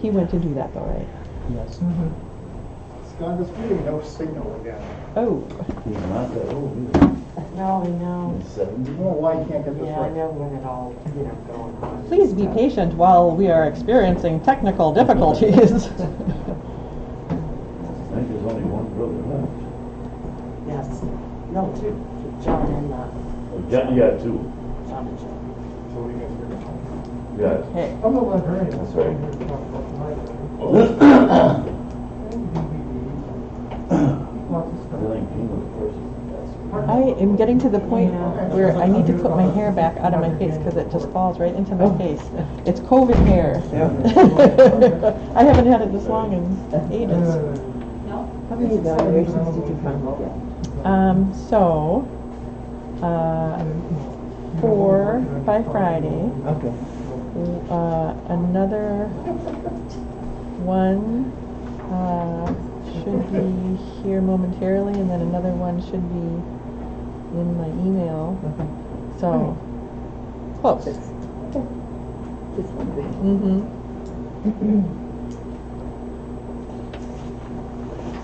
He went to do that though, right? Yes. It's gone this meeting, no signal again. Oh. He's not that old either. No, I know. He's 70. I don't know why you can't get this Yeah, I right. know when it all, going on. Please be patient while we are experiencing technical difficulties. I think there's only one brother left. Yes. No, two. John and, Oh, yeah, two. John and John. So what do you guys do? Yeah. Okay. I'm the librarian, That's so right. I'm here to talk about the library. Everything came with a person. I am getting to the point where I need to put my hair back out of my face because it just falls right into my face. It's COVID hair. I haven't had it this long in ages. How many evaluations did you finally get? So, 4 by Friday. Okay. Another one should be here momentarily, and then another one should be in my email. So, close. Just wondering.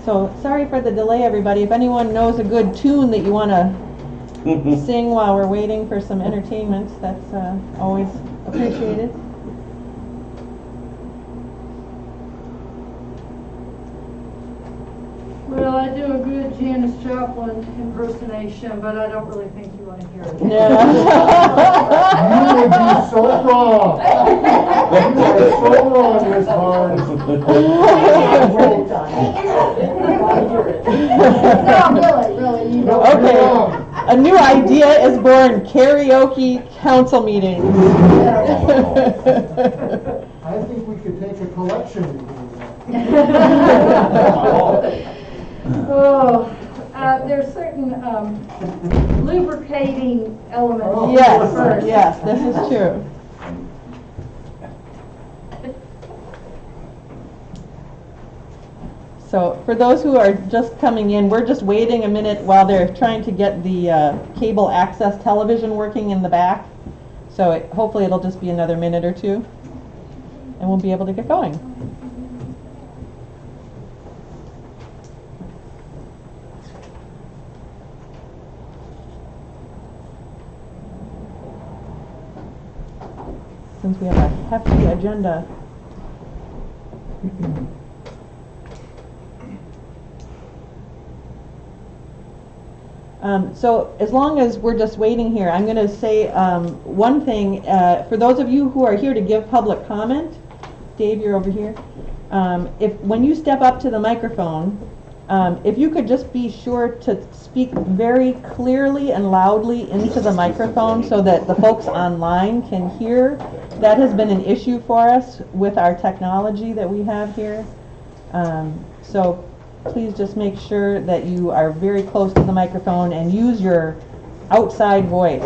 So, sorry for the delay, everybody. If anyone knows a good tune that you want to sing while we're waiting for some entertainment, that's always appreciated. Well, I do a good Janis Joplin impersonation, but I don't really think you want to hear it. Yeah. You would be so wrong. You are so wrong, Miss Barnes. No, really, you know. Okay, a new idea is born: karaoke council meetings. I think we could take a collection and do Oh, there's certain lubricating elements. Yes, first. yes, this is true. So for those who are just coming in, we're just waiting a minute while they're trying to get the cable access television working in the back. So hopefully it'll just be another minute or two, and we'll be able to get going. Since we have a hefty agenda. So as long as we're just waiting here, I'm going to say one thing. For those of you who are here to give public comment, Dave, you're over here. When you step up to the microphone, if you could just be sure to speak very clearly and loudly into the microphone so that the folks online can hear. That has been an issue for us with our technology that we have here. So please just make sure that you are very close to the microphone and use your outside voice.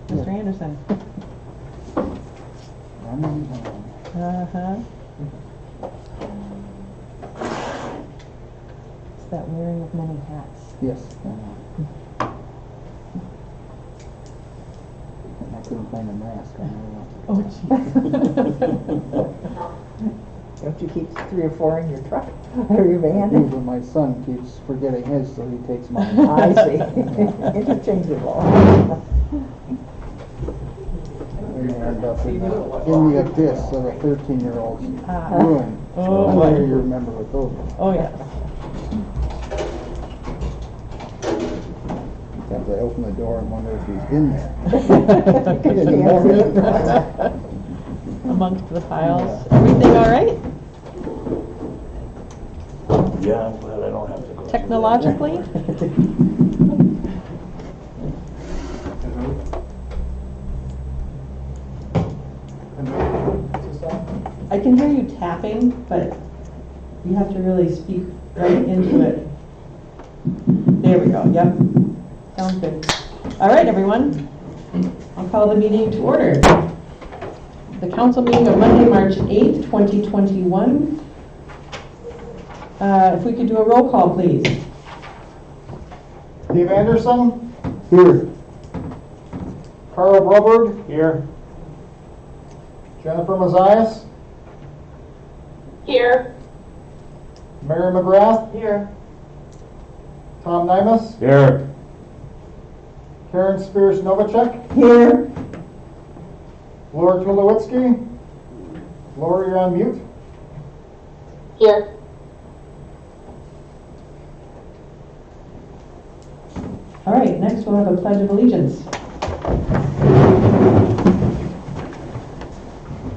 Mr. Anderson. Uh-huh. It's that wearing of many hats. Yes. I couldn't find a mask. I Oh, jeez. Don't you keep 3 or 4 in your truck or your van? do, but my son keeps forgetting his, so he takes mine. I see. Interchangeable. And I end up in the abyss of a 13-year-old's room. Oh, I'm boy. sure you remember what those were. Oh, yes. Sometimes I open the door and wonder if he's in there. Amongst the piles. Everything all right? Yeah, I'm glad I don't have to go. Technologically? I can hear you tapping, but you have to really speak right into it. There we go, yep. Sounds good. All right, everyone. I'll call the meeting to order. The council meeting of Monday, March 8th, 2021. If we could do a roll call, please. Dave Anderson, Here. Carl Brobert. Here. Jennifer Mazias. Here. Mary McGrath. Here. Tom Nymus. Here. Karen Spears Novacek. Here. Laura Tulowitzki. Laura, you're on mute. Here. All right, next we'll have a pledge of allegiance.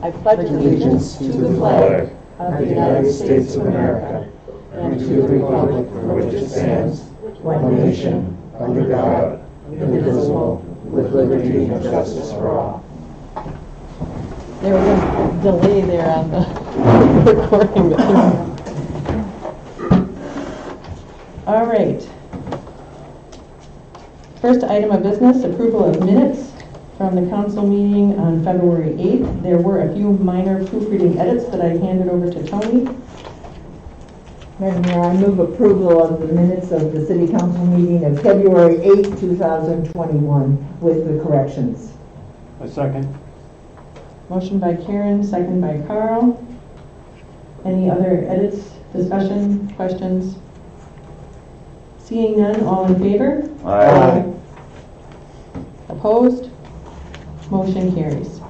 I pledge allegiance to the flag of the United States of America and to the republic for which it stands, one nation, under God, indivisible, with liberty and justice for all. There was a delay there on the recording. All right. First item of business, approval of minutes from the council meeting on February 8th. There were a few minor proofreading edits that I handed over to Tony. Madam Mayor, I move approval of the minutes of the city council meeting of February 8th, 2021 with the corrections. A second. Motion by Karen, second by Carl. Any other edits, discussion, questions? Seeing none, all in favor? Aye. Opposed? Motion carries.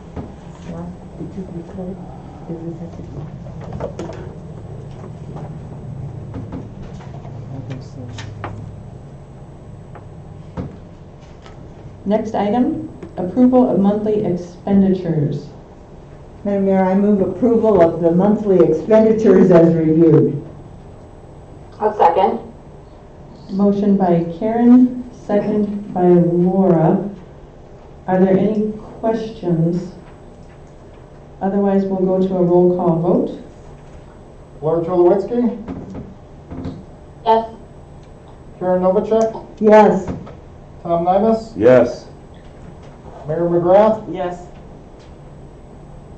Next item, approval of monthly expenditures. Madam Mayor, I move approval of the monthly expenditures as reviewed. A second. Motion by Karen, second by Laura. Are there any questions? Otherwise, we'll go to a roll call vote. Laura Tulowitzki. Yes. Karen Novacek. Yes. Tom Nymus. Yes. Mary McGrath. Yes.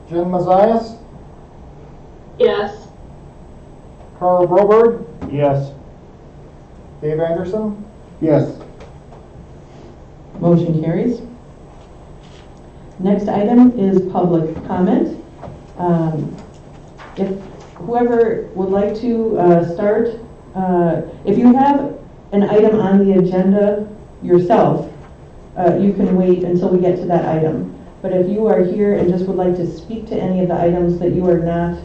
Jen Mazias. Yes. Carl Brobert. Yes. Dave Anderson. Yes. Motion carries. Next item is public comment. If whoever would like to start, if you have an item on the agenda yourself, you can wait until we get to that item. But if you are here and just would like to speak to any of the items that you are not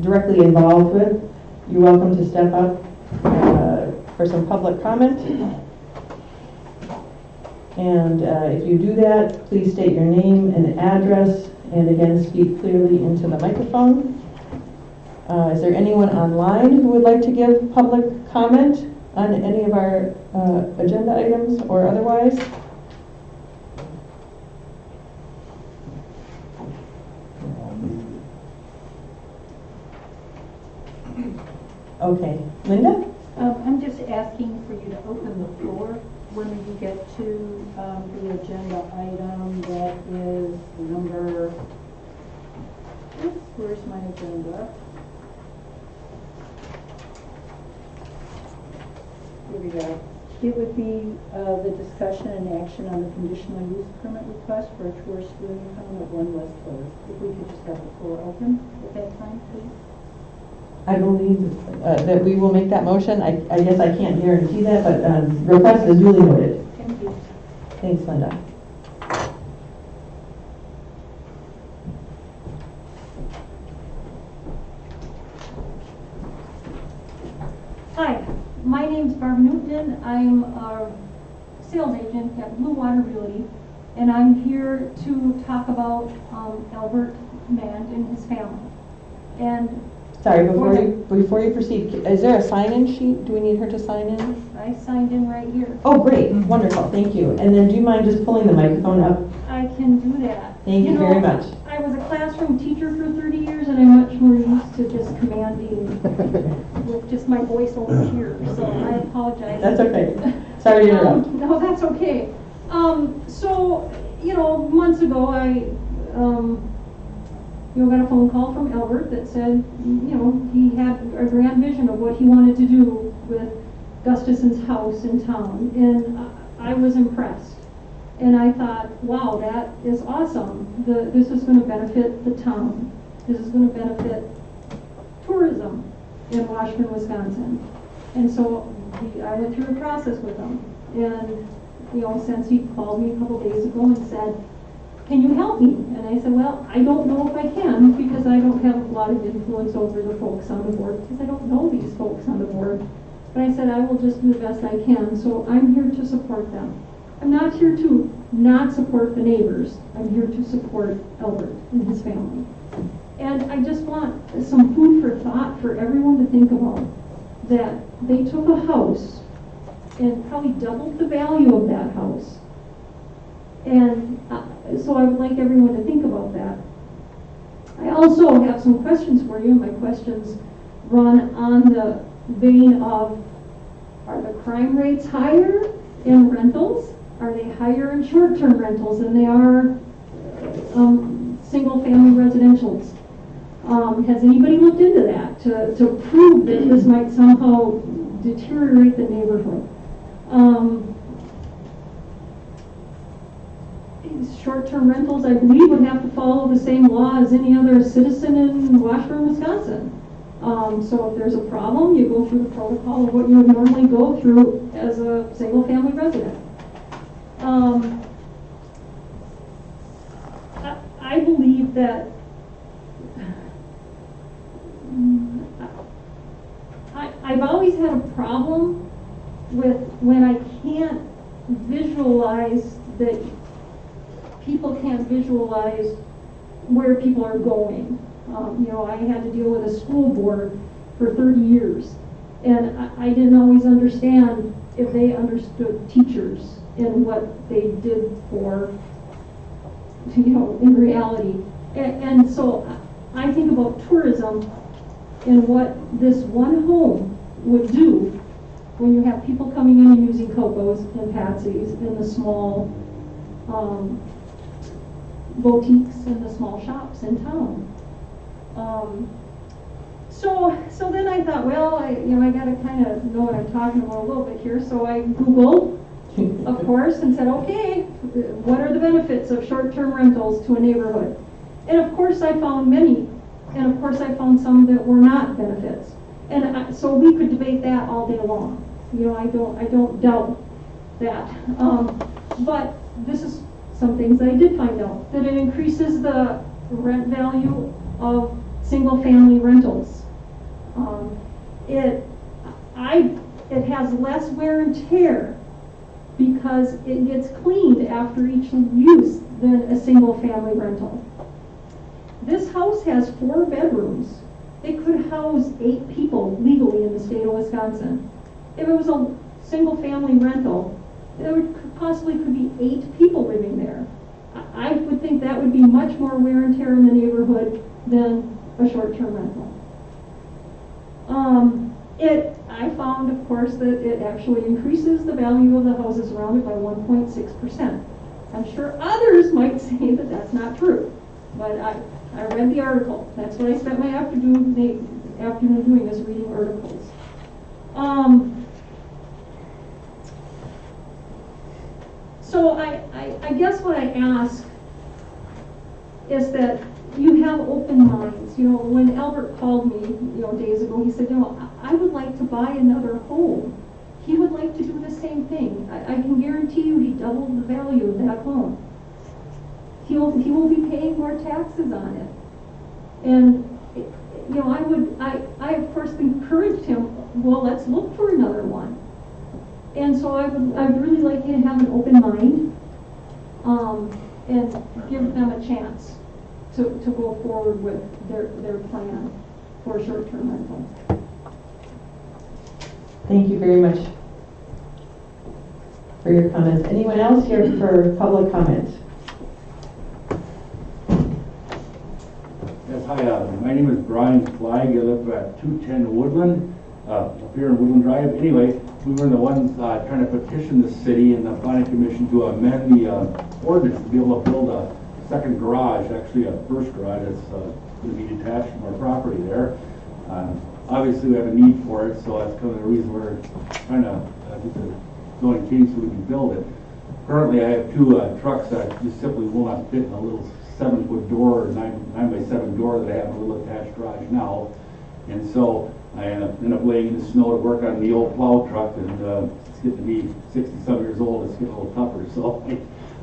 directly involved with, you're welcome to step up for some public comment. And if you do that, please state your name and address, and again, speak clearly into the microphone. Is there anyone online who would like to give public comment on any of our agenda items or otherwise? Okay, Linda? I'm just asking for you to open the floor when you get to the agenda item that is number, where's my agenda? Here we go. It would be the discussion and action on the conditional use permit request for a tourist swimming fountain at One West Road. If we could just have the floor open at that time, please. I believe that we will make that motion. I guess I can't guarantee that, but request is duly noted. Thank you. Thanks, Linda. Hi, my name's Barb Newton. I'm a sales agent at Blue Water Realty, and I'm here to talk about Albert Mand and his family. And Sorry, before you proceed, is there a sign-in sheet? Do we need her to sign in? I signed in right here. Oh, great, wonderful, thank you. And then do you mind just pulling the microphone up? I can do that. Thank you very much. I was a classroom teacher for 30 years, and I'm much more used to just commanding with just my voice over here, so I apologize. That's okay. Sorry to interrupt. No, that's okay. So, months ago, I got a phone call from Albert that said, he had a grand vision of what he wanted to do with Gustafson's house in town, and I was impressed. And I thought, wow, that is awesome. This is going to benefit the town. This is going to benefit tourism in Washburn, Wisconsin. And so I went through a process with him. And, since he called me a couple days ago and said, can you help me? And I said, well, I don't know if I can because I don't have a lot of influence over the folks on the board because I don't know these folks on the board. But I said, I will just do the best I can. So I'm here to support them. I'm not here to not support the neighbors. I'm here to support Albert and his family. And I just want some food for thought for everyone to think about, that they took a house and probably doubled the value of that house. And so I would like everyone to think about that. I also have some questions for you. My questions run on the vein of, are the crime rates higher in rentals? Are they higher in short-term rentals than they are single-family residentials? Has anybody looked into that to prove that this might somehow deteriorate the neighborhood? Short-term rentals, I believe, would have to follow the same law as any other citizen in Washburn, Wisconsin. So if there's a problem, you go through the protocol of what you would normally go through as a single-family resident. I believe that I've always had a problem with when I can't visualize that people can't visualize where people are going. I had to deal with a school board for 30 years, and I didn't always understand if they understood teachers and what they did for, in reality. And so I think about tourism and what this one home would do when you have people coming in and using Coco's and Patsy's and the small boutiques and the small shops in town. So then I thought, well, I got to kind of know what I'm talking about a little bit here. So I Googled, of course, and said, okay, what are the benefits of short-term rentals to a neighborhood? And of course I found many. And of course I found some that were not benefits. And so we could debate that all day long. I don't doubt that. But this is some things that I did find out, that it increases the rent value of single-family rentals. It has less wear and tear because it gets cleaned after each use than a single-family rental. This house has 4 bedrooms. It could house 8 people legally in the state of Wisconsin. If it was a single-family rental, there possibly could be 8 people living there. I would think that would be much more wear and tear in the neighborhood than a short-term rental. I found, of course, that it actually increases the value of the houses around it by 1.6%. I'm sure others might say that that's not true, but I read the article. That's what I spent my afternoon doing, is reading articles. So I guess what I ask is that you have open minds. When Albert called me, days ago, he said, I would like to buy another home. He would like to do the same thing. I can guarantee you he doubled the value of that home. He will be paying more taxes on it. And, I of course encouraged him, well, let's look for another one. And so I'd really like you to have an open mind and give them a chance to go forward with their plan for short-term rental. Thank you very much for your comments. Anyone else here for public comment? Yes, hi, my name is Brian Flag. I live at 210 Woodland, up here in Woodland Drive. Anyway, we were the ones trying to petition the city and the planning commission to amend the ordinance to be able to build a second garage, actually a first garage that's going to be detached from our property there. Obviously, we have a need for it, so that's kind of the reason we're trying to get the zoning changed so we can build it. currently I have two trucks that just simply will not fit in a little 7-foot door or 9x7 door that I have in a little attached garage now. And so I end up laying in the snow to work on the old plow truck, and it's getting to be 60-some years old. It's getting a little tougher. So,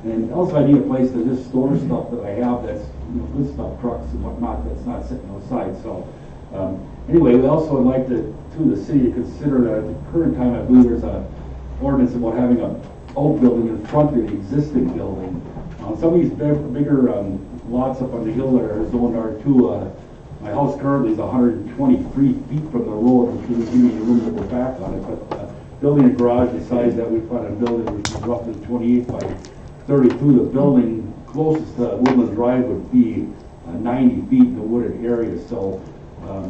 and also I need a place to just store stuff that I have that's good stuff, trucks and whatnot, that's not sitting outside. So anyway, we also would like the city to consider that at the current time, I believe there's a ordinance about having a outbuilding in front of the existing building. Some of these bigger lots up on the hill that are zoned R2, my house currently is 123 feet from the road, which would give me room to go back on it. But building a garage the size that we plan on building, which is roughly 28 by 32, the building closest to Woodland Drive would be 90 feet in the wooded area. So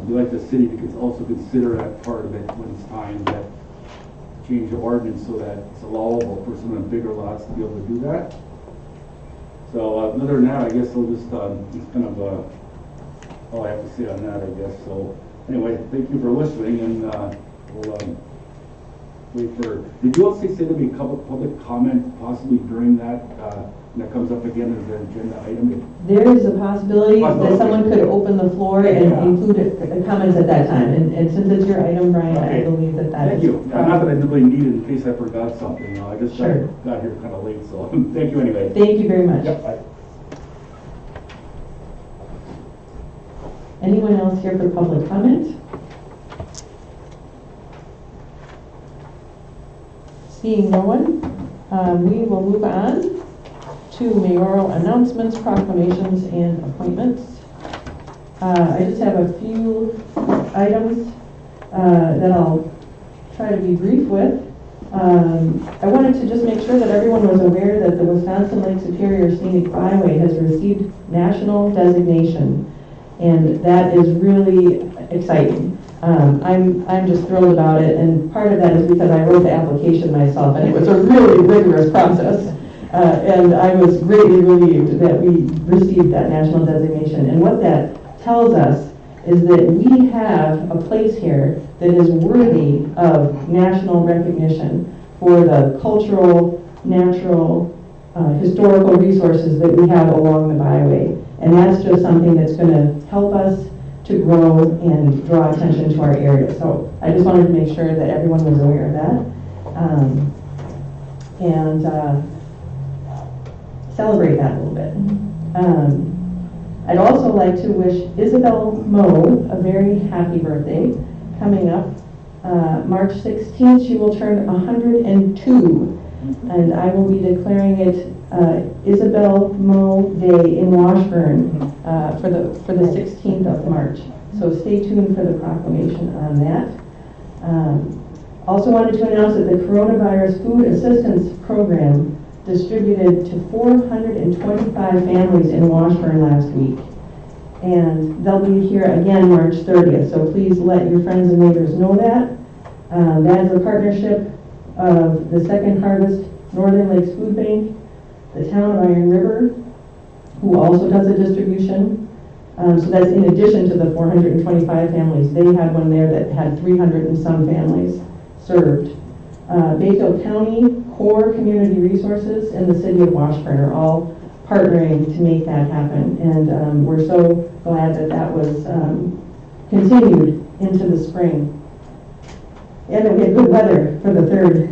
we'd like the city to also consider that part of it when it's time to change the ordinance so that it's allowable for some of the bigger lots to be able to do that. So other than that, I guess we'll just kind of all I have to say on that, I guess. So anyway, thank you for listening, and we'll wait for. Did you also say there'll be public comment possibly during that? When that comes up again as an agenda item? There is a possibility that someone could open the floor and include comments at that time. And since it's your item, Brian, I believe that Thank is. you. Not that I really need it in case I forgot something. I just Sure. got here kind of late, so thank you anyway. Thank you very much. Yep. Bye. Anyone else here for public comment? Seeing no one, we will move on to mayoral announcements, proclamations, and appointments. I just have a few items that I'll try to be brief with. I wanted to just make sure that everyone was aware that the Wisconsin Lake Superior Scenic Byway has received national designation, and that is really exciting. I'm just thrilled about it, and part of that is because I wrote the application myself, and it was a really rigorous process. And I was greatly relieved that we received that national designation. And what that tells us is that we have a place here that is worthy of national recognition for the cultural, natural, historical resources that we have along the byway. And that's just something that's going to help us to grow and draw attention to our area. So I just wanted to make sure that everyone was aware of that. Celebrate that a little bit. I'd also like to wish Isabel Moe a very happy birthday coming up. March 16th, she will turn 102, and I will be declaring it Isabel Moe Day in Washburn for the 16th of March. So stay tuned for the proclamation on that. Also wanted to announce that the Coronavirus Food Assistance Program distributed to 425 families in Washburn last week. And they'll be here again March 30th, so please let your friends and neighbors know that. That is a partnership of the Second Harvest Northern Lakes Food Bank, the town of Iron River, who also does a distribution. So that's in addition to the 425 families. They had one there that had 300 and some families served. Bayfield County, Core Community Resources, and the City of Washburn are all partnering to make that happen. And we're so glad that that was continued into the spring. And that we had good weather for the third.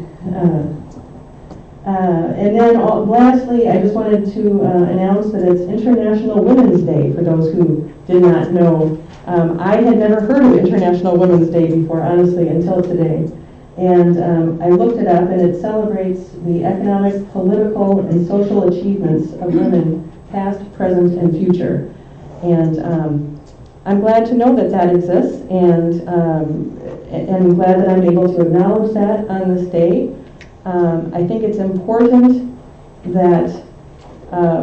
And then lastly, I just wanted to announce that it's International Women's Day, for those who did not know. I had never heard of International Women's Day before, honestly, until today. And I looked it up, and it celebrates the economic, political, and social achievements of women, past, present, and future. And I'm glad to know that that exists, and I'm glad that I'm able to acknowledge that on this day. I think it's important that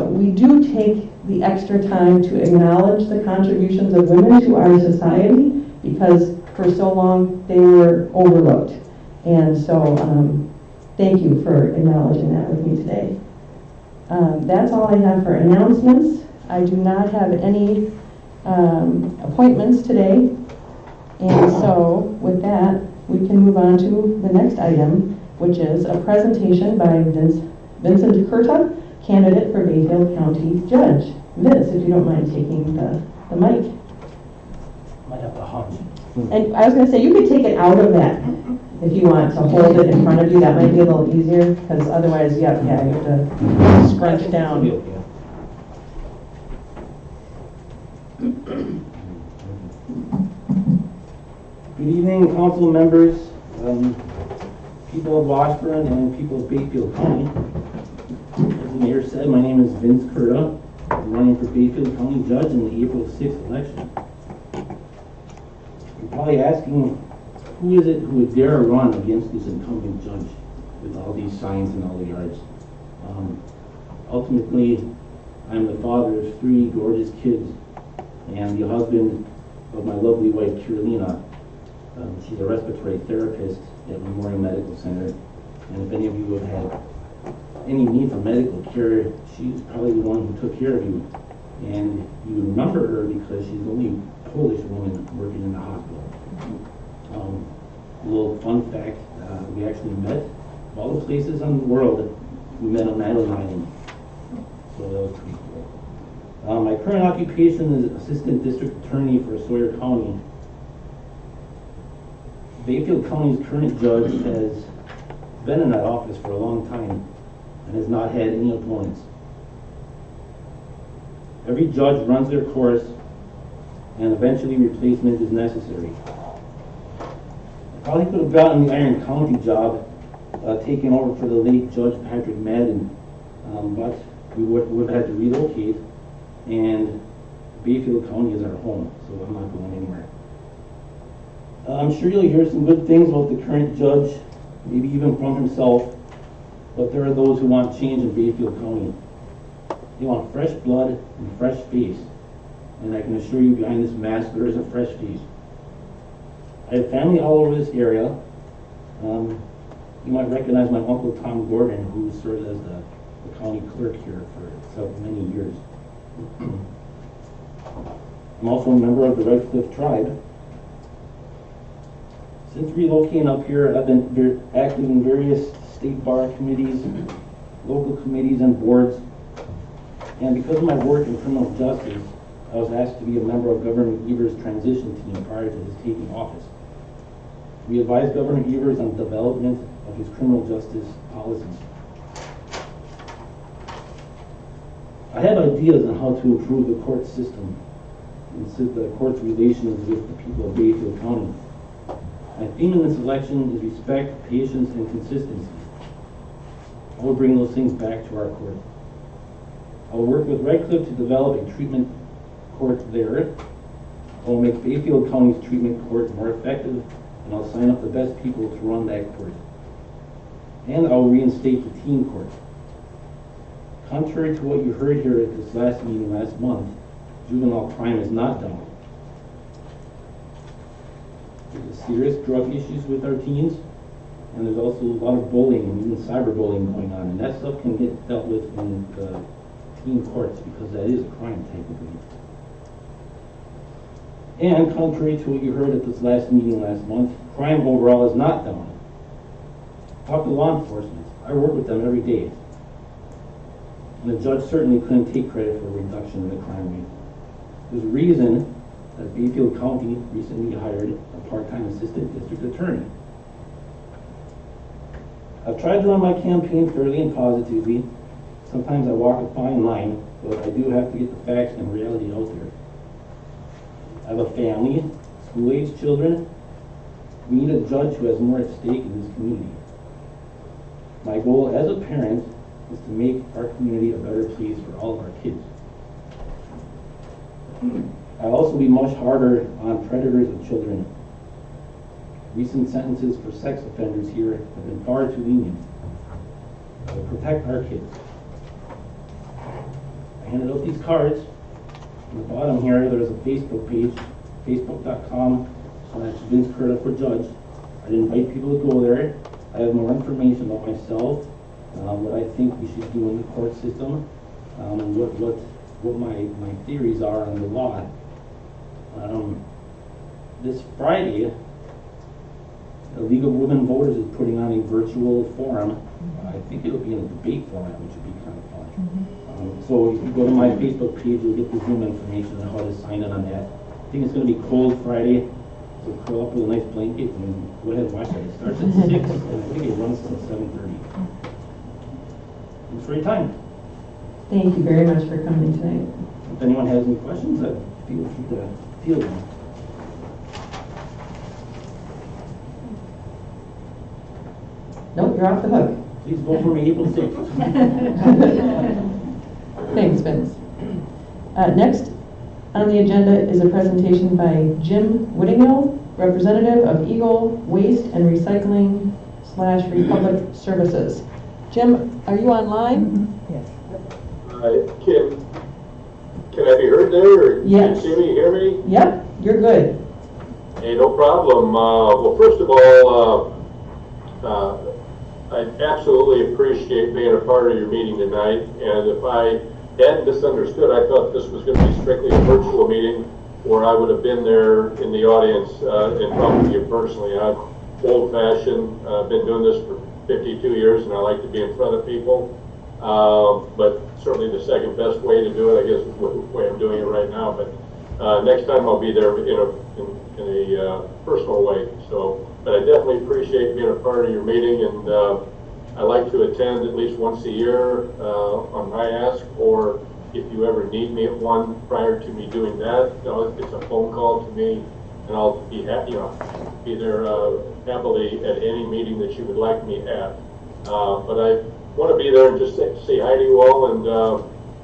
we do take the extra time to acknowledge the contributions of women to our society, because for so long they were overlooked. And so thank you for acknowledging that with me today. That's all I have for announcements. I do not have any appointments today. And so with that, we can move on to the next item, which is a presentation by Vince Vincent Curta, candidate for Bayfield County Judge. Vince, if you don't mind taking the mic. Might have to hunch. And I was gonna say, you could take it out of that if you want to hold it in front of you. That might be a little easier, because otherwise, yeah, you have to scrunch down. Good evening, council members, people of Washburn and people of Bayfield County. As the mayor said, my name is Vince Curta. I'm running for Bayfield County Judge in the April 6th election. You're probably asking, who is it who would dare run against this incumbent judge with all these signs and all the yards? Ultimately, I'm the father of 3 gorgeous kids and the husband of my lovely wife, Carolina. She's a respiratory therapist at Memorial Medical Center, and if any of you have had any need for medical care, she's probably the one who took care of you. And you remember her because she's the only Polish woman working in the hospital. A little fun fact, we actually met of all the places in the world, we met on Island Island. So that was pretty cool. My current occupation is Assistant District Attorney for Sawyer County. Bayfield County's current judge has been in that office for a long time and has not had any opponents. Every judge runs their course and eventually replacement is necessary. I probably could have gotten the Iron County job taken over for the late Judge Patrick Madden, but we would have had to relocate, and Bayfield County is our home, so I'm not going anywhere. I'm sure you'll hear some good things about the current judge, maybe even from himself, but there are those who want change in Bayfield County. They want fresh blood and fresh face, and I can assure you behind this mask there is a fresh face. I have family all over this area. You might recognize my uncle Tom Gordon, who served as the county clerk here for so many years. I'm also a member of the Red Cliff tribe. Since relocating up here, I've been active in various state bar committees, local committees, and boards. And because of my work in criminal justice, I was asked to be a member of Governor Evers' transition team prior to his taking office. We advised Governor Evers on development of his criminal justice policies. I have ideas on how to improve the court system and the court's relations with the people of Bayfield County. My theme in this election is respect, patience, and consistency. I will bring those things back to our court. I will work with Red Cliff to develop a treatment court there. I will make Bayfield County's treatment court more effective, and I'll sign up the best people to run that court. And I will reinstate the teen court. Contrary to what you heard here at this last meeting last month, juvenile crime is not down. There's serious drug issues with our teens, and there's also a lot of bullying and even cyberbullying going on, and that stuff can get dealt with in the teen courts because that is a crime technically. And contrary to what you heard at this last meeting last month, crime overall is not down. Talk to law enforcement. I work with them every day. And the judge certainly couldn't take credit for a reduction in the crime rate. There's a reason that Bayfield County recently hired a part-time assistant district attorney. I've tried to run my campaign fairly and positively. Sometimes I walk a fine line, but I do have to get the facts and reality out there. I have a family, school-age children. We need a judge who has more at stake in this community. My goal as a parent is to make our community a better place for all of our kids. I'll also be much harder on predators of children. Recent sentences for sex offenders here have been far too lenient. To protect our kids. I handed out these cards. On the bottom here, there's a Facebook page, facebook.com/Vince Curta for Judge. I'd invite people to go there. I have more information about myself, what I think we should do in the court system, and what my theories are on the law. This Friday, the League of Women Voters is putting on a virtual forum. I I think it'll be in a debate format, which would be kind of fun. So if you go to my Facebook page, you'll get the Zoom information on how to sign in on that. I think it's gonna be cold Friday, so curl up with a nice blanket and go ahead and watch that. It starts at 6, and I think it runs till 7:30. Thanks for your time. Thank you very much for coming tonight. If anyone has any questions, feel free to field them. Nope, you're off the hook. Please vote for me April 6th. Thanks, Vince. Next on the agenda is a presentation by Jim Whittingill, representative of Eagle Waste and Recycling / Republic Services. Jim, are you online? Yes. Can I be heard there? Or Yes. Can you see me, hear me? Yep, you're good. Hey, no problem. Well, first of all, I absolutely appreciate being a part of your meeting tonight. And if I hadn't misunderstood, I thought this was going to be strictly a virtual meeting where I would have been there in the audience and talked to you personally. I'm old-fashioned. I've been doing this for 52 years, and I like to be in front of people. But certainly the second best way to do it, I guess, is the way I'm doing it right now. But next time I'll be there in a personal way. So, but I definitely appreciate being a part of your meeting, and I like to attend at least once a year on my ask, or if you ever need me at one prior to me doing that, it's a phone call to me, and I'll be happy, be there happily at any meeting that you would like me at. But I want to be there and just say hi to you all, and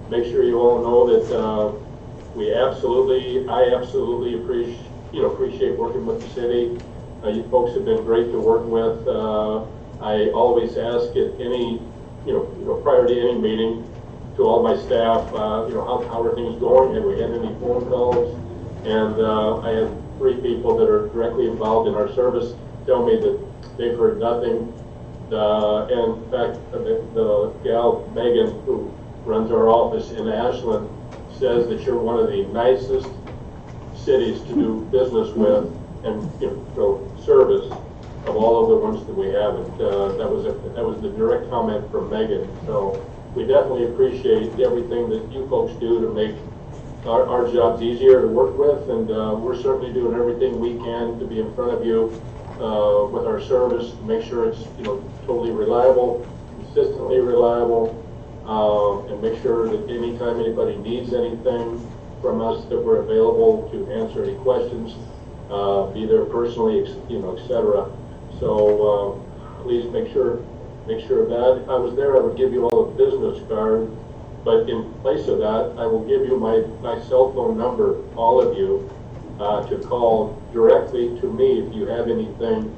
make sure you all know that I absolutely appreciate working with the city. You folks have been great to work with. I always ask at any, prior to any meeting, to all my staff, how are things going? Have we had any phone calls? And I have 3 people that are directly involved in our service tell me that they've heard nothing. And in fact, the gal, Megan, who runs our office in Ashland, says that you're one of the nicest cities to do business with and service of all of the ones that we have. And that was the direct comment from Megan. So we definitely appreciate everything that you folks do to make our jobs easier to work with, and we're certainly doing everything we can to be in front of you with our service, to make sure it's totally reliable, consistently reliable, and make sure that anytime anybody needs anything from us, that we're available to answer any questions, be there personally, etc. So please make sure of that. If I was there, I would give you all a business card, but in place of that, I will give you my cell phone number, all of you, to call directly to me if you have anything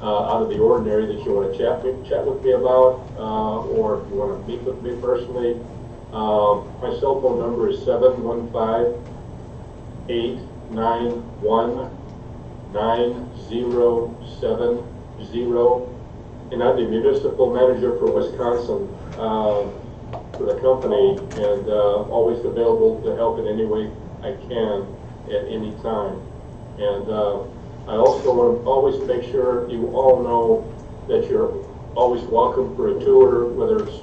out of the ordinary that you want to chat with me about, or if you want to meet with me personally. My cell phone number is 715-891-9070, and I'm the municipal manager for Wisconsin for the company, and always available to help in any way I can at any time. And I also want to always make sure you all know that you're always welcome for a tour, whether it's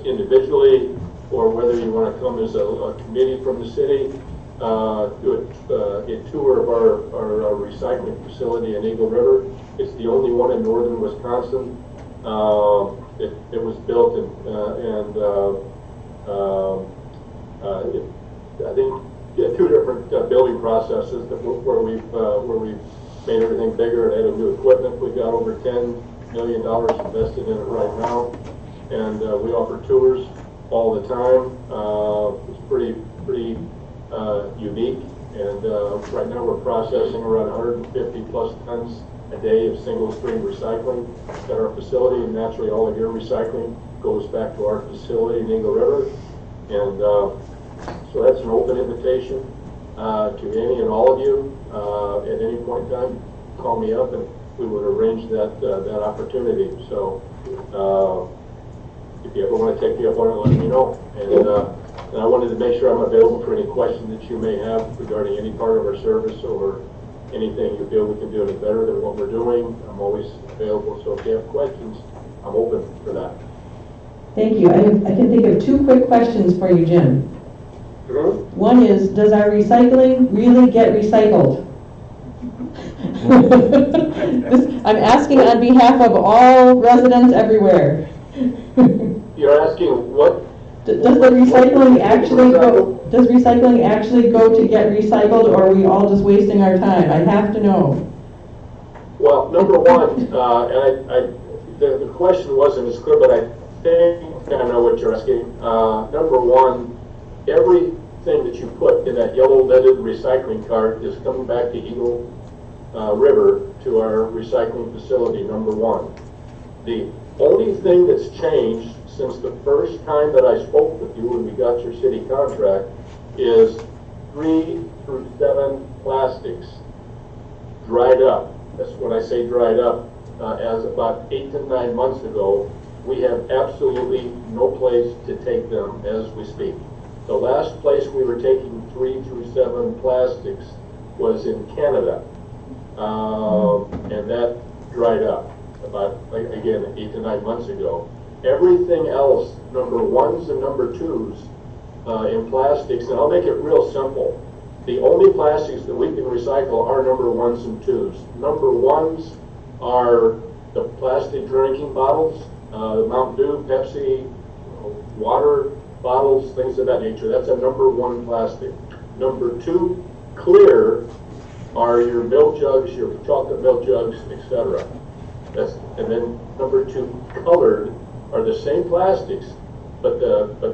individually or whether you want to come as a committee from the city, do a tour of our recycling facility in Eagle River. It's the only one in northern Wisconsin. It was built I think 2 different building processes where we've made everything bigger and added new equipment. We've got over $10 million invested in it right now, and we offer tours all the time. It's pretty unique, and right now we're processing around 150 plus tons a day of single stream recycling at our facility, and naturally all of your recycling goes back to our facility in Eagle River. And so that's an open invitation to any and all of you. At any point in time, call me up and we would arrange that opportunity. So if you ever want to take me up on it, let me know. And I wanted to make sure I'm available for any questions that you may have regarding any part of our service or anything you feel we can do any better than what we're doing. I'm always available. So if you have questions, I'm open for that. Thank you. I can think of two quick questions for you, Jim. Mhm. One is, does our recycling really get recycled? I'm asking on behalf of all residents everywhere. You're asking what? Does the recycling actually go, does recycling actually go to get recycled, or are we all just wasting our time? I have to know. Well, number one, and the question wasn't as clear, but I think I know what you're asking. Number one, everything that you put in that yellow leaded recycling cart is coming back to Eagle River to our recycling facility, number one. The only thing that's changed since the first time that I spoke with you when we got your city contract is 3 through 7 plastics dried up. That's when I say dried up, as about 8 to 9 months ago, we have absolutely no place to take them as we speak. The last place we were taking 3 through 7 plastics was in Canada, and that dried up about, again, 8 to 9 months ago. Everything else, number ones and number twos in plastics, and I'll make it real simple. The only plastics that we can recycle are number ones and twos. Number ones are the plastic drinking bottles, Mountain Dew, Pepsi, water bottles, things of that nature. That's a number one plastic. Number two, clear, are your milk jugs, your chocolate milk jugs, etc. And then number two, colored, are the same plastics, but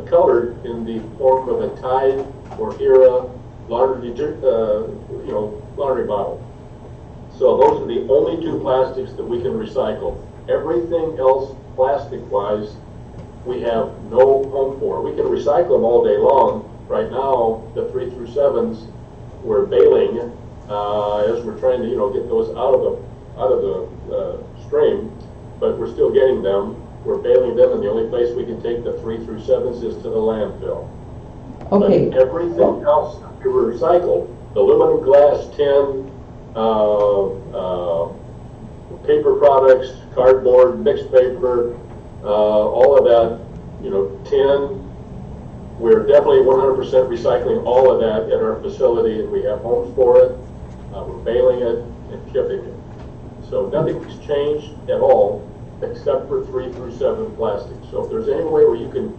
colored in the form of a Tide or Era laundry bottle. So those are the only two plastics that we can recycle. Everything else, plastic-wise, we have no home for. We can recycle them all day long. Right now, the 3 through 7s, we're baling as we're trying to, get those out of the stream, but we're still getting them. We're baling them, and the only place we can take the 3 through 7s is to the landfill. Okay. But everything else we recycle, the aluminum, glass, tin, paper products, cardboard, mixed paper, all of that, tin, we're definitely 100% recycling all of that at our facility, and we have homes for it. We're baling it and shipping it. So nothing's changed at all except for 3 through 7 plastics. So if there's any way where you can,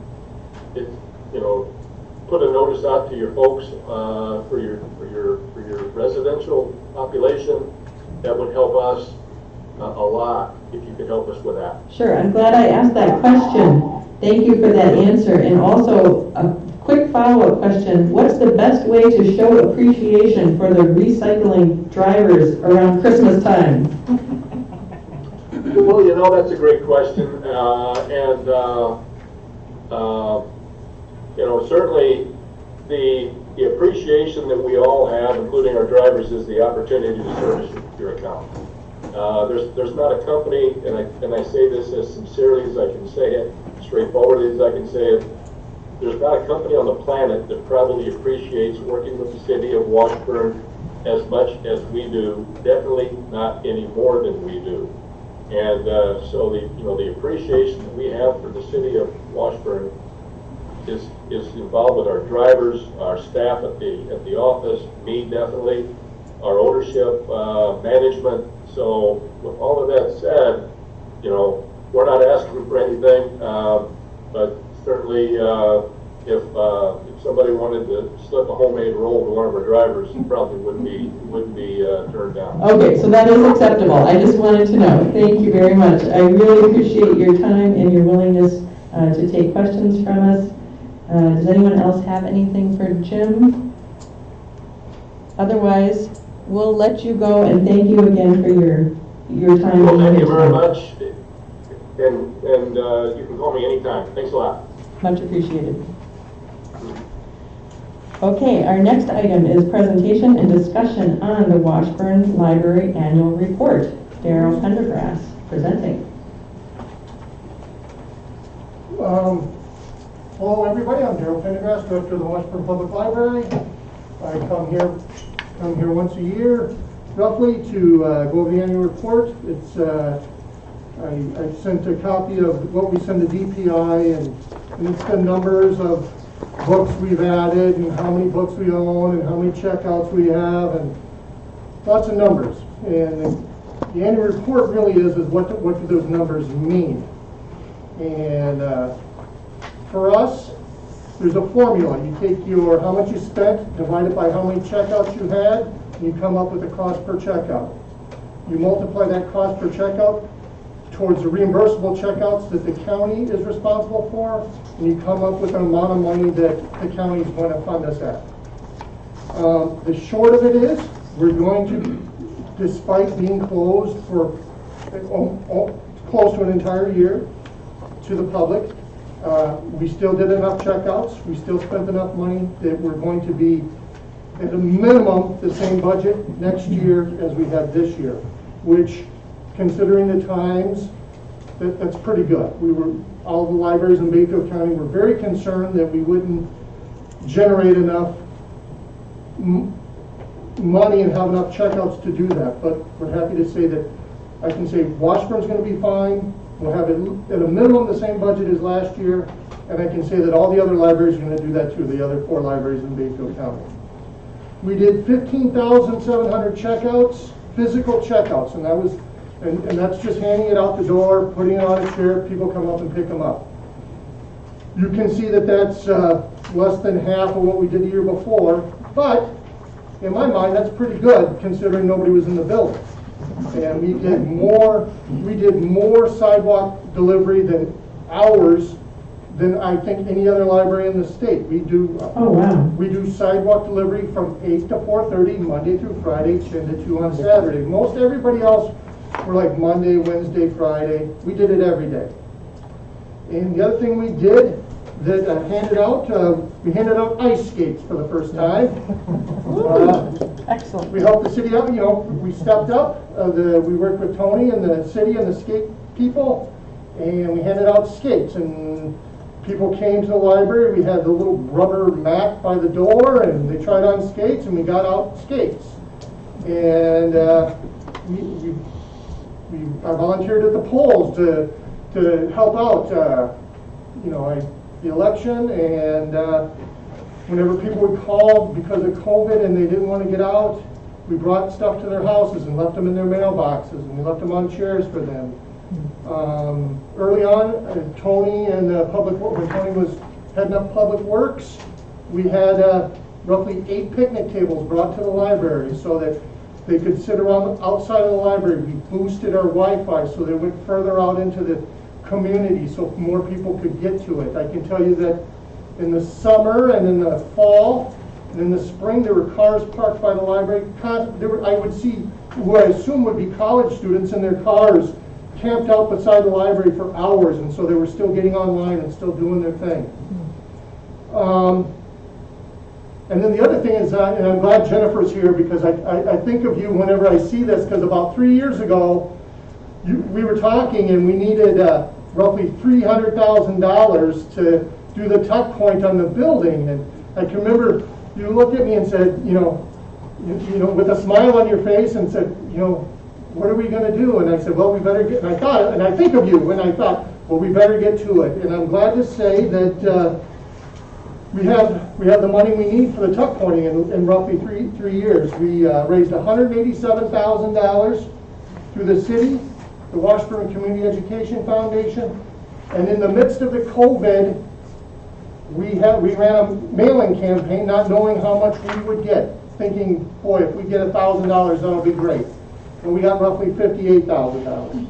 put a notice out to your folks for your residential population, that would help us a lot if you could help us with that. Sure, I'm glad I asked that question. Thank you for that answer. And also, a quick follow-up question. What's the best way to show appreciation for the recycling drivers around Christmas time? Well, that's a great question. Certainly the appreciation that we all have, including our drivers, is the opportunity to service your account. There's not a company, and I say this as sincerely as I can say it, straightforwardly as I can say it, there's not a company on the planet that probably appreciates working with the city of Washburn as much as we do, definitely not any more than we do. And so the appreciation that we have for the city of Washburn is involved with our drivers, our staff at the office, me definitely, our ownership, management. So with all of that said, we're not asking for anything, but certainly if somebody wanted to slip a homemade roll to one of our drivers, it probably wouldn't be turned down. Okay, so that is acceptable. I just wanted to know. Thank you very much. I really appreciate your time and your willingness to take questions from us. Does anyone else have anything for Jim? Otherwise, we'll let you go, and thank you again for your time. Well, thank you very much, and you can call me anytime. Thanks a lot. Much appreciated. Okay, our next item is presentation and discussion on the Washburn Library Annual Report. Daryl Pendergrass presenting. Hello, everybody. I'm Daryl Pendergrass, Director of the Washburn Public Library. I come here once a year, roughly, to go over the annual report. It's I sent a copy of what we send to DPI, and it's the numbers of books we've added, and how many books we own, and how many checkouts we have, and lots of numbers. And the annual report really is what do those numbers mean? And for us, there's a formula. You take your how much you spent, divide it by how many checkouts you had, and you come up with the cost per checkout. You multiply that cost per checkout towards the reimbursable checkouts that the county is responsible for, and you come up with an amount of money that the county is going to fund us at. The short of it is, we're going to, despite being closed for close to an entire year to the public, we still did enough checkouts, we still spent enough money that we're going to be at a minimum the same budget next year as we had this year, which, considering the times, that's pretty good. All the libraries in Bayfield County were very concerned that we wouldn't generate enough money and have enough checkouts to do that, but we're happy to say that I can say Washburn's going to be fine. We'll have at a minimum the same budget as last year, and I can say that all the other libraries are going to do that too, the other 4 libraries in Bayfield County. We did 15,700 checkouts, physical checkouts, and that's just handing it out the door, putting it on a chair, people come up and pick them up. You can see that that's less than half of what we did the year before, but in my mind, that's pretty good considering nobody was in the building. And we did more sidewalk delivery than hours than I think any other library in the state. We do we do sidewalk delivery from 8 to 4:30 Monday through Friday, 10 to 2 on Saturday. Most everybody else were like Monday, Wednesday, Friday. We did it every day. And the other thing we did that we handed out ice skates for the first time. Excellent. We helped the city out, we stepped up. We worked with Tony and the city and the skate people, and we handed out skates. And people came to the library. We had the little rubber mat by the door, and they tried on skates, and we got out skates. And I volunteered at the polls to help out. The election, and whenever people would call because of COVID and they didn't want to get out, we brought stuff to their houses and left them in their mailboxes, and we left them on chairs for them. Early on, Tony and when Tony was heading up Public Works, we had roughly 8 picnic tables brought to the library so that they could sit around outside of the library. We boosted our Wi-Fi so they went further out into the community so more people could get to it. I can tell you that in the summer and in the fall and in the spring there were cars parked by the library. I would see who I assume would be college students in their cars camped out beside the library for hours, and so they were still getting online and still doing their thing. And then the other thing is, and I'm glad Jennifer's here because I think of you whenever I see this, because about 3 years ago we were talking and we needed roughly $300,000 to do the tuck point on the building. And I can remember you looked at me and said, with a smile on your face and said, what are we going to do? And I said, well, we better get, and I think of you, and I thought, well, we better get to it. And I'm glad to say that we have the money we need for the tuck pointing in roughly three years. We raised $187,000 through the city, the Washburn Community Education Foundation, and in the midst of the COVID, we ran a mailing campaign, not knowing how much we would get, thinking, boy, if we get $1,000, that'll be great. And we got roughly $58,000.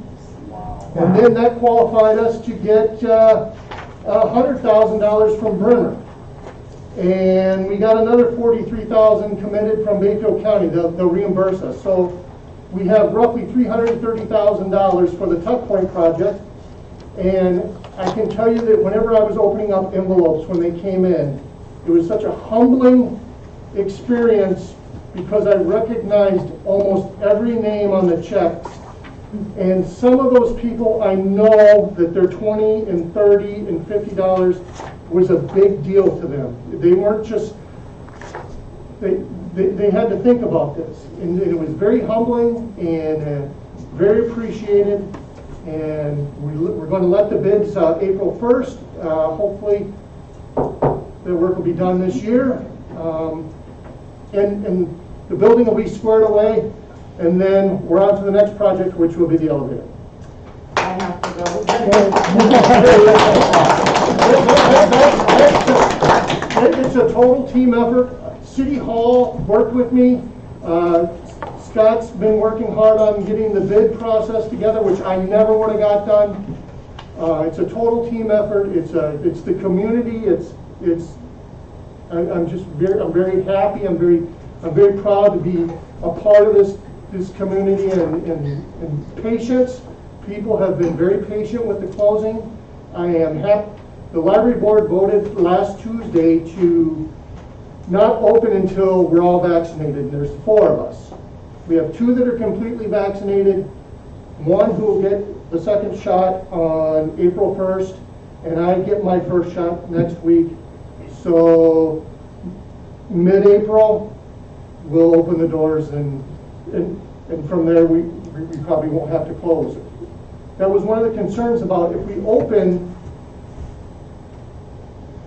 Wow. And then that qualified us to get $100,000 from Brenner. And we got another $43,000 committed from Bayfield County. They'll reimburse us. So we have roughly $330,000 for the Tuck Point project. And I can tell you that whenever I was opening up envelopes when they came in, it was such a humbling experience because I recognized almost every name on the checks. And some of those people, I know that their $20 and $30 and $50 was a big deal to them. They weren't just, they had to think about this. And it was very humbling and very appreciated. And we're going to let the bids April 1st. Hopefully, the work will be done this year. And the building will be squared away. And then we're on to the next project, which will be the elevator. I have to go. It's a total team effort. City Hall worked with me. Scott's been working hard on getting the bid process together, which I never would have got done. It's a total team effort. It's the community. I'm very happy. I'm very proud to be a part of this community and patience. People have been very patient with the closing. I am happy. The library board voted last Tuesday to not open until we're all vaccinated. There's 4 of us. We have 2 that are completely vaccinated, 1 who will get the second shot on April 1st, and I get my first shot next week. So mid-April, we'll open the doors, and from there we probably won't have to close. That was one of the concerns about if we open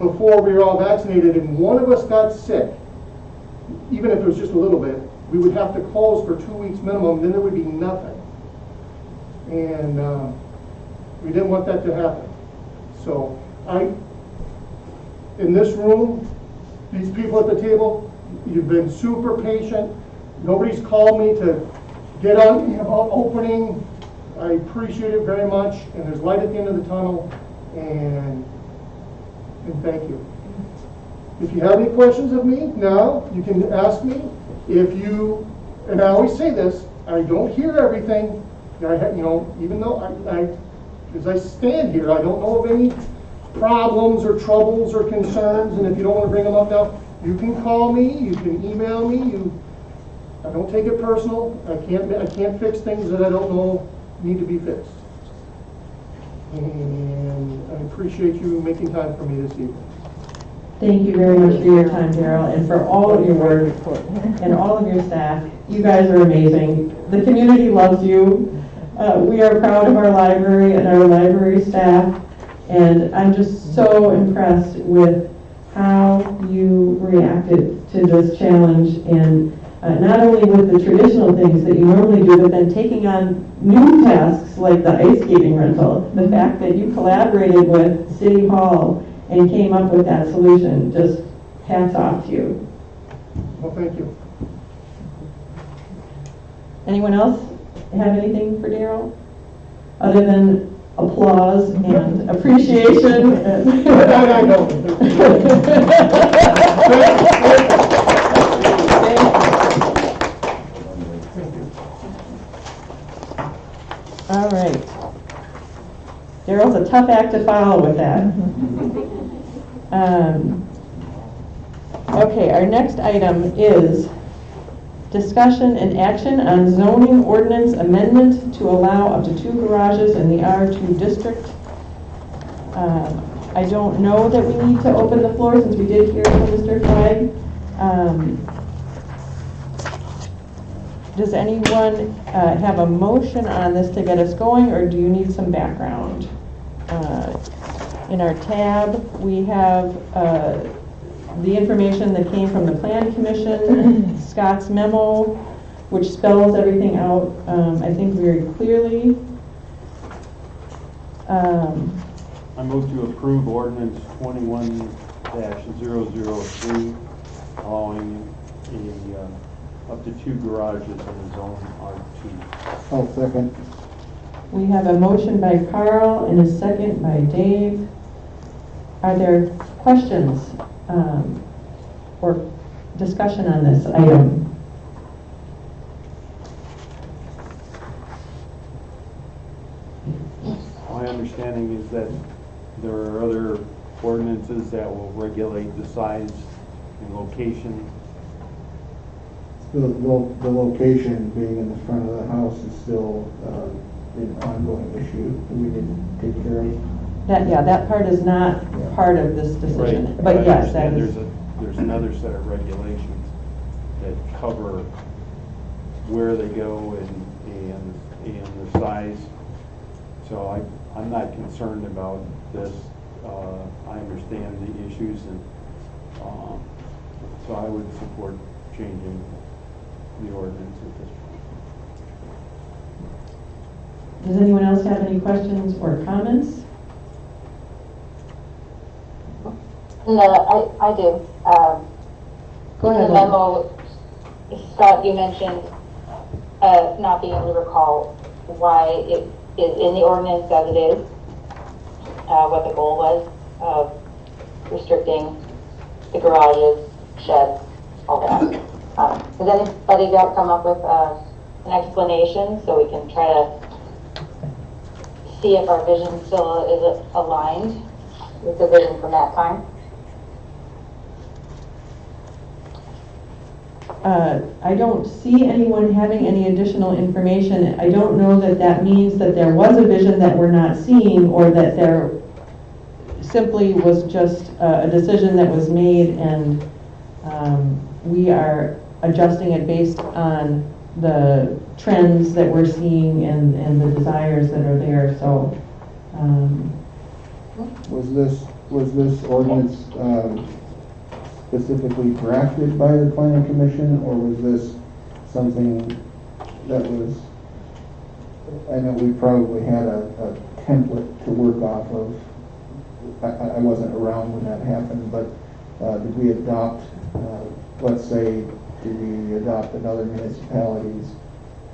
before we were all vaccinated and one of us got sick, even if it was just a little bit, we would have to close for 2 weeks minimum, then there would be nothing. And we didn't want that to happen. So in this room, these people at the table, you've been super patient. Nobody's called me to get on me about opening. I appreciate it very much, and there's light at the end of the tunnel, and thank you. If you have any questions of me now, you can ask me. And I always say this, I don't hear everything. Even though as I stand here, I don't know of any problems or troubles or concerns, and if you don't want to bring them up now, you can call me, you can email me. I don't take it personal. I can't fix things that I don't know need to be fixed. And I appreciate you making time for me this evening. Thank you very much for your time, Daryl, and for all of your work and all of your staff. You guys are amazing. The community loves you. We are proud of our library and our library staff, and I'm just so impressed with how you reacted to this challenge, and not only with the traditional things that you normally do, but then taking on new tasks like the ice skating rental. The fact that you collaborated with City Hall and came up with that solution, just hats off to you. Well, thank you. Anyone else have anything for Daryl? Other than applause and appreciation? I don't. All right. Daryl's a tough act to follow with that. Okay, our next item is discussion and action on zoning ordinance amendment to allow up to 2 garages in the R2 district. I don't know that we need to open the floor since we did hear from Mr. Flagg. Does anyone have a motion on this to get us going, or do you need some background? In our tab, we have the information that came from the Plan Commission, Scott's memo, which spells everything out, I think, very clearly. I move to approve ordinance 21-003, allowing up to 2 garages in the zone R2. I'll second. We have a motion by Carl and a second by Dave. Are there questions or discussion on this item? My understanding is that there are other ordinances that will regulate the size and location. The location being in the front of the house is still an ongoing issue that we didn't take care of. That part is not part of this decision. Right. But I yes, that understand is. there's another set of regulations that cover where they go and the size. So I'm not concerned about this. I understand the issues, and so I would support changing the ordinance at this point. Does anyone else have any questions or comments? No, I do. Go ahead, In the memo, Scott, you mentioned not being able to recall why it is in the ordinance as it is, what the goal was of restricting the garages, sheds, all that. Has anybody got come up with an explanation so we can try to see if our vision still is aligned with the vision from that time? I don't see anyone having any additional information. I don't know that that means that there was a vision that we're not seeing, or that there simply was just a decision that was made, and we are adjusting it based on the trends that we're seeing and the desires that are there. So Was this ordinance specifically drafted by the planning commission, or was this something that was, I know we probably had a template to work off of. I wasn't around when that happened, but did we adopt, let's say, did we adopt another municipality's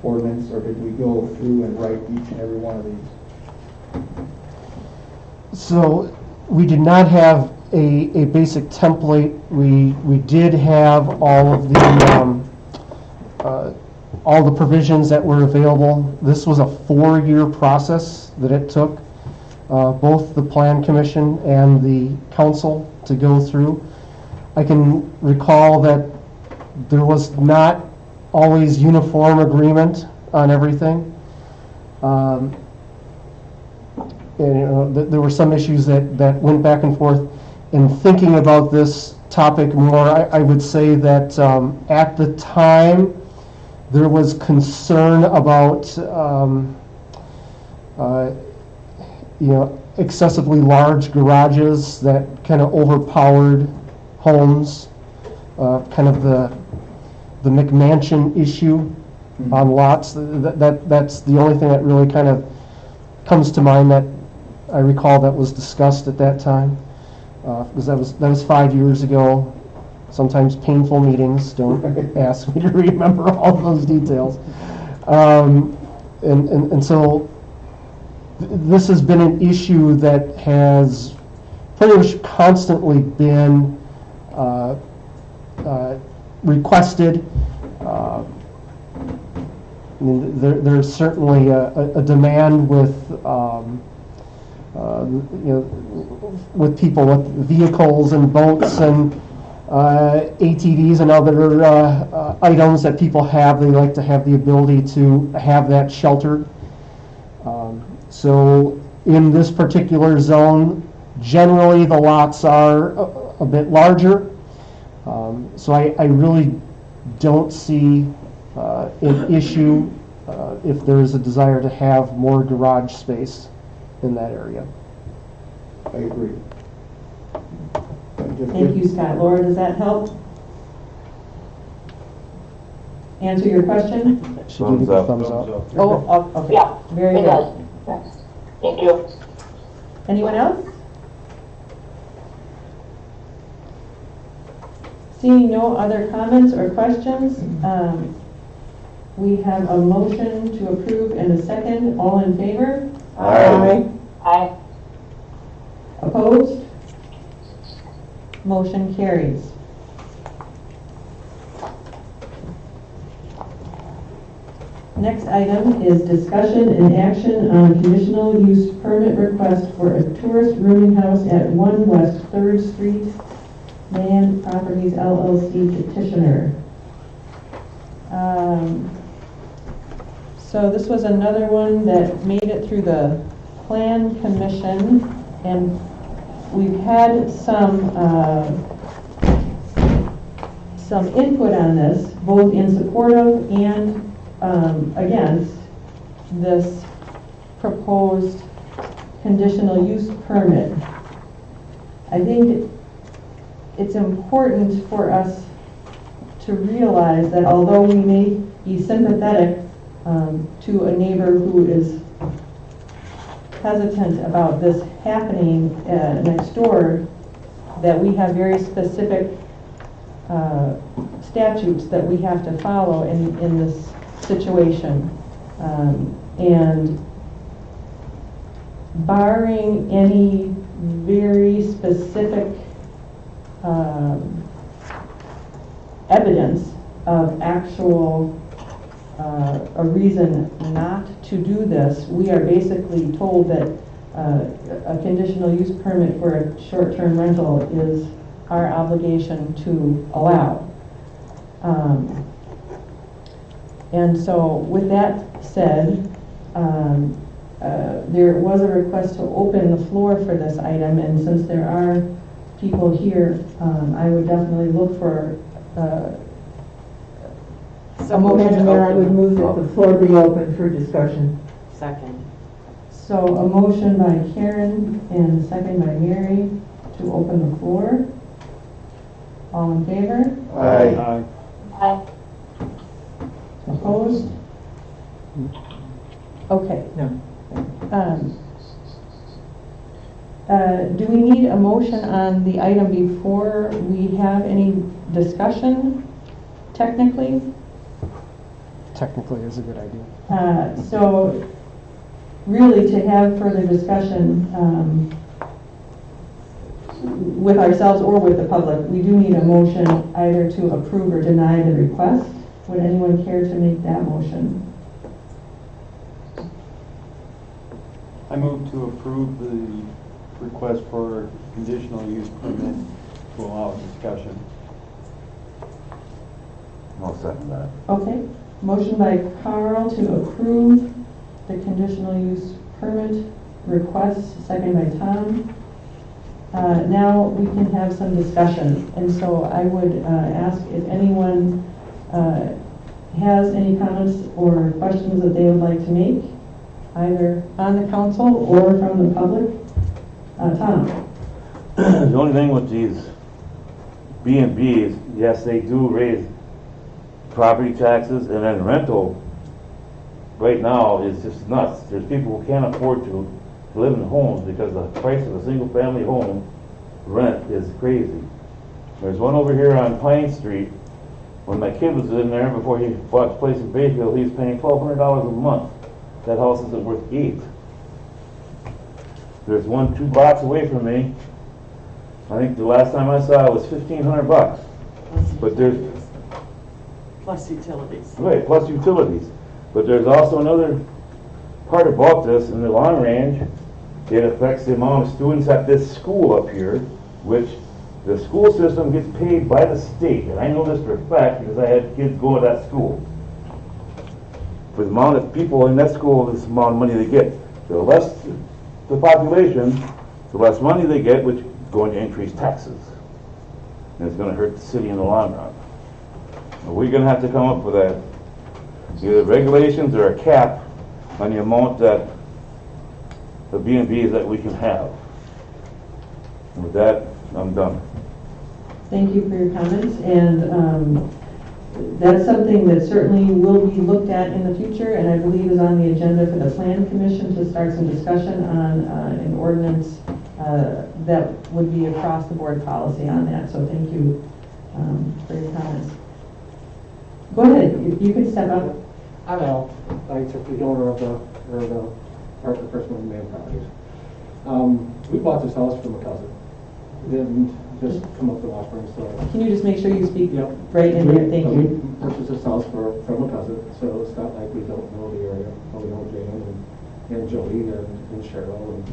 ordinance, or did we go through and write each and every one of these? So we did not have a basic template. We did have all of the provisions that were available. This was a 4-year process that it took, both the Plan Commission and the council to go through. I can recall that there was not always uniform agreement on everything. And, there were some issues that went back and forth. In thinking about this topic more, I would say that at the time there was concern about excessively large garages that kind of overpowered homes, kind of the McMansion issue on lots. That's the only thing that really kind of comes to mind that I recall that was discussed at that time, because that was 5 years ago. Sometimes painful meetings. Don't ask me to remember all of those details. And so this has been an issue that has pretty much constantly been requested. I mean, there's certainly a demand with with people with vehicles and boats and ATVs and other items that people have. They like to have the ability to have that sheltered. So in this particular zone, generally the lots are a bit larger. So I really don't see an issue if there is a desire to have more garage space in that area. I agree. thank you, Scott. Laura, does that help answer your question? Should give you the thumbs up. Oh, okay. Yeah, Very it good. does. Yes. Thank you. Anyone else? Seeing no other comments or questions, we have a motion to approve and a second. All in favor? Aye. Aye. Opposed? Motion carries. Next item is discussion and action on conditional use permit request for a tourist rooming house at 1 West 3rd Street, Land Properties LLC petitioner. So this was another one that made it through the Plan Commission, and we've had some input on this, both in support of and against this proposed conditional use permit. I think it's important for us to realize that although we may be sympathetic to a neighbor who is hesitant about this happening next door, that we have very specific statutes that we have to follow in this situation. And barring any very specific evidence of actual a reason not to do this, we are basically told that a conditional use permit for a short-term rental is our obligation to allow. And so with that said, there was a request to open the floor for this item, and since there are people here, I would definitely look for a motion Madam to Mayor, I would open. move that the floor be open for discussion. Second. So a motion by Karen and a second by Mary to open the floor. All in favor? Aye. Aye. Opposed? Okay. No. Do we need a motion on the item before we have any discussion, technically? Technically is a good idea. So really to have further discussion with ourselves or with the public, we do need a motion either to approve or deny the request. Would anyone care to make that motion? I move to approve the request for conditional use permit to allow discussion. I'll second that. Okay, motion by Carl to approve the conditional use permit request, second by Tom. Now we can have some discussion, and so I would ask if anyone has any comments or questions that they would like to make, either on the council or from the public. Tom? The only thing with these B&Bs, yes, they do raise property taxes, and then rental right now is just nuts. There's people who can't afford to live in homes because the price of a single family home rent is crazy. There's one over here on Pine Street. When my kid was in there before he bought his place in Bayfield, he was paying $1,200 a month. That house isn't worth $8,000. There's one 2 blocks away from me. I think the last time I saw it was $1,500. But there's Plus utilities. right, plus utilities. But there's also another part about this in the long range. It affects the amount of students at this school up here, which the school system gets paid by the state. And I know this for a fact because I had kids go to that school. For the amount of people in that school, this amount of money they get. The less the population, the less money they get, which is going to increase taxes. And it's going to hurt the city in the long run. We're going to have to come up with either regulations or a cap on the amount that the B&Bs that we can have. And with that, I'm done. Thank you for your comments, and that's something that certainly will be looked at in the future, and I believe is on the agenda for the Plan Commission to start some discussion on an ordinance that would be across the board policy on that, so thank you for your comments. Go ahead, if you could step up. I'm Al. I took the owner of the Parker Personal Man Properties. We bought this house from a cousin. Didn't just come up to Washburn, so. Can you just make sure you speak Yep. right in here? Thank We you. purchased this house from a cousin, so it's not like we don't know the area. We know Jan and Jody and Cheryl and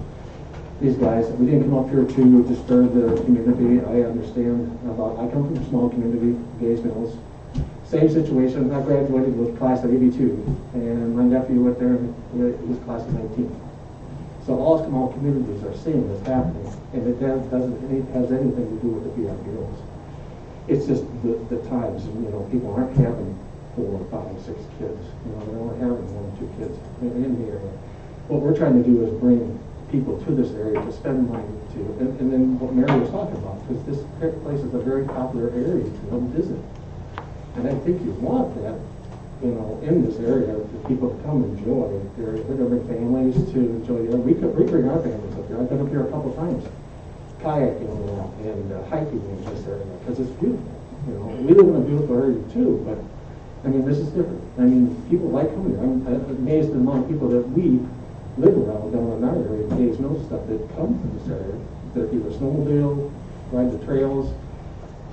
these guys. We didn't come up here to disturb the community. I understand about, I come from a small community, Gays Mills. Same situation. I graduated with class of 82, and my nephew went there and he was class of 19. So all small communities are seeing this happening, and it doesn't has anything to do with the BRBOs. It's just the times, people aren't having 4, 5, 6 kids. They're only having 1 or 2 kids in the area. What we're trying to do is bring people to this area to spend money to, and then what Mary was talking about, because this place is a very popular area to come visit. And I think you want that, you know, in this area, for people to come enjoy. They're gonna bring families to enjoy, we bring our families up here. I've been up here a couple times, kayaking and hiking in this area, because it's beautiful. You know, we live in a beautiful area too, but, I mean, this is different. I mean, people like coming here. I'm amazed at the amount of people that we live around down in our area, Days Mill stuff, that come from this area, that either snowmobile, ride the trails,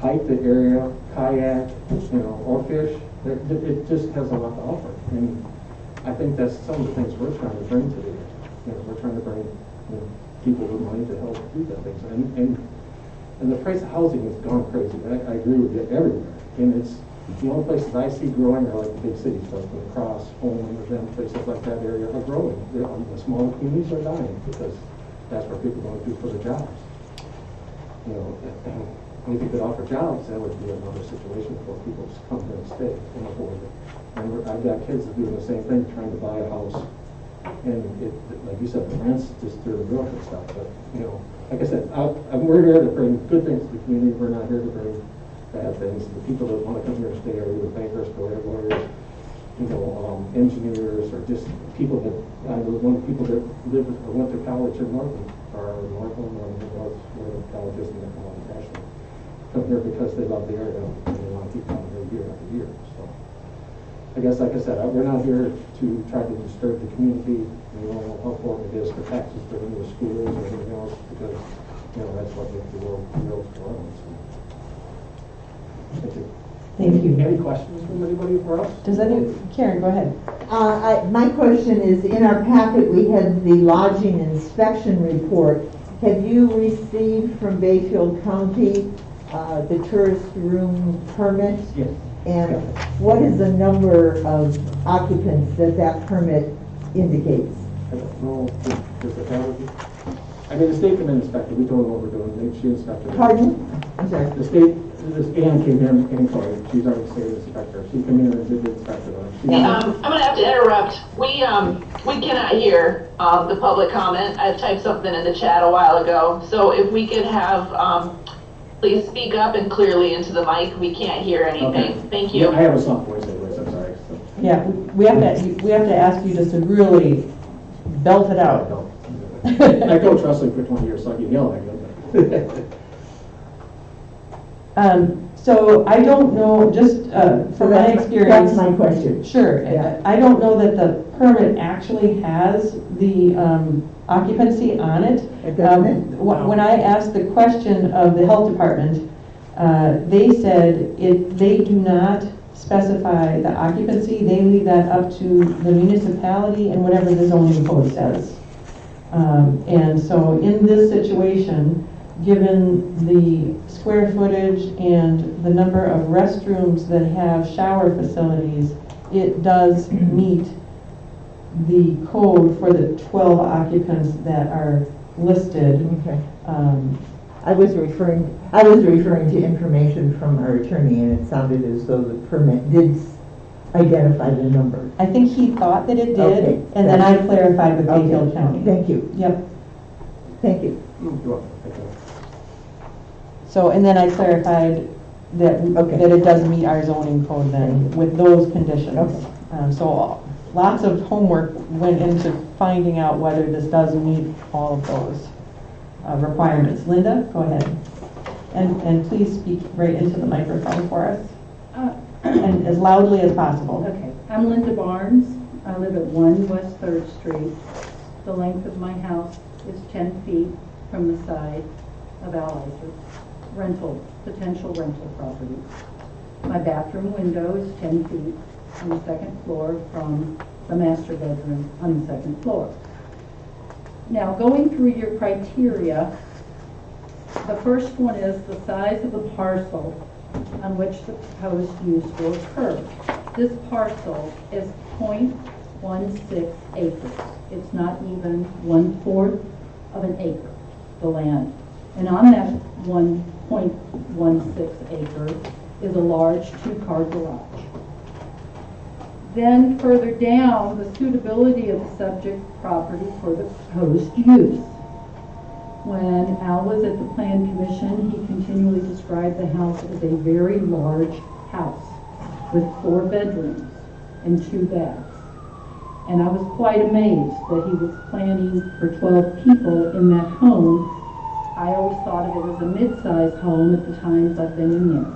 hike the area, kayak, you know, or fish. It just has a lot to offer. And I think that's some of the things we're trying to bring to the area. You know, we're trying to bring, you know, people with money to help do that things. And the price of housing has gone crazy. I agree with you everywhere. And it's, the only places I see growing are like the big cities, like La Crosse, Holman, or them places like that area are growing. The smaller communities are dying because that's where people are going to do for their jobs. You know, and if you could offer jobs, that would be another situation for people to come here and stay and afford it. And I've got kids that are doing the same thing, trying to buy a house. And it, like you said, the rent's just through the roof and stuff. But, you know, like I said, we're here to bring good things to the community. We're not here to bring bad things. The people that want to come here and stay are either bankers, lawyers, you know, engineers, or just people that, I know one of the people that live or went to college in Northland, or Northland, or North, where the college is, and they're from National. Come here because they love the area and they want to keep coming here year after year. So I guess, like I said, we're not here to try to disturb the community. We don't know how important it is for taxes to run the schools or anything else, because, you know, that's what makes the world go on. So. Thank you. Thank you. Any questions from anybody for us? Karen, go ahead. My question is, in our packet, we had the lodging inspection report. Have you received from Bayfield County the tourist room permit? Yes. And what is the number of occupants that permit indicates? I don't know. Does it have it? I mean, the state came in and inspected. We told them what we're doing. She inspected. Pardon? I'm sorry. The state, Ann came in and inquired. She's our state inspector. She came in and did the inspection on it. I'm going to have to interrupt. We cannot hear the public comment. I typed something in the chat a while ago. So if we could have, please speak up and clearly into the mic. We can't hear anything. Okay. Thank you. Yeah, I have a soft voice anyways. I'm sorry. So. Yeah, we have to ask you just to really belt it out. I coached wrestling for 20 years, so I can yell at you. So I don't know, just from my experience. That's my question. Sure. Yeah. I don't know that the permit actually has the occupancy on it. It doesn't? When I asked the question of the health department, they said they do not specify the occupancy. They leave that up to the municipality and whatever the zoning code says. And so in this situation, given the square footage and the number of restrooms that have shower facilities, it does meet the code for the 12 occupants that are listed. Okay. I was referring to information from our attorney, and it sounded as though the permit did identify the number. I think he thought that it did, okay. And then I clarified with Bayfield County. Thank you. Yep. Thank you. So, and then I clarified that it does meet our zoning code then with those conditions. Okay. So lots of homework went into finding out whether this does meet all of those requirements. Linda, go ahead. And please speak right into the microphone for us. And as loudly as possible. Okay. I'm Linda Barnes. I live at 1 West 3rd Street. The length of my house is 10 feet from the side of Allizer. Potential rental property. My bathroom window is 10 feet on the second floor from the master bedroom on the second floor. Now, going through your criteria, the first one is the size of the parcel on which the proposed use will occur. This parcel is 0.16 acres. It's not even 1/4 of an acre, the land. And on that 1.16 acres is a large 2-car garage. Then further down, the suitability of the subject property for the proposed use. When Al was at the Plan Commission, he continually described the house as a very large house with 4 bedrooms and 2 baths. And I was quite amazed that he was planning for 12 people in that home. I always thought of it as a mid-sized home at the times I've been in there.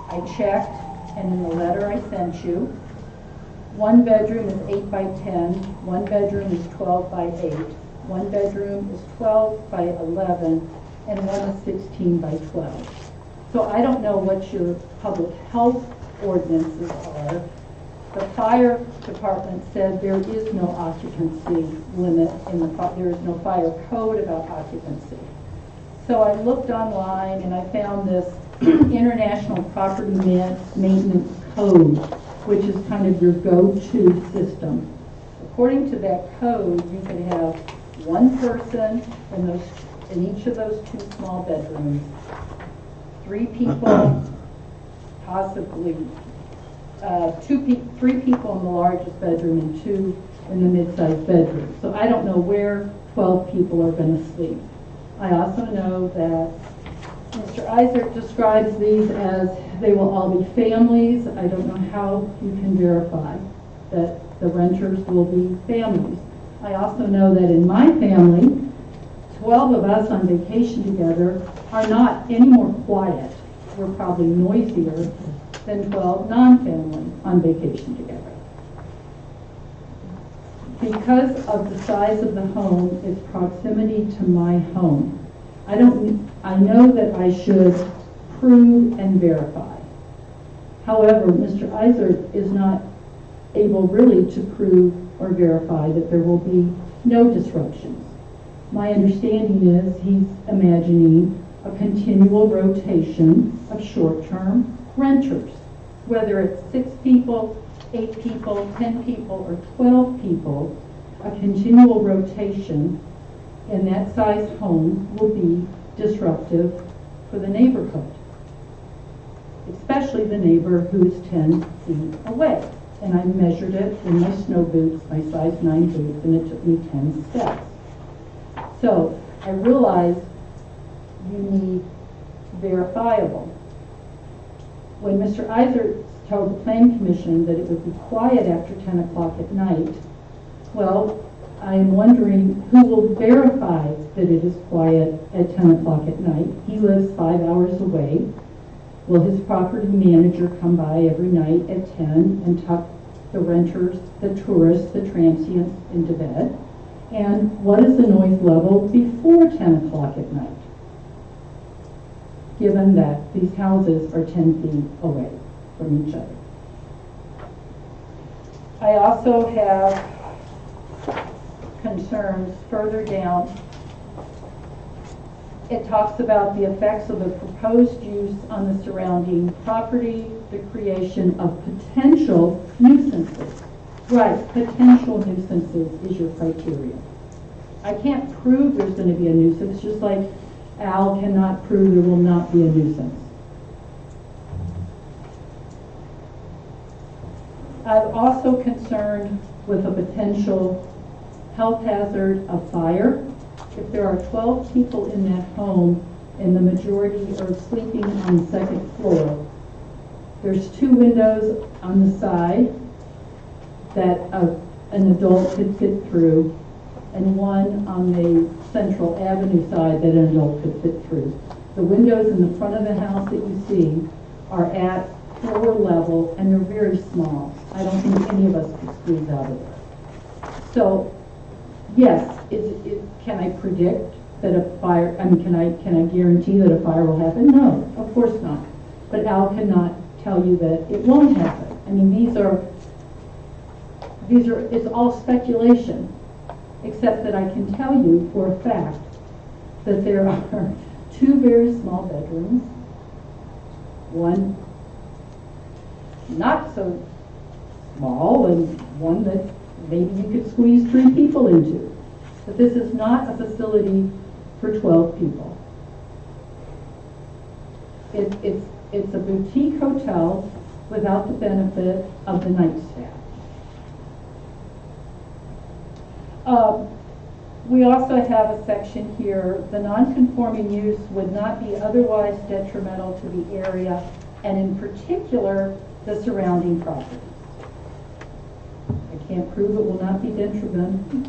I checked, and in the letter I sent you, 1 bedroom is 8 by 10, 1 bedroom is 12 by 8, 1 bedroom is 12 by 11, and 1 is 16 by 12. So I don't know what your public health ordinances are. The fire department said there is no occupancy limit in there is no fire code about occupancy. So I looked online and I found this International Property Maintenance Code, which is kind of your go-to system. According to that code, you could have 1 person in each of those 2 small bedrooms, 3 people, possibly 3 people in the largest bedroom and 2 in the mid-sized bedroom. So I don't know where 12 people are going to sleep. I also know that Mr. Isaac describes these as they will all be families. I don't know how you can verify that the renters will be families. I also know that in my family, 12 of us on vacation together are not any more quiet. We're probably noisier than 12 non-family on vacation together. Because of the size of the home, its proximity to my home, I know that I should prove and verify. However, Mr. Iser is not able really to prove or verify that there will be no disruptions. My understanding is he's imagining a continual rotation of short-term renters, whether it's 6 people, 8 people, 10 people, or 12 people, a continual rotation in that size home will be disruptive for the neighborhood, especially the neighbor who is 10 feet away. And I measured it in my snow boots, my size 9 boots, and it took me 10 steps. So I realize you need verifiable. When Mr. Iser told the Plan Commission that it would be quiet after 10 o'clock at night, well, I am wondering who will verify that it is quiet at 10 o'clock at night. He lives 5 hours away. Will his property manager come by every night at 10 and tuck the renters, the tourists, the transients into bed? And what is the noise level before 10 o'clock at night, given that these houses are 10 feet away from each other? I also have concerns further down. It talks about the effects of the proposed use on the surrounding property, the creation of potential nuisances. Right, potential nuisances is your criteria. I can't prove there's going to be a nuisance, just like Al cannot prove there will not be a nuisance. I'm also concerned with a potential health hazard of fire. If there are 12 people in that home and the majority are sleeping on the second floor, there's 2 windows on the side that an adult could fit through, and 1 on the Central Avenue side that an adult could fit through. The windows in the front of the house that you see are at floor level, and they're very small. I don't think any of us could squeeze out of there. So, yes, can I predict that a fire, can I guarantee that a fire will happen? No, of course not. But Al cannot tell you that it won't happen. I mean, it's all speculation, except that I can tell you for a fact that there are 2 very small bedrooms, 1 not so small, and 1 that maybe you could squeeze 3 people into. But this is not a facility for 12 people. It's a boutique hotel without the benefit of the night staff. We also have a section here, the non-conforming use would not be otherwise detrimental to the area and in particular, the surrounding property. I can't prove it will not be detrimental,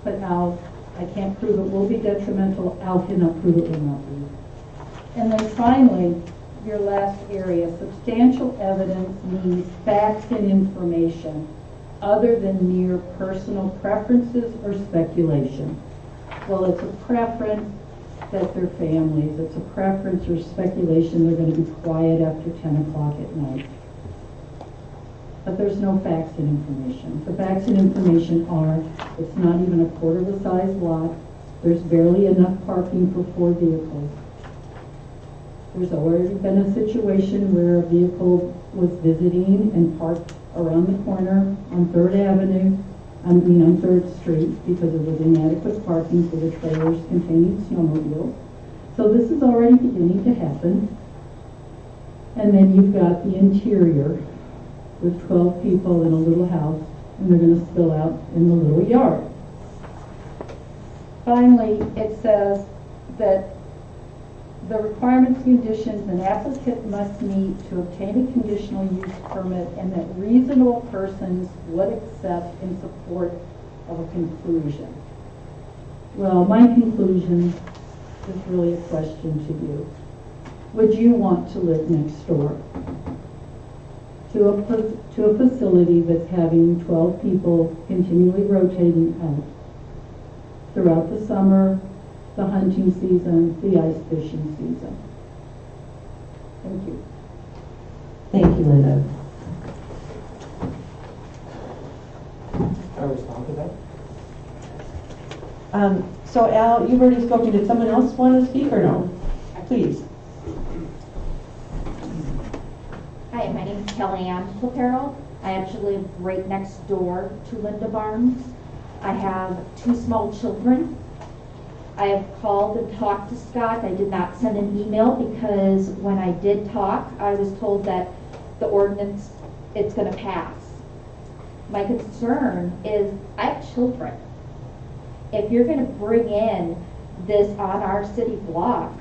but Al, I can't prove it will be detrimental, Al cannot prove it will not be. And then finally, your last area, substantial evidence means facts and information other than mere personal preferences or speculation. Well, it's a preference that they're families. It's a preference or speculation they're going to be quiet after 10 o'clock at night. But there's no facts and information. The facts and information are, it's not even a quarter of the size lot. There's barely enough parking for 4 vehicles. There's already been a situation where a vehicle was visiting and parked around the corner on 3rd Avenue, on 3rd Street, because it was inadequate parking for the trailers containing snowmobiles. So this is already beginning to happen. And then you've got the interior with 12 people in a little house, and they're going to spill out in the little yard. Finally, it says that the requirements, conditions an applicant must meet to obtain a conditional use permit and that reasonable persons would accept in support of a conclusion. Well, my conclusion is really a question to you. Would you want to live next door to a facility that's having 12 people continually rotating out throughout the summer, the hunting season, the ice fishing season? Thank you. Thank you, Linda. Can I respond to that? So Al, you've already spoken. Did someone else want to speak or no? Please. Hi, my name is Kellyanne Clapero. I actually live right next door to Linda Barnes. I have 2 small children. I have called and talked to Scott. I did not send an email because when I did talk, I was told that the ordinance, it's going to pass. My concern is I have children. If you're going to bring in this on our city block,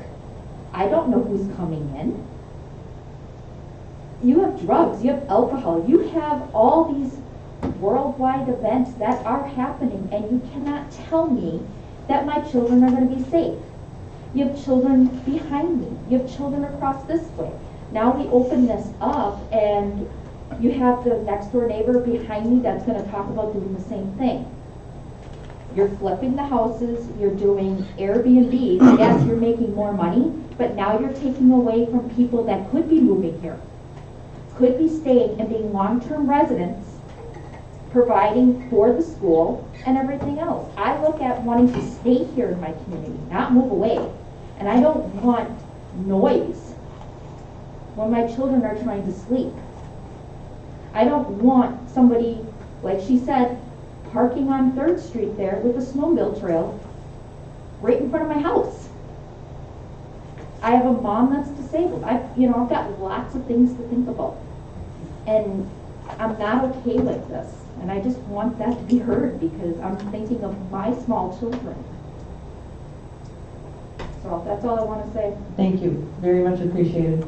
I don't know who's coming in. You have drugs, you have alcohol, you have all these worldwide events that are happening, and you cannot tell me that my children are going to be safe. You have children behind me. You have children across this way. Now we open this up, and you have the next door neighbor behind me that's going to talk about doing the same thing. You're flipping the houses. You're doing Airbnbs. Yes, you're making more money, but now you're taking away from people that could be moving here, could be staying and being long-term residents, providing for the school and everything else. I look at wanting to stay here in my community, not move away. And I don't want noise when my children are trying to sleep. I don't want somebody, like she said, parking on 3rd Street there with a snowmobile trail right in front of my house. I have a mom that's disabled. I've got lots of things to think about. And I'm not okay with this. And I just want that to be heard because I'm thinking of my small children. So that's all I want to say. Thank you. Very much appreciated.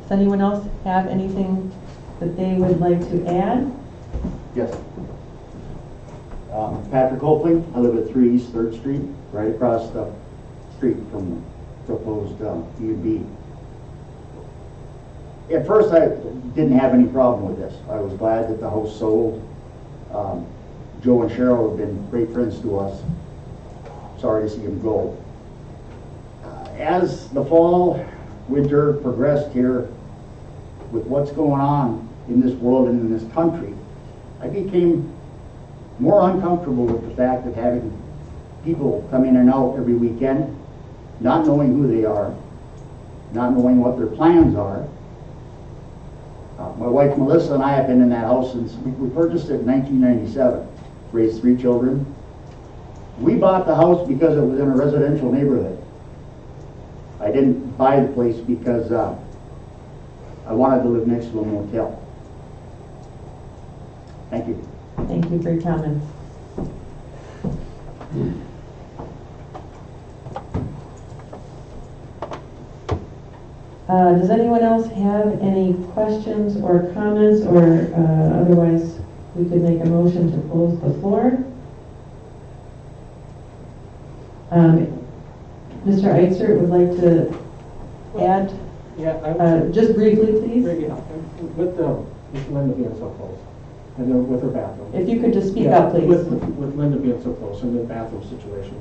Does anyone else have anything that they would like to add? Yes. Patrick Hopling. I live at 3 East 3rd Street, right across the street from the proposed E&B. At first, I didn't have any problem with this. I was glad that the house sold. Joe and Cheryl have been great friends to us. Sorry to see them go. As the fall, winter progressed here, with what's going on in this world and in this country, I became more uncomfortable with the fact of having people come in and out every weekend, not knowing who they are, not knowing what their plans are. My wife Melissa and I have been in that house since we purchased it in 1997, raised 3 children. We bought the house because it was in a residential neighborhood. I didn't buy the place because I wanted to live next to a motel. Thank you. Thank you for your comments. Does anyone else have any questions or comments, or otherwise we could make a motion to close the floor? Mr. Eitzer would like to add, Yeah, just briefly, please. With Linda being so close, and then with her bathroom. If you could just speak Yeah, up, please. With Linda being so close and the bathroom situation,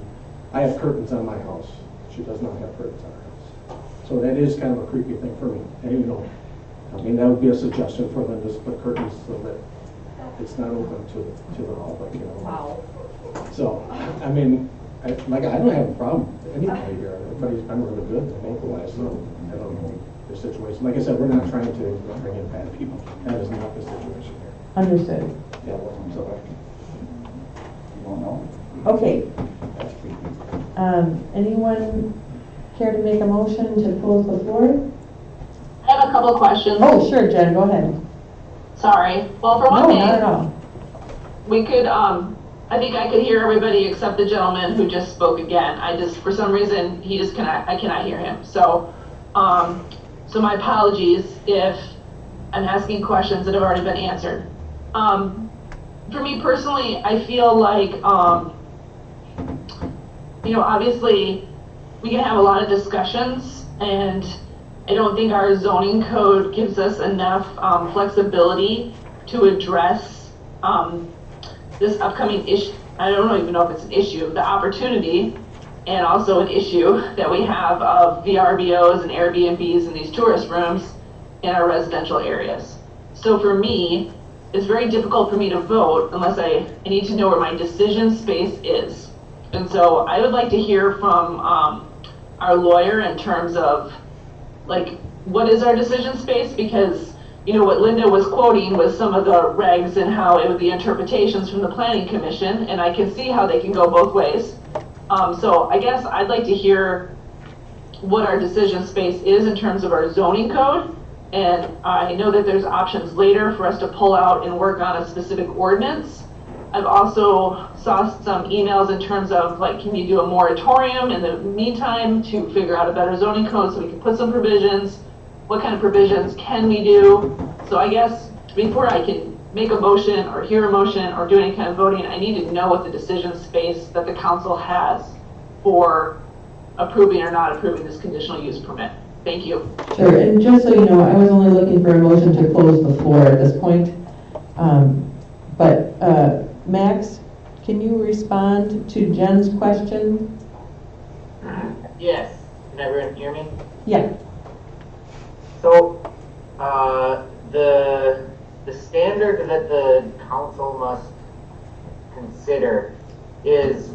I have curtains on my house. She does not have curtains on her house. So that is kind of a creepy thing for me. And you know, I mean, that would be a suggestion for Linda to put curtains so that it's not open to the public, you know. Wow. So, I mean, I don't have a problem with anybody here. Everybody's been really good and localized, so I don't know the situation. Like I said, we're not trying to bring in bad people. That is not the situation here. Understood. Yeah, so You don't know? Okay. That's creepy. Anyone care to make a motion to close the floor? I have a couple questions. Oh, sure, Jen, go ahead. Sorry. Well, for one No, thing, not at all. we could, I think I could hear everybody except the gentleman who just spoke again. For some reason, I cannot hear him. So my apologies if I'm asking questions that have already been answered. For me personally, I feel like, obviously we can have a lot of discussions, and I don't think our zoning code gives us enough flexibility to address this upcoming issue. I don't even know if it's an issue, the opportunity, and also an issue that we have of VRBOs and Airbnbs in these tourist rooms in our residential areas. So for me, it's very difficult for me to vote unless I need to know where my decision space is. And so I would like to hear from our lawyer in terms of, like, what is our decision space? Because, what Linda was quoting was some of the regs and how it would be interpretations from the Planning Commission, and I can see how they can go both ways. So I guess I'd like to hear what our decision space is in terms of our zoning code. And I know that there's options later for us to pull out and work on a specific ordinance. I've also saw some emails in terms of, like, can you do a moratorium in the meantime to figure out a better zoning code so we can put some provisions? What kind of provisions can we do? So I guess before I can make a motion or hear a motion or do any kind of voting, I need to know what the decision space that the council has for approving or not approving this conditional use permit. Thank you. Sure, and just so you know, I was only looking for a motion to close the floor at this point. Max, can you respond to Jen's question? Yes. Can everyone hear me? Yeah. So, the standard that the council must consider is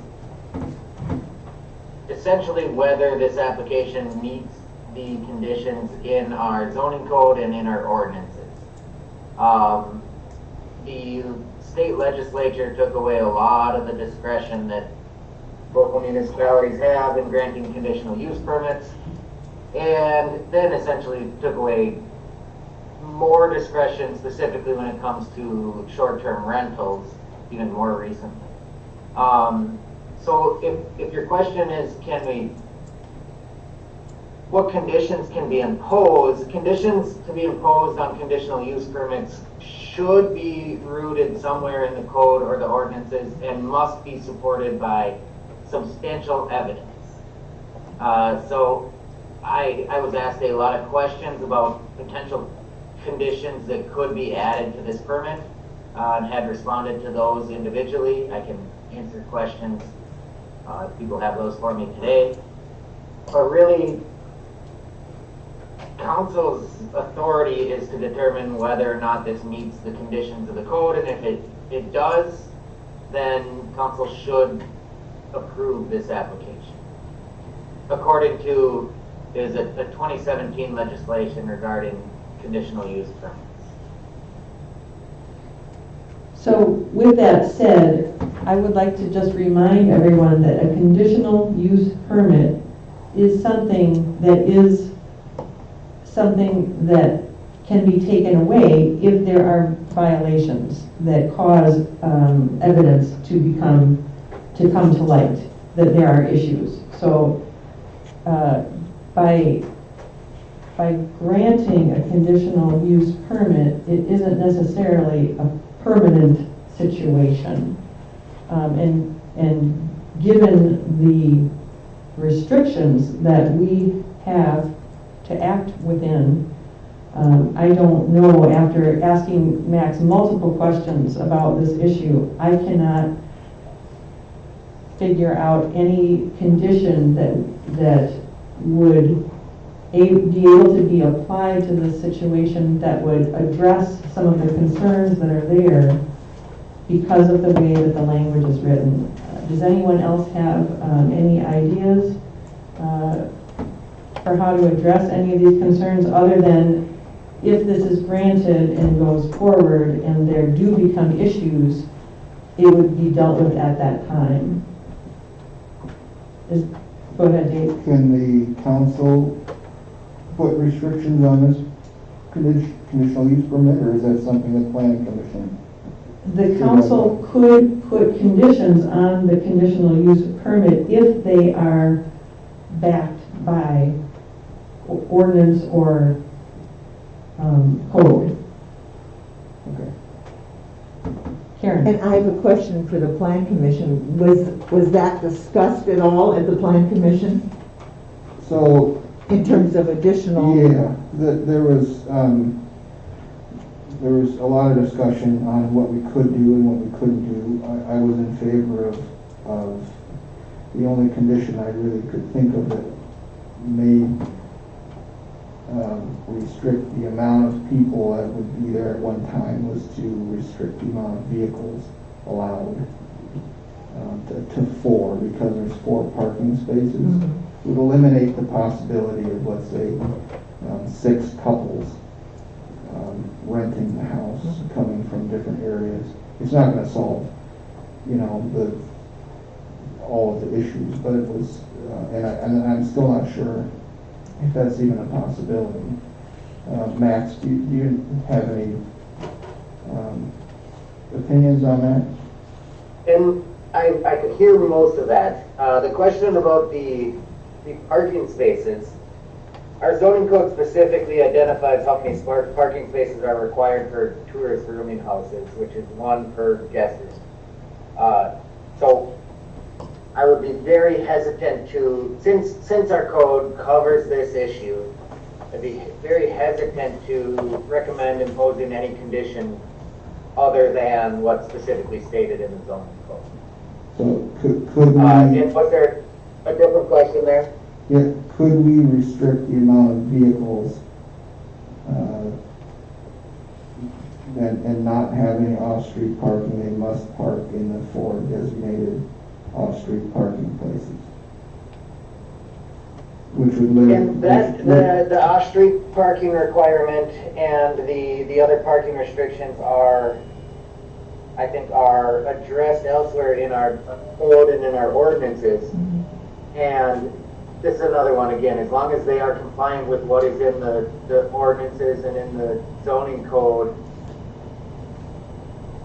essentially whether this application meets the conditions in our zoning code and in our ordinances. The state legislature took away a lot of the discretion that local municipalities have in granting conditional use permits, and then essentially took away more discretion specifically when it comes to short-term rentals, even more recently. So if your question is, what conditions can be imposed? Conditions to be imposed on conditional use permits should be rooted somewhere in the code or the ordinances and must be supported by substantial evidence. So I was asked a lot of questions about potential conditions that could be added to this permit and had responded to those individually. I can answer questions if people have those for me today. But really, council's authority is to determine whether or not this meets the conditions of the code, and if it does, then council should approve this application. According to a 2017 legislation regarding conditional use permits. So with that said, I would like to just remind everyone that a conditional use permit is something that can be taken away if there are violations that cause evidence to come to light that there are issues. So by by granting a conditional use permit, it isn't necessarily a permanent situation. And given the restrictions that we have to act within, I don't know, after asking Max multiple questions about this issue, I cannot figure out any condition that would be able to be applied to this situation that would address some of the concerns that are there because of the way that the language is written. Does anyone else have any ideas for how to address any of these concerns other than if this is granted and goes forward and there do become issues, it would be dealt with at that time? Go ahead, Dave. Can the council put restrictions on this conditional use permit, or is that something the planning commission? The council could put conditions on the conditional use permit if they are backed by ordinance or code. Okay. Karen? And I have a question for the plan commission. Was that discussed at all at the plan commission? So, in terms of additional? Yeah, there was a lot of discussion on what we could do and what we couldn't do. I was in favor of the only condition I really could think of that may restrict the amount of people that would be there at one time was to restrict the amount of vehicles allowed to 4, because there's 4 parking spaces. It would eliminate the possibility of, let's say, 6 couples renting the house, coming from different areas. It's not going to solve, all of the issues, but it was, and I'm still not sure if that's even a possibility. Max, do you have any opinions on that? And I could hear most of that. The question about the parking spaces, our zoning code specifically identifies how many parking spaces are required for tourist rooming houses, which is 1 per guest room. So I would be very hesitant to, since our code covers this issue, I'd be very hesitant to recommend imposing any condition other than what's specifically stated in the zoning code. So could we... Was there a different question there? Yeah, could we restrict the amount of vehicles and not have any off-street parking? They must park in the 4 designated off-street parking places. Which would limit... And that, the off-street parking requirement and the other parking restrictions are, I think, are addressed elsewhere in our code and in our ordinances. And this is another one, again, as long as they are compliant with what is in the ordinances and in the zoning code,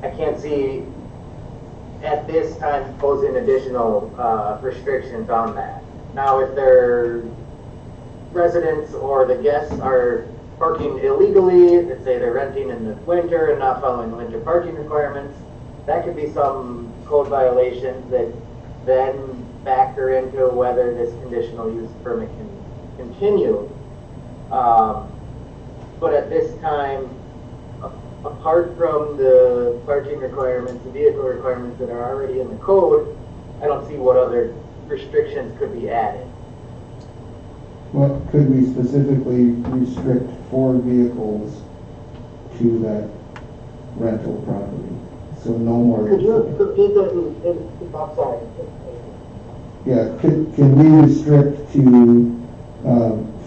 I can't see at this time imposing additional restrictions on that. Now, if their residents or the guests are parking illegally, let's say they're renting in the winter and not following the winter parking requirements, that could be some code violations that then factor into whether this conditional use permit can continue. But at this time, apart from the parking requirements, the vehicle requirements that are already in the code, I don't see what other restrictions could be added. Well, could we specifically restrict 4 vehicles to that rental property? So no more... Could you repeat that? I'm sorry. Yeah, can we restrict to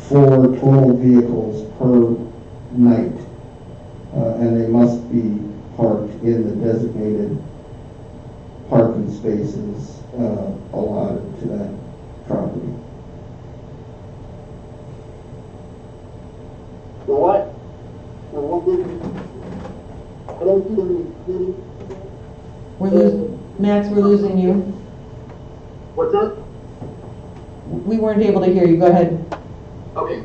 4 total vehicles per night? And they must be parked in the designated parking spaces allotted to that property. What? I don't see any... Max, we're losing you. What's that? We weren't able to hear you. Go ahead. Okay.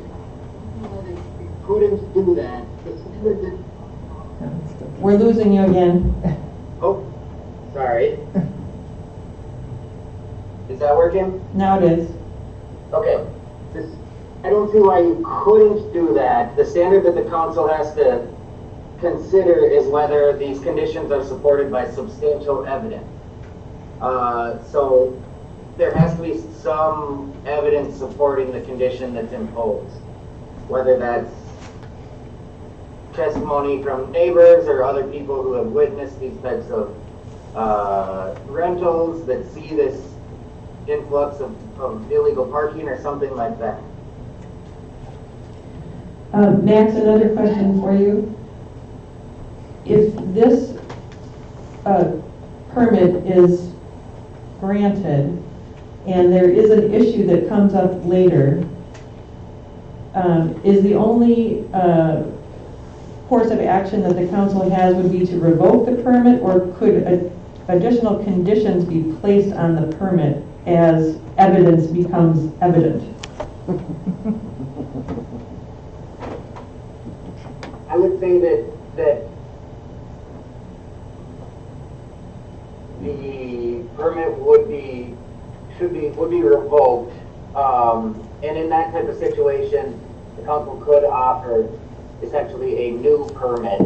We're losing you again. Oh, sorry. Is that working? Now it is. Okay. I don't see why you couldn't do that. The standard that the council has to consider is whether these conditions are supported by substantial evidence. So there has to be some evidence supporting the condition that's imposed, whether that's testimony from neighbors or other people who have witnessed these types of rentals that see this influx of illegal parking or something like that. Max, another question for you. If this permit is granted and there is an issue that comes up later, is the only course of action that the council has would be to revoke the permit, or could additional conditions be placed on the permit as evidence becomes evident? I would say that the permit would be revoked, and in that type of situation, the council could offer essentially a new permit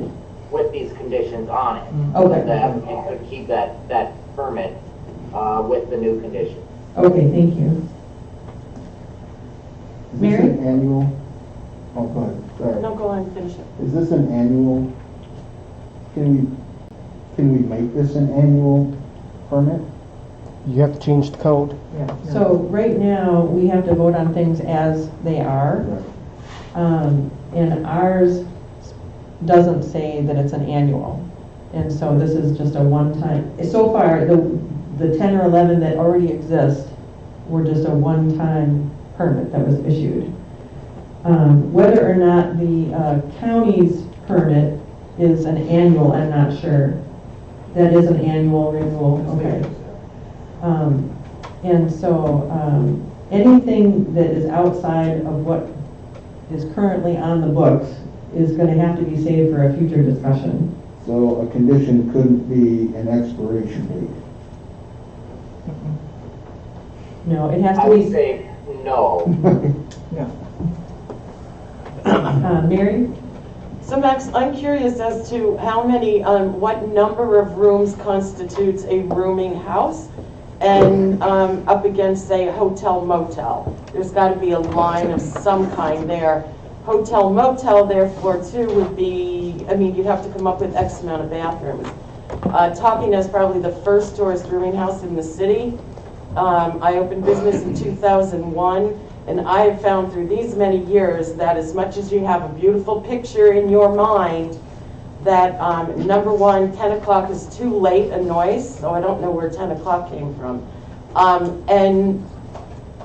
with these conditions on it. Okay. The applicant could keep that permit with the new conditions. Okay, thank you. Is this Mary? an annual? Oh, go ahead, sorry. No, go on, finish it. Is this an annual, can we make this an annual permit? You have to change the code. So right now, we have to vote on things as they are. And ours doesn't say that it's an annual. And so this is just a one-time. So far, the 10 or 11 that already exist were just a one-time permit that was issued. Whether or not the county's permit is an annual, I'm not sure. That is an annual renewal, okay. And so anything that is outside of what is currently on the books is going to have to be saved for a future discussion. So a condition couldn't be an expiration date? No, it has I to would be. say no. Mary? So Max, I'm curious as to how many, what number of rooms constitutes a rooming house, and up against, say, a hotel motel. There's got to be a line of some kind there. Hotel motel, therefore, too, would be, I mean, you'd have to come up with X amount of bathrooms. Talking as probably the first tourist rooming house in the city, I opened business in 2001. And I have found through these many years that as much as you have a beautiful picture in your mind, that number one, 10 o'clock is too late a noise, so I don't know where 10 o'clock came from. And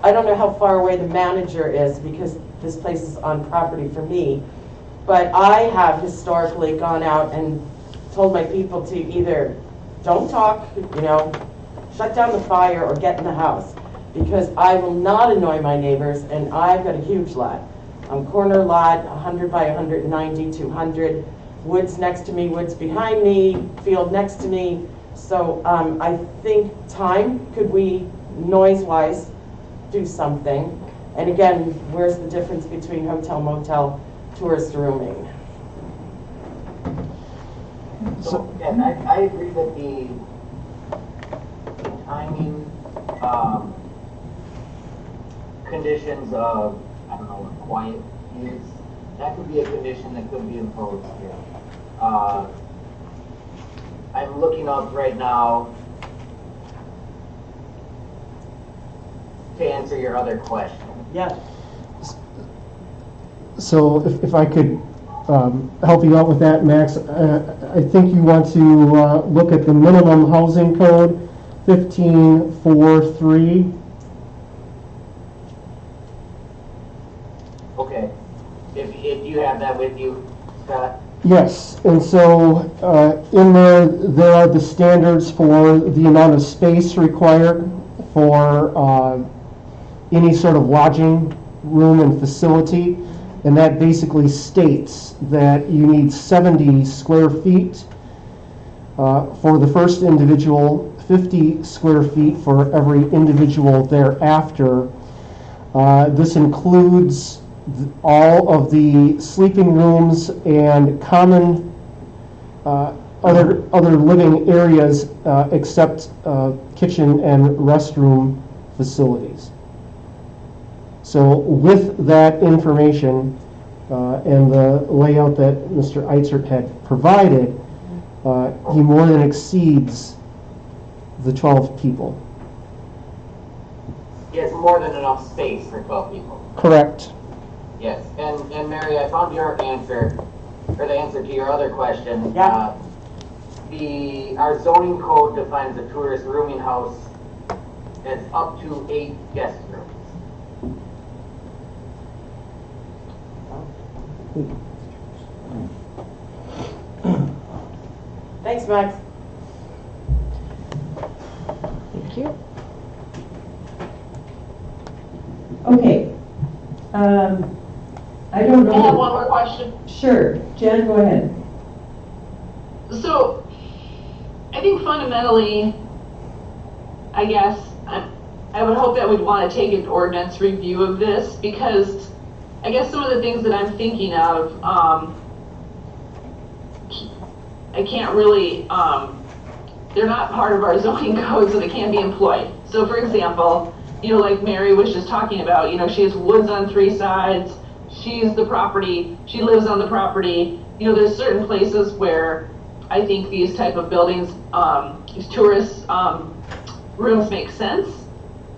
I don't know how far away the manager is because this place is on property for me. But I have historically gone out and told my people to either don't talk, you know, shut down the fire or get in the house. Because I will not annoy my neighbors, and I've got a huge lot. Corner lot, 100 by 190, 200. Woods next to me, woods behind me, field next to me. So I think could we, noise-wise, do something? And again, where's the difference between hotel, motel, tourist rooming? So, yeah, I agree that the timing, conditions of, I don't know what quiet is, that could be a condition that could be imposed here. I'm looking up right now to answer your other question. Yes. So if I could help you out with that, Max, I think you want to look at the minimum housing code, 1543. Okay. If you have that with you, Scott? Yes, and so in there are the standards for the amount of space required for any sort of lodging room and facility, and that basically states that you need 70 square feet For the first individual, 50 square feet for every individual thereafter. This includes all of the sleeping rooms and common other living areas except kitchen and restroom facilities. So with that information and the layout that Mr. Eitzert had provided, he more than exceeds the 12 people. He has more than enough space for 12 people. Correct. Yes, and Mary, I found your answer, or the answer to your other question. Yeah. Our zoning code defines a tourist rooming house as up to 8 guest rooms. Thanks, Max. Thank you. Okay. I don't know. I have one more question. Sure. Jen, go ahead. So, I think fundamentally, I guess, I would hope that we'd want to take an ordinance review of this, because I guess some of the things that I'm thinking of, I can't really, they're not part of our zoning code, so they can't be employed. So for example, you know, like Mary was just talking about, you know, she has woods on 3 sides, she's the property, she lives on the property. You know, there's certain places where I think these type of buildings, these tourist rooms make sense.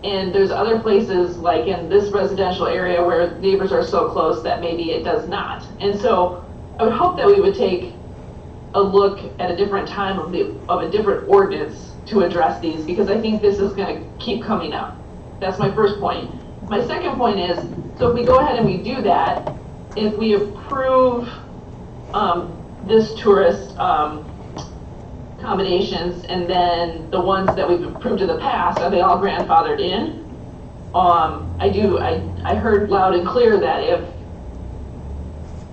And there's other places, like in this residential area, where neighbors are so close that maybe it does not. And so I would hope that we would take a look at a different time of a different ordinance to address these, because I think this is going to keep coming up. That's my first point. My second point is, so if we go ahead and we do that, if we approve this tourist accommodations, and then the ones that we've approved in the past, are they all grandfathered in? I heard loud and clear that if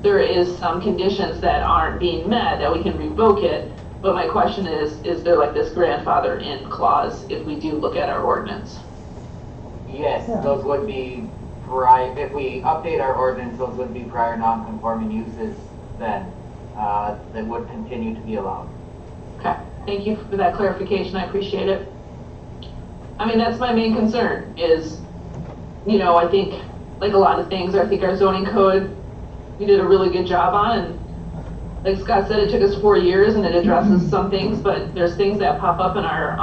there is some conditions that aren't being met, that we can revoke it. But my question is there like this grandfather in clause if we do look at our ordinance? Yes, those would be if we update our ordinance, those would be prior non-conforming uses then, that would continue to be allowed. Okay, thank you for that clarification, I appreciate it. I mean, that's my main concern is, you know, I think, like a lot of things, I think our zoning code, we did a really good job on, and like Scott said, it took us 4 years and it addresses some things, but there's things that pop up in our,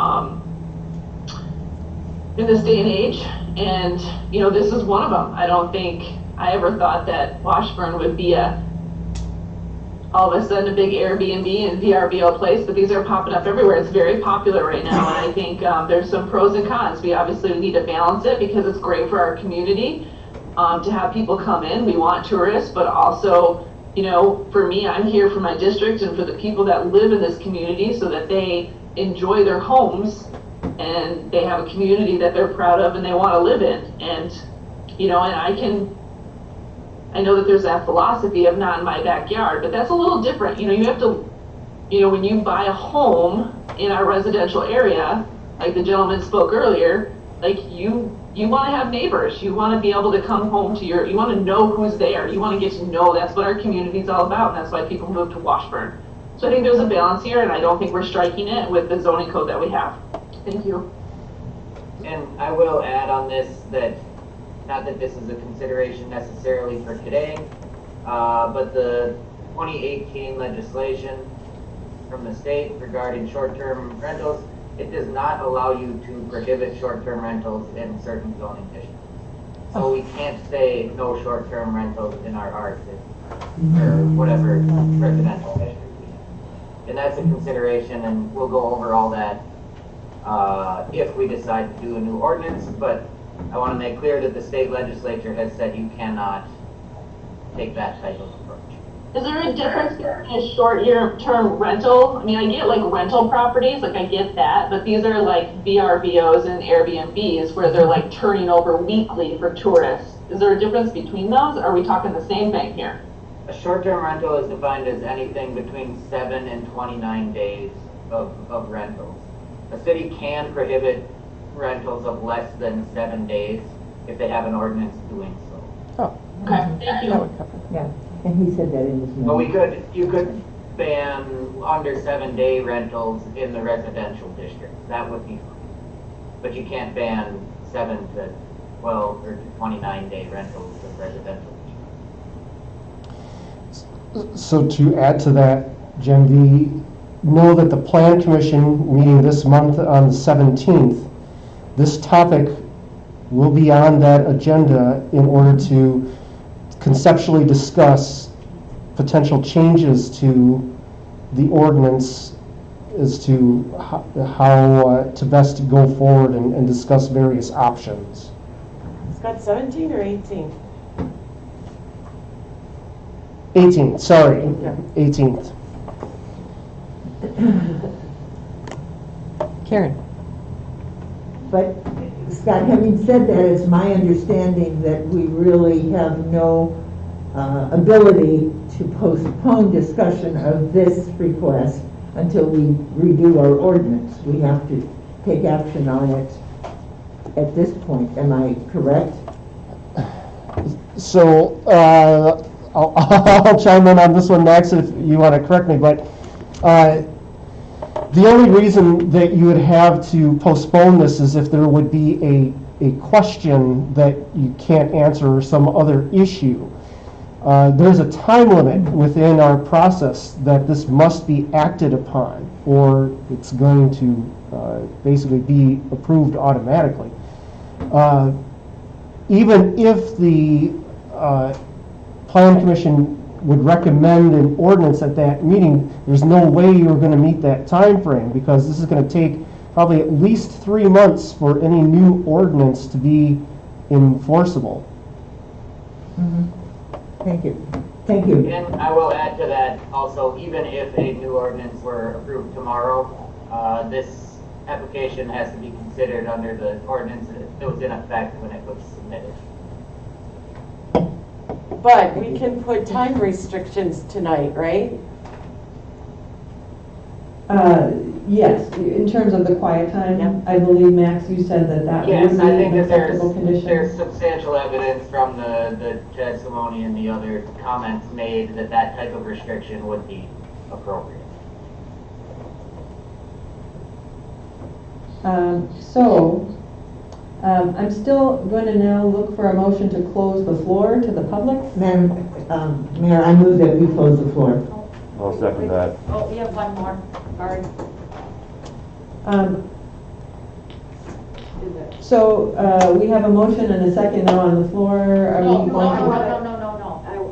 in this day and age, and, you know, this is one of them. I don't think I ever thought that Washburn would be all of a sudden a big Airbnb and VRBO place, but these are popping up everywhere. It's very popular right now, and I think there's some pros and cons. We obviously need to balance it because it's great for our community to have people come in. We want tourists, but also, you know, for me, I'm here for my district and for the people that live in this community so that they enjoy their homes and they have a community that they're proud of and they want to live in. And, you know, and I know that there's that philosophy of not in my backyard, but that's a little different. You know, you have to, you know, when you buy a home in our residential area, like the gentleman spoke earlier, like you want to have neighbors. You want to be able to come home to you want to know who's there. You want to get to know, that's what our community is all about, and that's why people move to Washburn. So I think there's a balance here, and I don't think we're striking it with the zoning code that we have. Thank you. And I will add on this that, not that this is a consideration necessarily for today, but the 2018 legislation from the state regarding short-term rentals, it does not allow you to prohibit short-term rentals in certain zoning districts. So we can't say no short-term rentals in our R6 or whatever residential district we have. And that's a consideration, and we'll go over all that if we decide to do a new ordinance, but I want to make clear that the state legislature has said you cannot take that type of approach. Is there a difference between a short-term rental? I mean, I get like rental properties, like I get that, but these are like VRBOs and Airbnbs where they're like turning over weekly for tourists. Is there a difference between those? Or are we talking the same thing here? A short-term rental is defined as anything between 7 and 29 days of rentals. A city can prohibit rentals of less than 7 days if they have an ordinance doing so. Oh. Okay, thank you. Yeah, and he said that in his But memo. you could ban under 7-day rentals in the residential district. That would be fine. But you can't ban 7 to 12 or to 29-day rentals in residential districts. So to add to that, Jim, know that the Plan Commission meeting this month on the 17th, this topic will be on that agenda in order to conceptually discuss potential changes to the ordinance as to how to best go forward and discuss various options. Scott, 17 or 18? 18th, sorry, 18th. Karen? But Scott, having said that, it's my understanding that we really have no ability to postpone discussion of this request until we redo our ordinance. We have to take action on it at this point. Am I correct? So I'll chime in on this one next if you want to correct me, but the only reason that you would have to postpone this is if there would be a question that you can't answer or some other issue. There's a time limit within our process that this must be acted upon, or it's going to basically be approved automatically. Even if the Plan Commission would recommend an ordinance at that meeting, there's no way you're going to meet that time frame, because this is going to take probably at least 3 months for any new ordinance to be enforceable. Mm-hmm. Thank you. Thank you. And I will add to that also, even if a new ordinance were approved tomorrow, this application has to be considered under the ordinance that was in effect when it was submitted. But we can put time restrictions tonight, right? Yes, in terms of the quiet time, I believe, Max, you said that Yes, would be I think an that acceptable condition. there's substantial evidence from the testimony and the other comments made that that type of restriction would be appropriate. I'm still going to now look for a motion to close the floor to the public. Madam Mayor, I move that we close the floor. I'll second that. Oh, we have one more, sorry. We have a motion and a second now on the floor. No.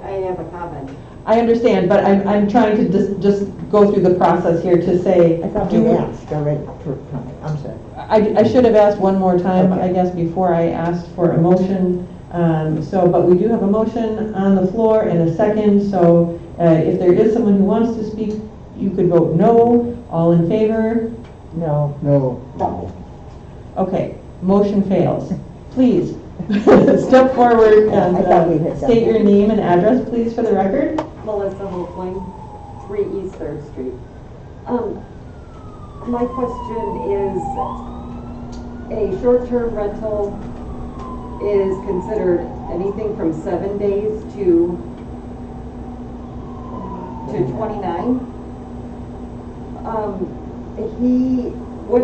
I have a comment. I understand, but I'm trying to just go through the process here to say. I thought we asked already for comment. I'm sorry. I should have asked one more time, Okay. I guess, before I asked for a motion. But we do have a motion on the floor and a second, so if there is someone who wants to speak, you could vote no. All in favor? No. No. Okay, motion fails. Please, step forward and state your name and address, please, for the record. Melissa Hopeling, 3 East 3rd Street. My question is, a short-term rental is considered anything from 7 days to 29. What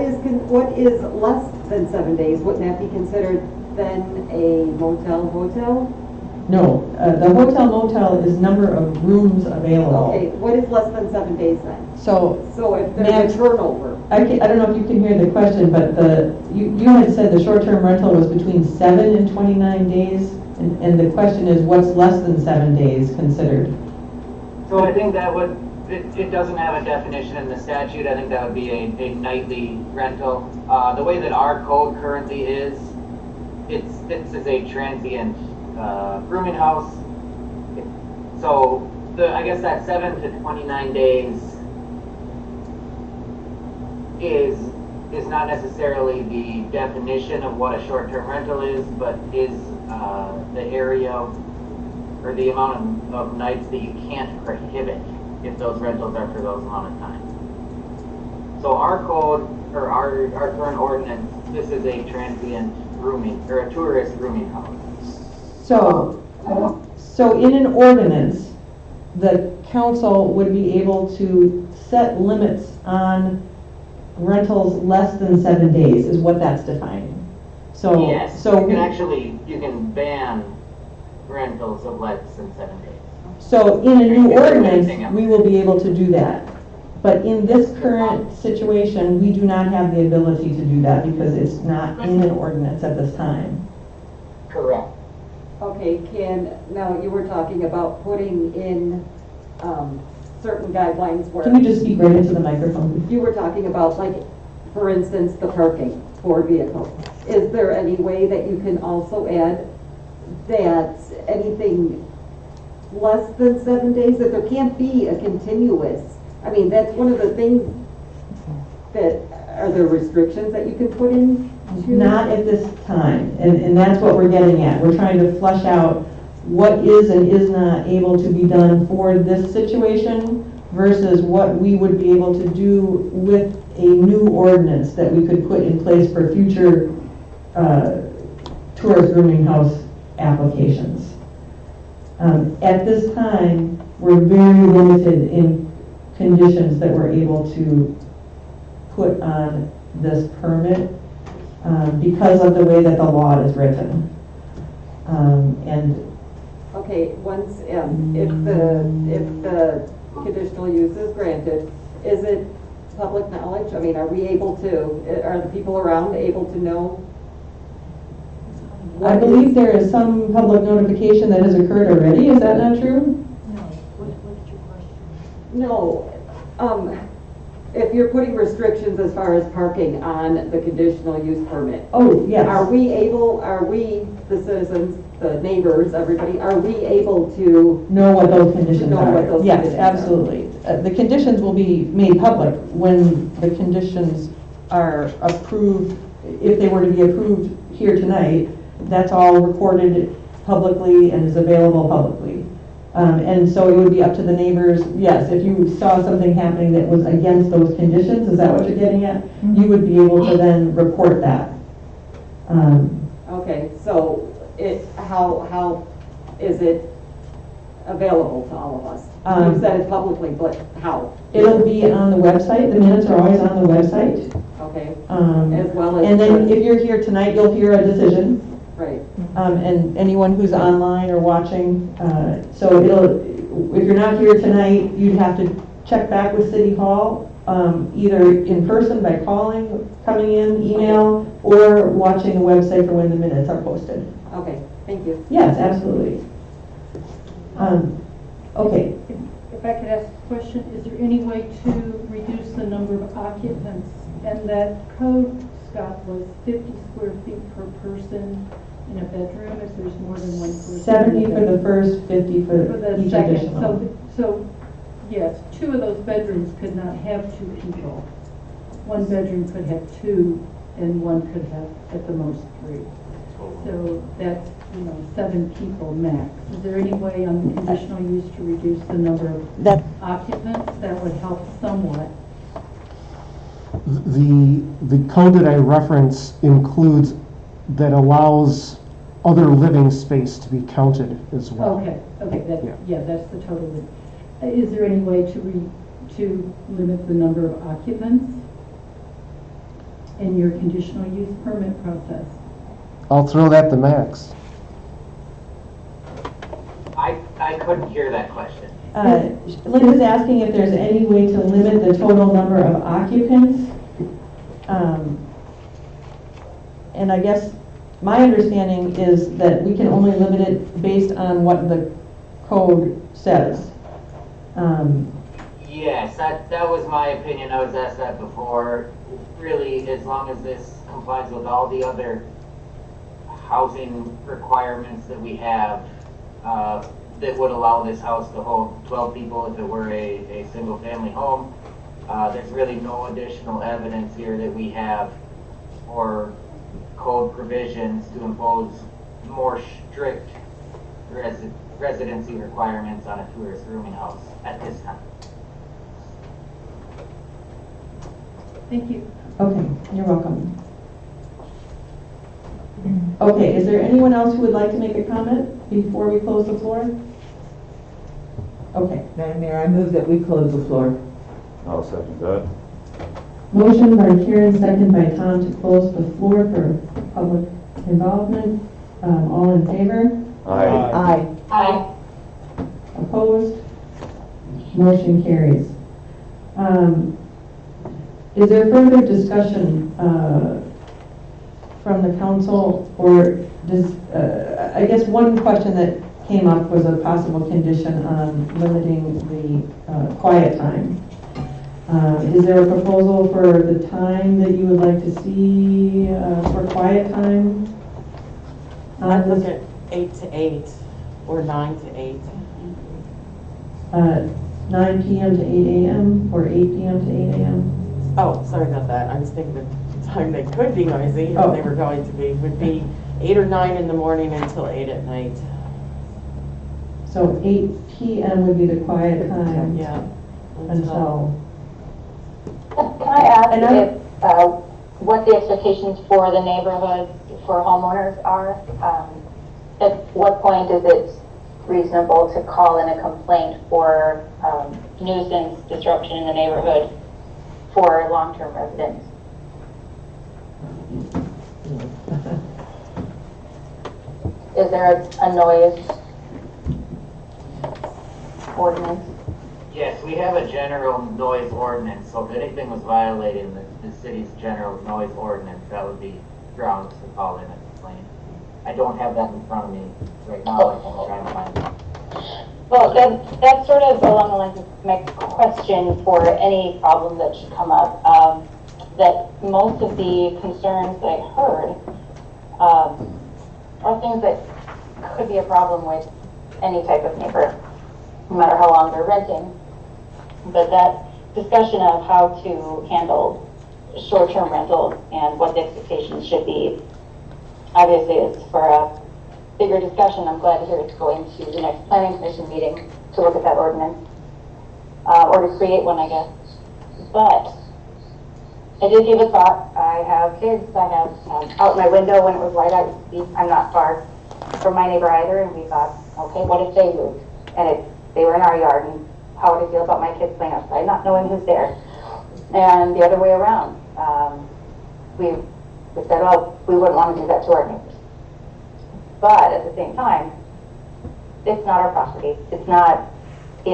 is less than 7 days? Wouldn't that be considered then a hotel? No, the hotel motel is number of rooms available. Okay, what is less than 7 days then? So if there's a turnover. I don't know if you can hear the question, but you had said the short-term rental was between 7 and 29 days, and the question is, what's less than 7 days considered? So I think that it doesn't have a definition in the statute. I think that would be a nightly rental. The way that our code currently is, it's as a transient rooming house. So I guess that 7 to 29 days is not necessarily the definition of what a short-term rental is, but is the area or the amount of nights that you can't prohibit if those rentals are for those amount of time. So our code, or our current ordinance, this is a transient rooming, or a tourist rooming house. So in an ordinance, the council would be able to set limits on rentals less than 7 days, is what that's defining. So, Yes, so you can ban rentals of less than 7 days. So in a new ordinance, we will be able to do that. But in this current situation, we do not have the ability to do that because it's not in an ordinance at this time. Correct. Okay, now you were talking about putting in certain guidelines where. Can you just speak right into the microphone? You were talking about, like, for instance, the parking for vehicles. Is there any way that you can also add that anything less than 7 days, that there can't be a continuous? I mean, that's one of the things that, are there restrictions that you can put in? Not at this time, and that's what we're getting at. We're trying to flush out what is and is not able to be done for this situation versus what we would be able to do with a new ordinance that we could put in place for future tourist rooming house applications. At this time, we're very limited in conditions that we're able to put on this permit because of the way that the law is written. And Okay, once, if the conditional use is granted, is it public knowledge? I mean, are the people around able to know? I believe there is some public notification that has occurred already. Is that not true? No, if you're putting restrictions as far as parking on the conditional use permit. Oh, yes. Are we, the citizens, the neighbors, everybody, are we able to know what those conditions are? Yes, conditions are? absolutely. The conditions will be made public when the conditions are approved. If they were to be approved here tonight, that's all recorded publicly and is available publicly. And so it would be up to the neighbors. Yes, if you saw something happening that was against those conditions, is that what you're getting at? You would be able to then report that. Okay, so how is it available to all of us? You said it publicly, but how? It'll be on the website. The minutes are always on the website. Okay. As well as. And then if you're here tonight, you'll hear a decision. Right. And anyone who's online or watching, so if you're not here tonight, you'd have to check back with City Hall, either in person by calling, coming in, email, or watching the website for when the minutes are posted. Okay, thank you. Yes, absolutely. Okay. If I could ask a question, is there any way to reduce the number of occupants? And that code, Scott, was 50 square feet per person in a bedroom if there's more than one person. 70 for the first, 50 for the each second. additional. So, yes, 2 of those bedrooms could not have 2 people. 1 bedroom could have 2, and 1 could have at the most 3. So that's, 7 people max. Is there any way on the conditional use to reduce the number of occupants? That would help somewhat. The code that I reference includes that allows other living space to be counted as well. Okay, that's the total. Is there any way to limit the number of occupants in your conditional use permit process? I'll throw that to Max. I couldn't hear that question. Linda's asking if there's any way to limit the total number of occupants. And I guess my understanding is that we can only limit it based on what the code says. Yes, that was my opinion. I was asked that before. Really, as long as this complies with all the other housing requirements that we have, that would allow this house to hold 12 people if it were a single family home. There's really no additional evidence here that we have or code provisions to impose more strict residency requirements on a tourist rooming house at this time. Thank you. Okay, you're welcome. Okay, is there anyone else who would like to make a comment before we close the floor? Okay. Madam Mayor, I move that we close the floor. I'll second that. Motion by Karen, second by Tom to close the floor for public involvement. All in favor? Aye. Aye. Opposed? Motion carries. Is there further discussion from the council, or does, I guess one question that came up was a possible condition on limiting the quiet time. Is there a proposal for the time that you would like to see for quiet time? I'd look at 8 to 8 or 9 to 8. 9 p.m. to 8 a.m. or 8 p.m. to 8 a.m.? Oh, sorry about that. I was thinking the time they could be noisy, Oh. if they were going to be, would be 8 or 9 in the morning until 8 at night. So 8 p.m. would be the quiet time. Yeah. Until. Can I ask if, what the expectations for the neighborhood for homeowners are? At what point is it reasonable to call in a complaint for nuisance disruption in the neighborhood for long-term residents? Is there a noise ordinance? Yes, we have a general noise ordinance, so if anything was violating the city's general noise ordinance, that would be grounds to call in a complaint. I don't have that in front of me right now, I can try and find it. Well, that's sort of along the lines of my question for any problem that should come up. That most of the concerns that I heard are things that could be a problem with any type of neighbor, no matter how long they're renting. But that discussion of how to handle short-term rentals and what the expectations should be, obviously is for a bigger discussion. I'm glad to hear it's going to the next planning commission meeting to look at that ordinance, or to create one, I guess. But I did give a thought. I have kids. I have out my window when it was light out. I'm not far from my neighbor either, and we thought, okay, what if they moved and they were in our yard, and how would I feel about my kids playing outside, not knowing who's there? And the other way around, we said, oh, we wouldn't want to do that to our neighbors. But at the same time, it's not our property. It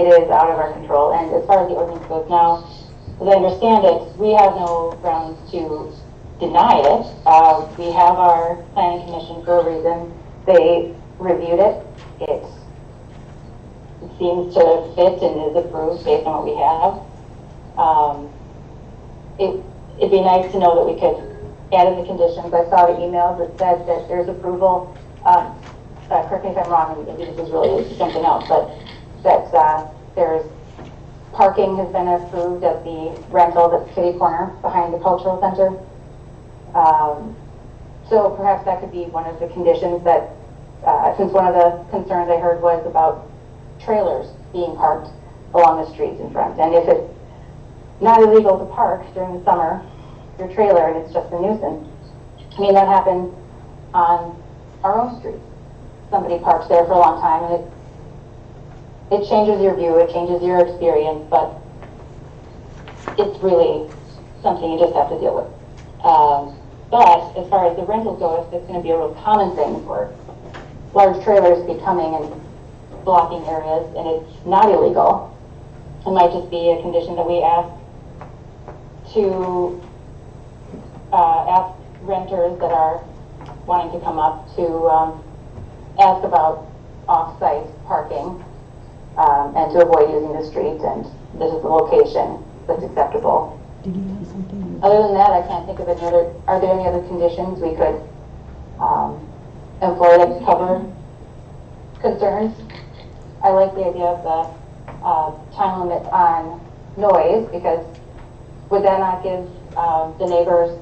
is out of our control. And as far as the ordinance goes now, as I understand it, we have no grounds to deny it. We have our planning commission for a reason. They reviewed it. It seems to fit and is approved based on what we have. It'd be nice to know that we could add in the conditions. I saw the email that said that there's approval. Correct me if I'm wrong, maybe this is really something else, but that there's parking has been approved at the rental at Kitty Corner behind the cultural center. So perhaps that could be one of the conditions that, since one of the concerns I heard was about trailers being parked along the streets in front. And if it's not illegal to park during the summer, your trailer, and it's just a nuisance. I mean, that happens on our own street. Somebody parks there for a long time, and it changes your view, it changes your experience, but it's really something you just have to deal with. But as far as the rental goes, it's going to be a real common thing for large trailers to be coming and blocking areas, and it's not illegal. It might just be a condition that we ask to ask renters that are wanting to come up to ask about off-site parking and to avoid using the street, and this is the location that's acceptable. Other than that, I can't think of any other. Are there any other conditions we could employ that cover concerns? I like the idea of the time limit on noise, because would that not give the neighbors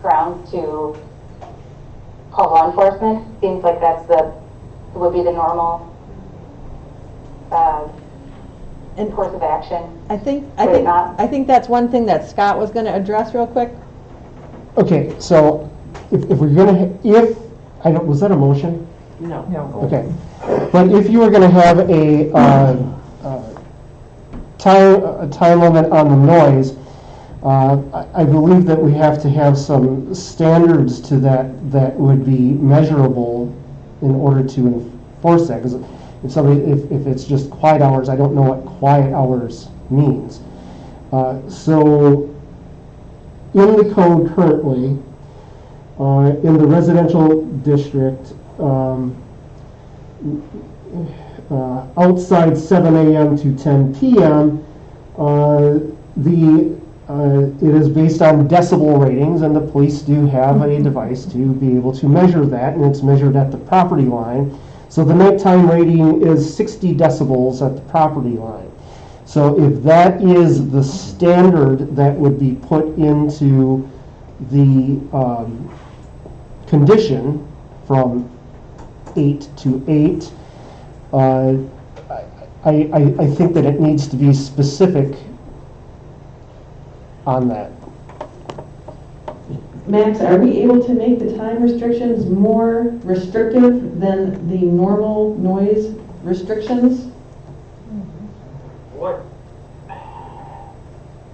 grounds to call law enforcement? Seems like would be the normal course of action? I think that's one thing that Scott was gonna address real quick. Okay, so if we're gonna, was that a motion? No. Okay, but if you were gonna have a time limit on the noise, I believe that we have to have some standards to that would be measurable in order to enforce that. Because if it's just quiet hours, I don't know what quiet hours means. So in the code currently, in the residential district, outside 7 a.m. to 10 p.m., it is based on decibel ratings, and the police do have a device to be able to measure that, and it's measured at the property line. So the nighttime rating is 60 decibels at the property line. So if that is the standard that would be put into the condition from 8 to 8, I think that it needs to be specific on that. Max, are we able to make the time restrictions more restrictive than the normal noise restrictions?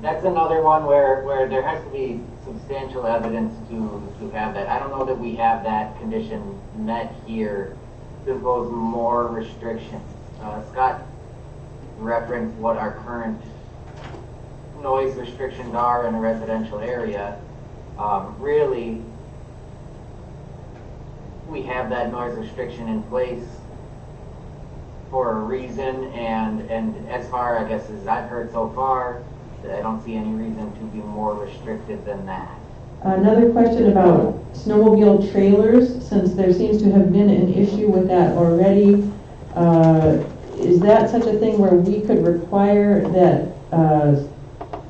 That's another one where there has to be substantial evidence to have that. I don't know that we have that condition met here to impose more restrictions. Scott referenced what our current noise restrictions are in a residential area. Really, we have that noise restriction in place for a reason, and as far, I guess, as I've heard so far, I don't see any reason to be more restrictive than that. Another question about snowmobile trailers, since there seems to have been an issue with that already. Is that such a thing where we could require that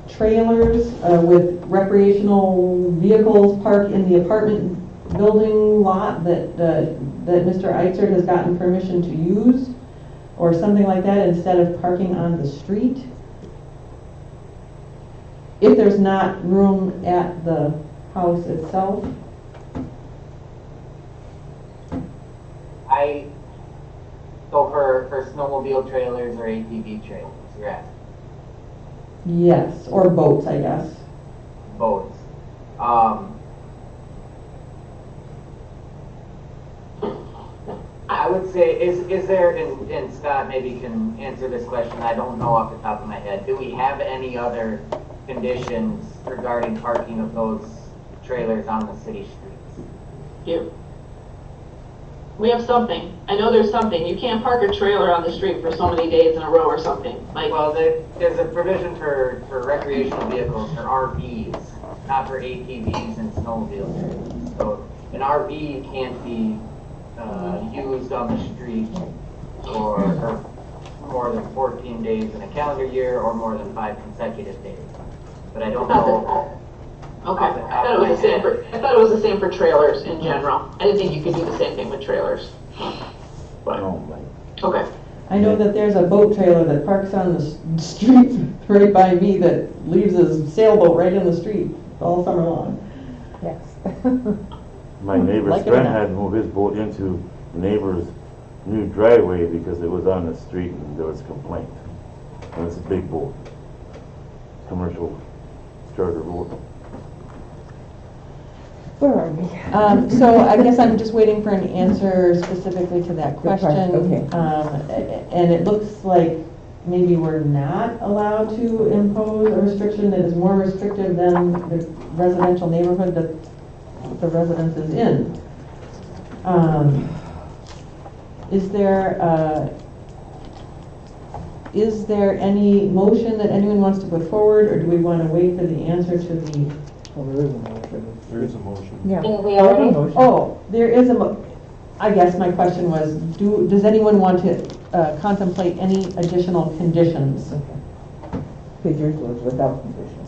trailers with recreational vehicles park in the apartment building lot that Mr. Eitzert has gotten permission to use, or something like that, instead of parking on the street? If there's not room at the house itself? So for snowmobile trailers or ATV trailers, you're asking? Yes, or boats, I guess. Boats. I would say, is there, and Scott maybe can answer this question, I don't know off the top of my head, do we have any other conditions regarding parking of those trailers on the city streets? Here. We have something. I know there's something. You can't park a trailer on the street for so many days in a row or something. Like, well, there's a provision for recreational vehicles, for RVs, not for ATVs and snowmobile trailers. So an RV can't be used on the street for more than 14 days in a calendar year or more than 5 consecutive days. But I don't know. okay. I thought it was the same for trailers in general. I didn't think you could do the same thing with trailers. But, okay. I know that there's a boat trailer that parks on the street right by me that leaves his sailboat right in the street all summer long. Yes. My neighbor's Like it or friend not. had to move his boat into the neighbor's new driveway because it was on the street and there was a complaint. And it's a big boat, commercial charter boat. Where are we? So I guess I'm just waiting for an answer specifically to that question. Okay. And it looks like maybe we're not allowed to impose a restriction that is more restrictive than the residential neighborhood that the residence is in. Is there any motion that anyone wants to put forward, or do we want to wait for the answer to the? Well, there is a motion. There is a motion. Yeah. Didn't we already? Oh, there is I guess my question was, does anyone want to contemplate any additional conditions? Because yours was without condition.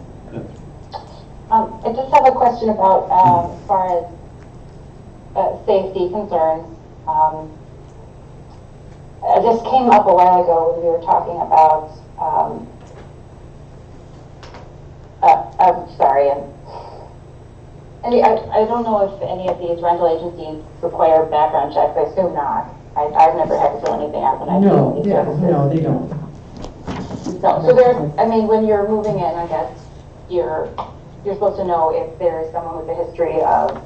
I just have a question about, as far as safety concerns. This came up a while ago when we were talking about I'm sorry, I don't know if any of these rental agencies require background checks. I assume not. I've never had to fill anything out when I've No, used these services. no, they don't. No, so there's, I mean, when you're moving in, I guess, you're supposed to know if there's someone with a history of,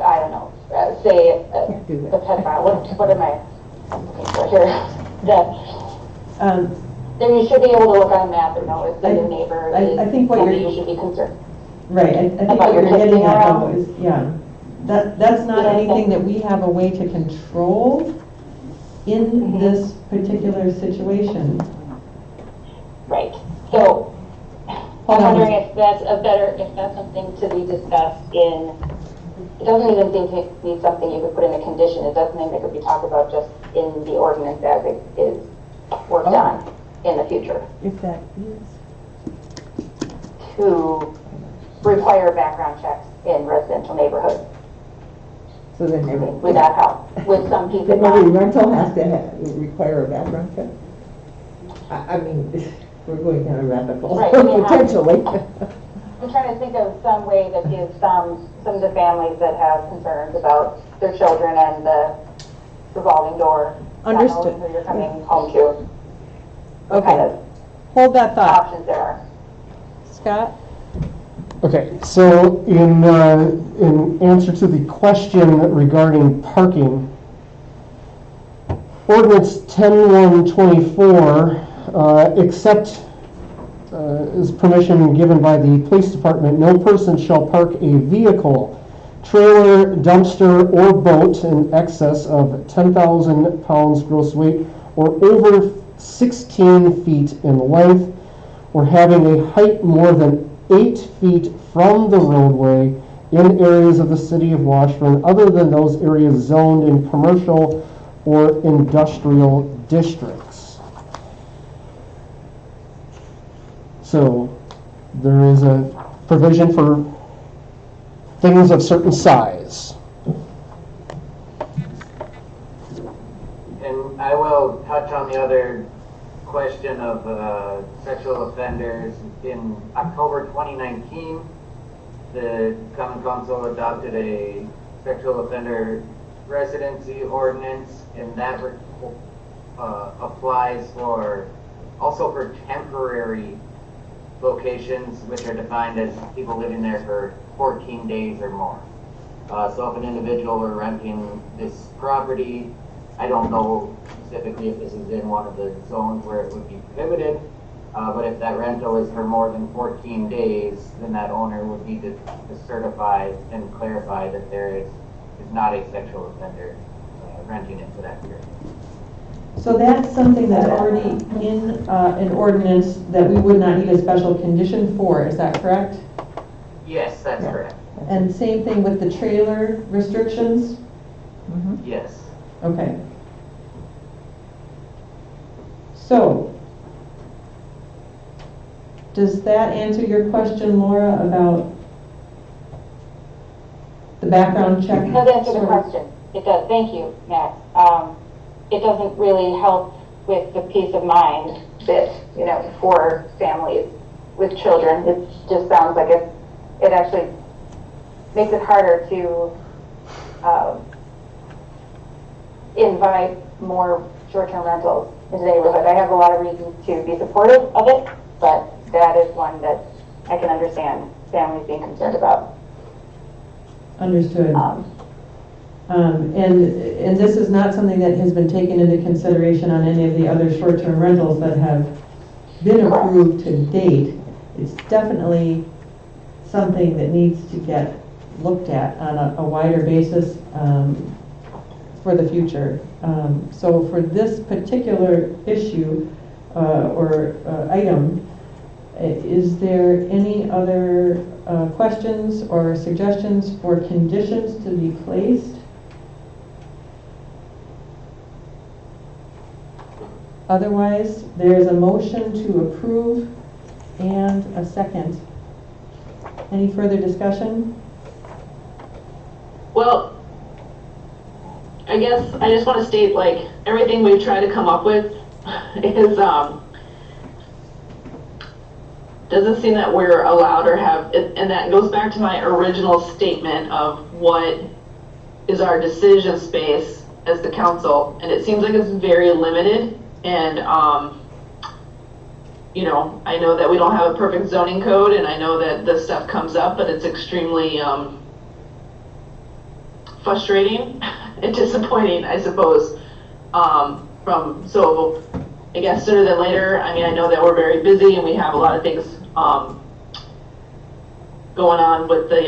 I don't know, say, a pedophile, what am I looking for here? Then you should be able to look on a map and know if the new neighbor is I think what somebody you're- you should be concerned. Right, I think About what your you're getting kissing at now around? is, yeah, that's not anything that we have a way to control in this particular situation. Right, so I'm Hold on. wondering if that's something to be discussed in, it doesn't even seem to be something you could put in a condition, it doesn't mean that could be talked about just in the ordinance as it is worked on in the future. If that is. To require background checks in residential neighborhoods. So then Would that help with some peace of then every mind? rental has to require a background check? I mean, we're going down a rabbit hole, Right, I mean, potentially. I'm trying to think of some way that gives some of the families that have concerns about their children and the revolving door. not knowing Understood. Who you're coming home to. What kind Okay, of hold that thought. options there are. Scott? Okay, so in answer to the question regarding parking, ordinance 10-124, except is permission given by the police department, no person shall park a vehicle, trailer, dumpster, or boat in excess of 10,000 pounds gross weight or over 16 feet in length, or having a height more than 8 feet from the roadway in areas of the city of Washburn other than those areas zoned in commercial or industrial districts. So there is a provision for things of certain size. And I will touch on the other question of sexual offenders. In October 2019, the Common Council adopted a sexual offender residency ordinance, and that applies also for temporary locations, which are defined as people living there for 14 days or more. So if an individual were renting this property, I don't know specifically if this is in one of the zones where it would be prohibited, but if that rental is for more than 14 days, then that owner would need to certify and clarify that there is not a sexual offender renting it for that period. So that's something that's already in an ordinance that we would not need a special condition for, is that correct? Yes, that's correct. And same thing with the trailer restrictions? Yes. Okay. So, does that answer your question, Laura, about the background check? It does answer the question. It does. Thank you, Max. It doesn't really help with the peace of mind bit, for families with children. It just sounds like it actually makes it harder to invite more short-term rentals into the neighborhood. I have a lot of reasons to be supportive of it, but that is one that I can understand families being concerned about. Understood. And this is not something that has been taken into consideration on any of the other short-term rentals that have been approved to date. It's definitely something that needs to get looked at on a wider basis for the future. So for this particular issue or item, is there any other questions or suggestions for conditions to be placed? Otherwise, there's a motion to approve and a second. Any further discussion? Well, I guess I just want to state, like, everything we've tried to come up with is, doesn't seem that we're allowed or have, and that goes back to my original statement of what is our decision space as the council, and it seems like it's very limited, and, you know, I know that we don't have a perfect zoning code, and I know that this stuff comes up, but it's extremely, frustrating and disappointing, I suppose. So I guess sooner than later, I mean, I know that we're very busy and we have a lot of things going on with the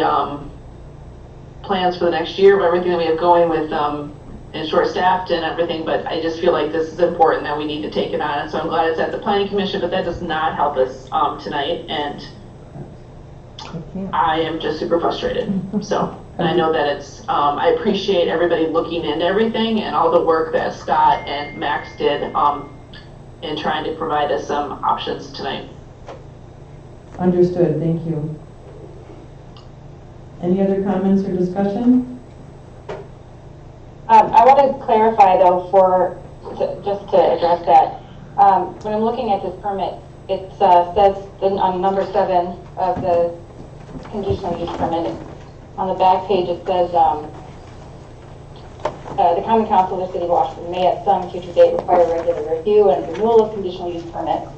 plans for the next year, but everything that we have going with and short-staffed and everything, but I just feel like this is important that we need to take it on, and so I'm glad it's at the planning commission, but that does not help us tonight, and I am just super frustrated. So, and I know that it's, I appreciate everybody looking into everything and all the work that Scott and Max did in trying to provide us some options tonight. Understood, thank you. Any other comments or discussion? I want to clarify though, just to address that. When I'm looking at this permit, it says on number 7 of the conditional use permit, on the back page it says the Common Council of the City of Washburn may at some future date require regular review and renewal of conditional use permits,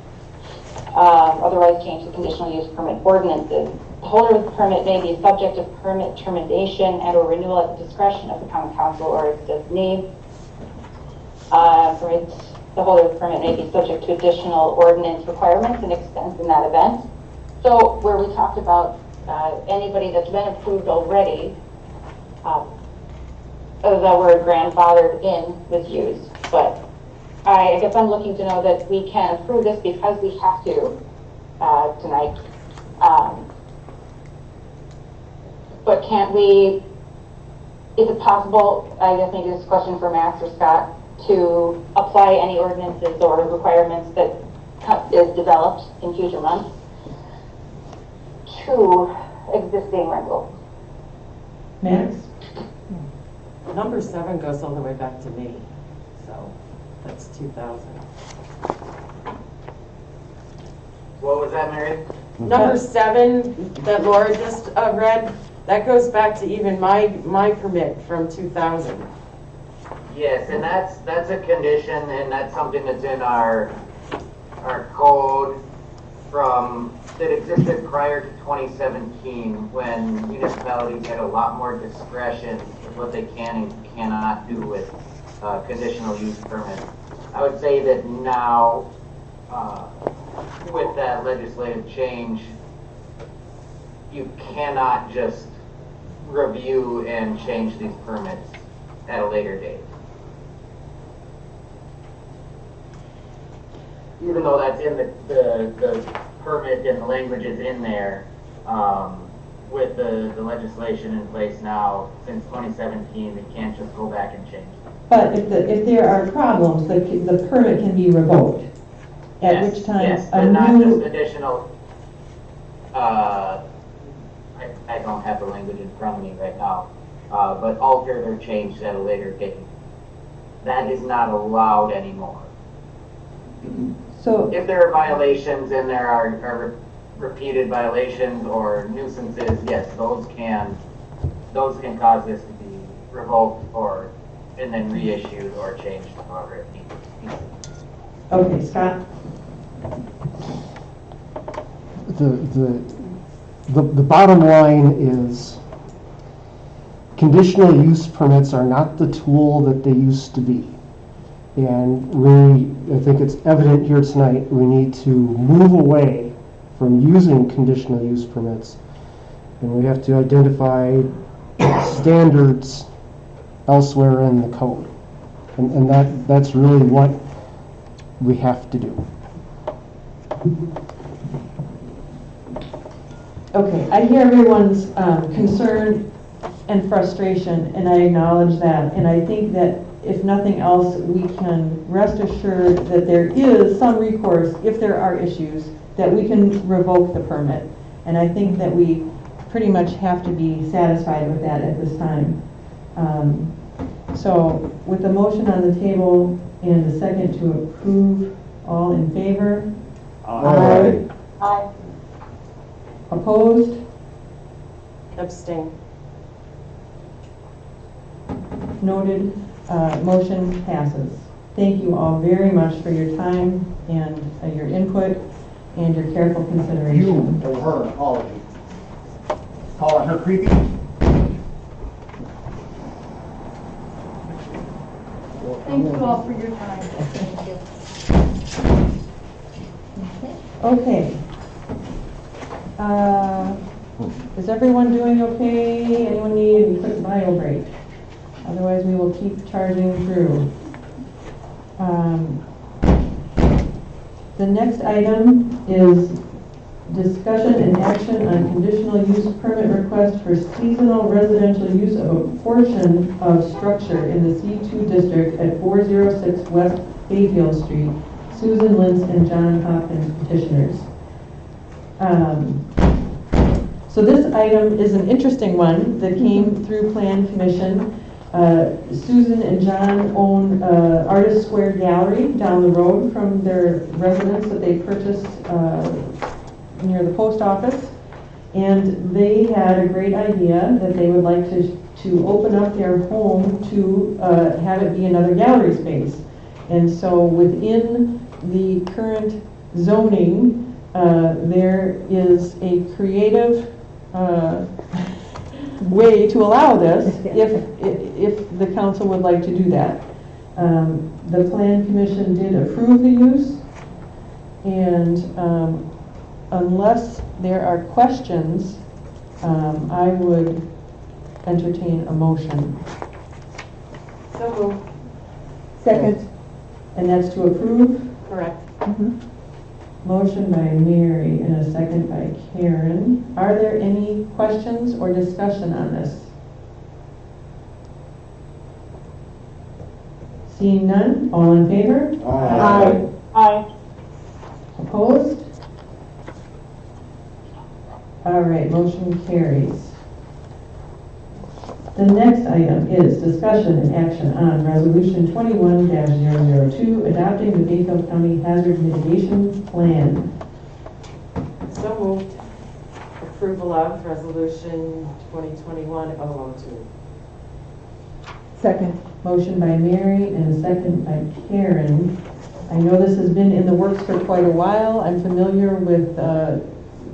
otherwise change the conditional use permit ordinances. The holder of the permit may be subject to permit termination and or renewal at the discretion of the Common Council or its designee. The holder of the permit may be subject to additional ordinance requirements and expense in that event. So where we talked about anybody that's been approved already, the word grandfathered in was used, but I guess I'm looking to know that we can approve this because we have to tonight. But can't we, is it possible, I guess maybe this is a question for Max or Scott, to apply any ordinances or requirements that is developed in future months to existing rentals? Max? Number 7 goes all the way back to me, so that's 2000. What was that, Mary? Number 7 that Laura just read, that goes back to even my permit from 2000. Yes, and that's a condition, and that's something that's in our code that existed prior to 2017, when municipalities had a lot more discretion with what they can and cannot do with conditional use permits. I would say that now, with that legislative change, you cannot just review and change these permits at a later date. Even though that's in the permit and the language is in there, with the legislation in place now, since 2017, they can't just go back and change. But if there are problems, the permit can be revoked, at which time yes, a but not just new... additional, I don't have the language in front of me right now, but altered or changed at a later date. That is not allowed anymore. So if there are violations and there are repeated violations or nuisances, yes, those can cause this to be revoked and then reissued or changed however it needs. Okay, Scott? The bottom line is conditional use permits are not the tool that they used to be. And I think it's evident here tonight, we need to move away from using conditional use permits. And we have to identify standards elsewhere in the code. And that's really what we have to do. Okay, I hear everyone's concern and frustration, and I acknowledge that. And I think that if nothing else, we can rest assured that there is some recourse if there are issues, that we can revoke the permit. And I think that we pretty much have to be satisfied with that at this time. So with a motion on the table and a second to approve, all in favor? Aye. Aye. Opposed? Abstain. Noted. Motion passes. Thank you all very much for your time and your input and your careful You consideration. or her, all of you. Calling her creepy? Thank you all for your time. Thank you. Okay. Is everyone doing okay? Anyone need a quick bio break? Otherwise, we will keep charging through. The next item is discussion and action on conditional use permit request for seasonal residential use of a portion of structure in the C2 district at 406 West Bayfield Street. Susan Lintz and John Hopkins petitioners. So this item is an interesting one that came through Plan Commission. Susan and John own Artist Square Gallery down the road from their residence that they purchased near the post office. And they had a great idea that they would like to open up their home to have it be another gallery space. And so within the current zoning, there is a creative way to allow this if the council would like to do that. The Plan Commission did approve the use, and unless there are questions, I would entertain a motion. So moved. Second. And that's to approve? Correct. Motion by Mary and a second by Karen. Are there any questions or discussion on this? Seeing none, all in favor? Aye. Aye. Opposed? All right, motion carries. The next item is discussion and action on Resolution 21-002, adopting the Bayfield County Hazard Mitigation Plan. So moved. Approval of Resolution 2021-002. Second. Motion by Mary and a second by Karen. I know this has been in the works for quite a while. I'm familiar with the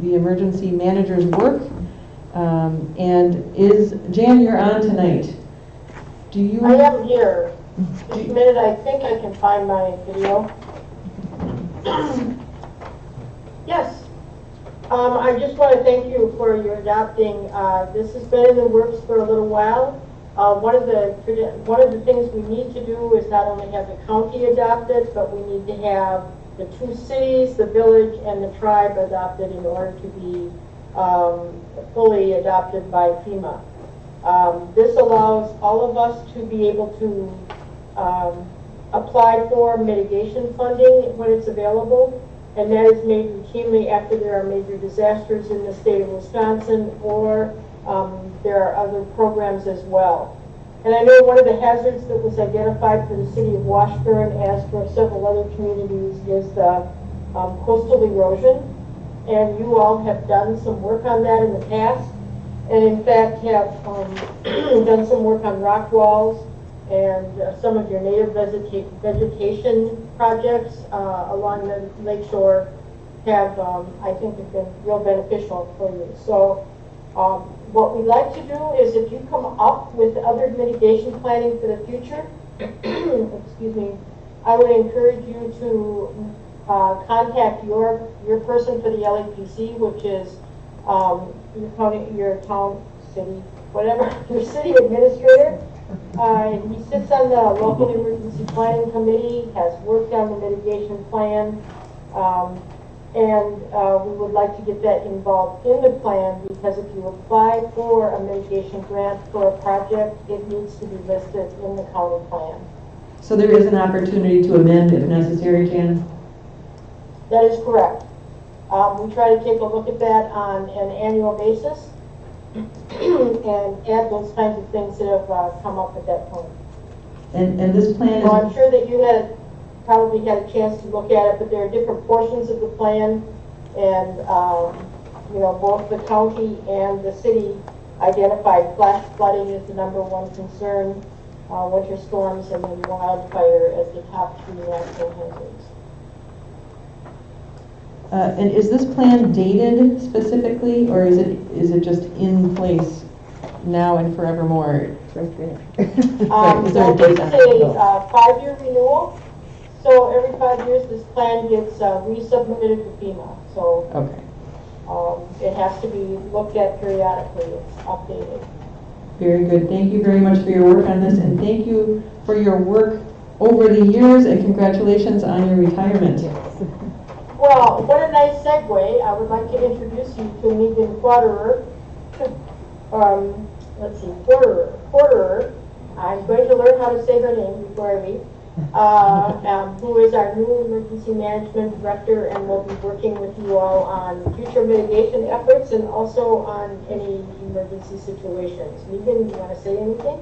emergency manager's work. And Jan, you're on tonight. Do you? I am here. Just a minute, I think I can find my video. Yes. I just want to thank you for your adopting. This has been in the works for a little while. One of the things we need to do is not only have the county adopt it, but we need to have the two cities, the village, and the tribe adopted in order to be fully adopted by FEMA. This allows all of us to be able to apply for mitigation funding when it's available, and that is made routinely after there are major disasters in the state of Wisconsin, or there are other programs as well. And I know one of the hazards that was identified for the city of Washburn, as for several other communities, is the coastal erosion. And you all have done some work on that in the past, and in fact have done some work on rock walls and some of your native vegetation projects along the lakeshore have, I think, have been real beneficial for you. So what we'd like to do is, if you come up with other mitigation planning for the future, excuse me, I would encourage you to contact your person for the LAPC, which is your town, city, whatever, your city administrator. He sits on the local emergency planning committee, has worked on the mitigation plan, and we would like to get that involved in the plan, because if you apply for a mitigation grant for a project, it needs to be listed in the county plan. So there is an opportunity to amend if necessary, Jan? That is correct. We try to take a look at that on an annual basis and add those kinds of things that have come up at that point. And this plan Well, is, I'm sure that you probably had a chance to look at it, but there are different portions of the plan, and, you know, both the county and the city identified flash flooding as the #1 concern, winter storms, and then wildfire as the top 3 national hazards. and is this plan dated specifically, or is it just in place now and forevermore? Right there. Is there a Well, date this on is it? a 5-year renewal, so every 5 years this plan gets resubmitted to FEMA. So Okay, it has to be looked at periodically, it's updated. very good. Thank you very much for your work on this, and thank you for your work over the years, and congratulations on your retirement. Well, what a nice segue. I would like to introduce you to Megan Quarterer. Let's see, Quarterer. I'm going to learn how to say her name before I leave. Who is our new emergency management director and will be working with you all on future mitigation efforts and also on any emergency situations. Megan, do you want to say anything?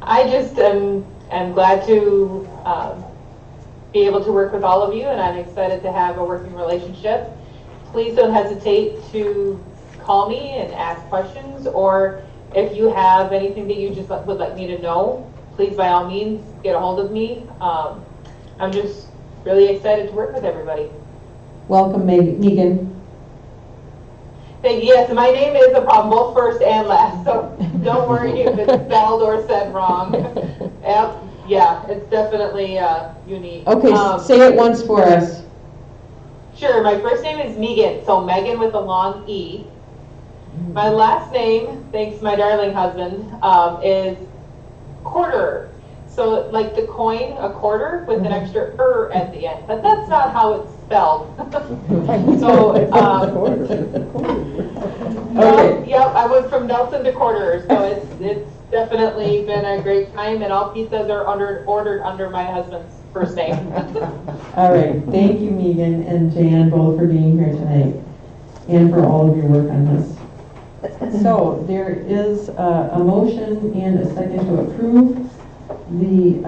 I just am glad to be able to work with all of you, and I'm excited to have a working relationship. Please don't hesitate to call me and ask questions, or if you have anything that you just would like me to know, please by all means get a hold of me. I'm just really excited to work with everybody. Welcome, Megan. Thank you. Yes, my name is a problem, both first and last, so don't worry if it's spelled or said wrong. Yep. Yeah, it's definitely unique. Okay, say it once for us. Sure, my first name is Megan, so Megan with a long E. My last name, thanks to my darling husband, is Quarter. So like the coin, a quarter, with an extra at the end. But that's not how it's spelled. So, yep, I went from Nelson to Quarter. So it's definitely been a great time, and all pizzas are ordered under my husband's first name. All right, thank you, Megan and Jan, both for being here tonight and for all of your work on this. So there is a motion and a second to approve the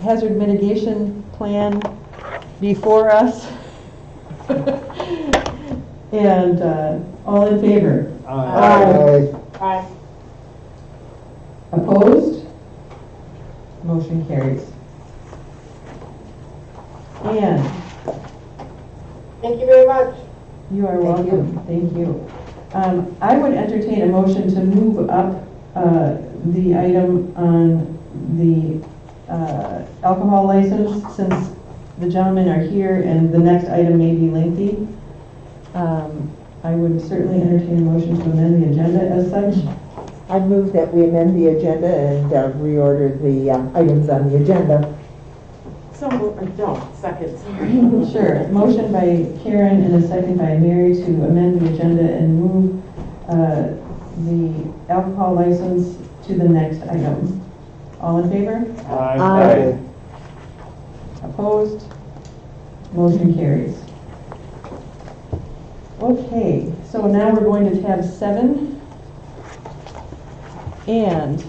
hazard mitigation plan before us. And all in favor? Aye. Aye. Opposed? Motion carries. And Thank you very much. you are welcome. Thank you. I would entertain a motion to move up the item on the alcohol license, since the gentlemen are here and the next item may be lengthy. I would certainly entertain a motion to amend the agenda as such. I move that we amend the agenda and reorder the items on the agenda. So, no, second, sorry. Sure. Motion by Karen and a second by Mary to amend the agenda and move the alcohol license to the next item. All in favor? Aye. Opposed? Motion carries. Okay, so now we're going to tab 7. And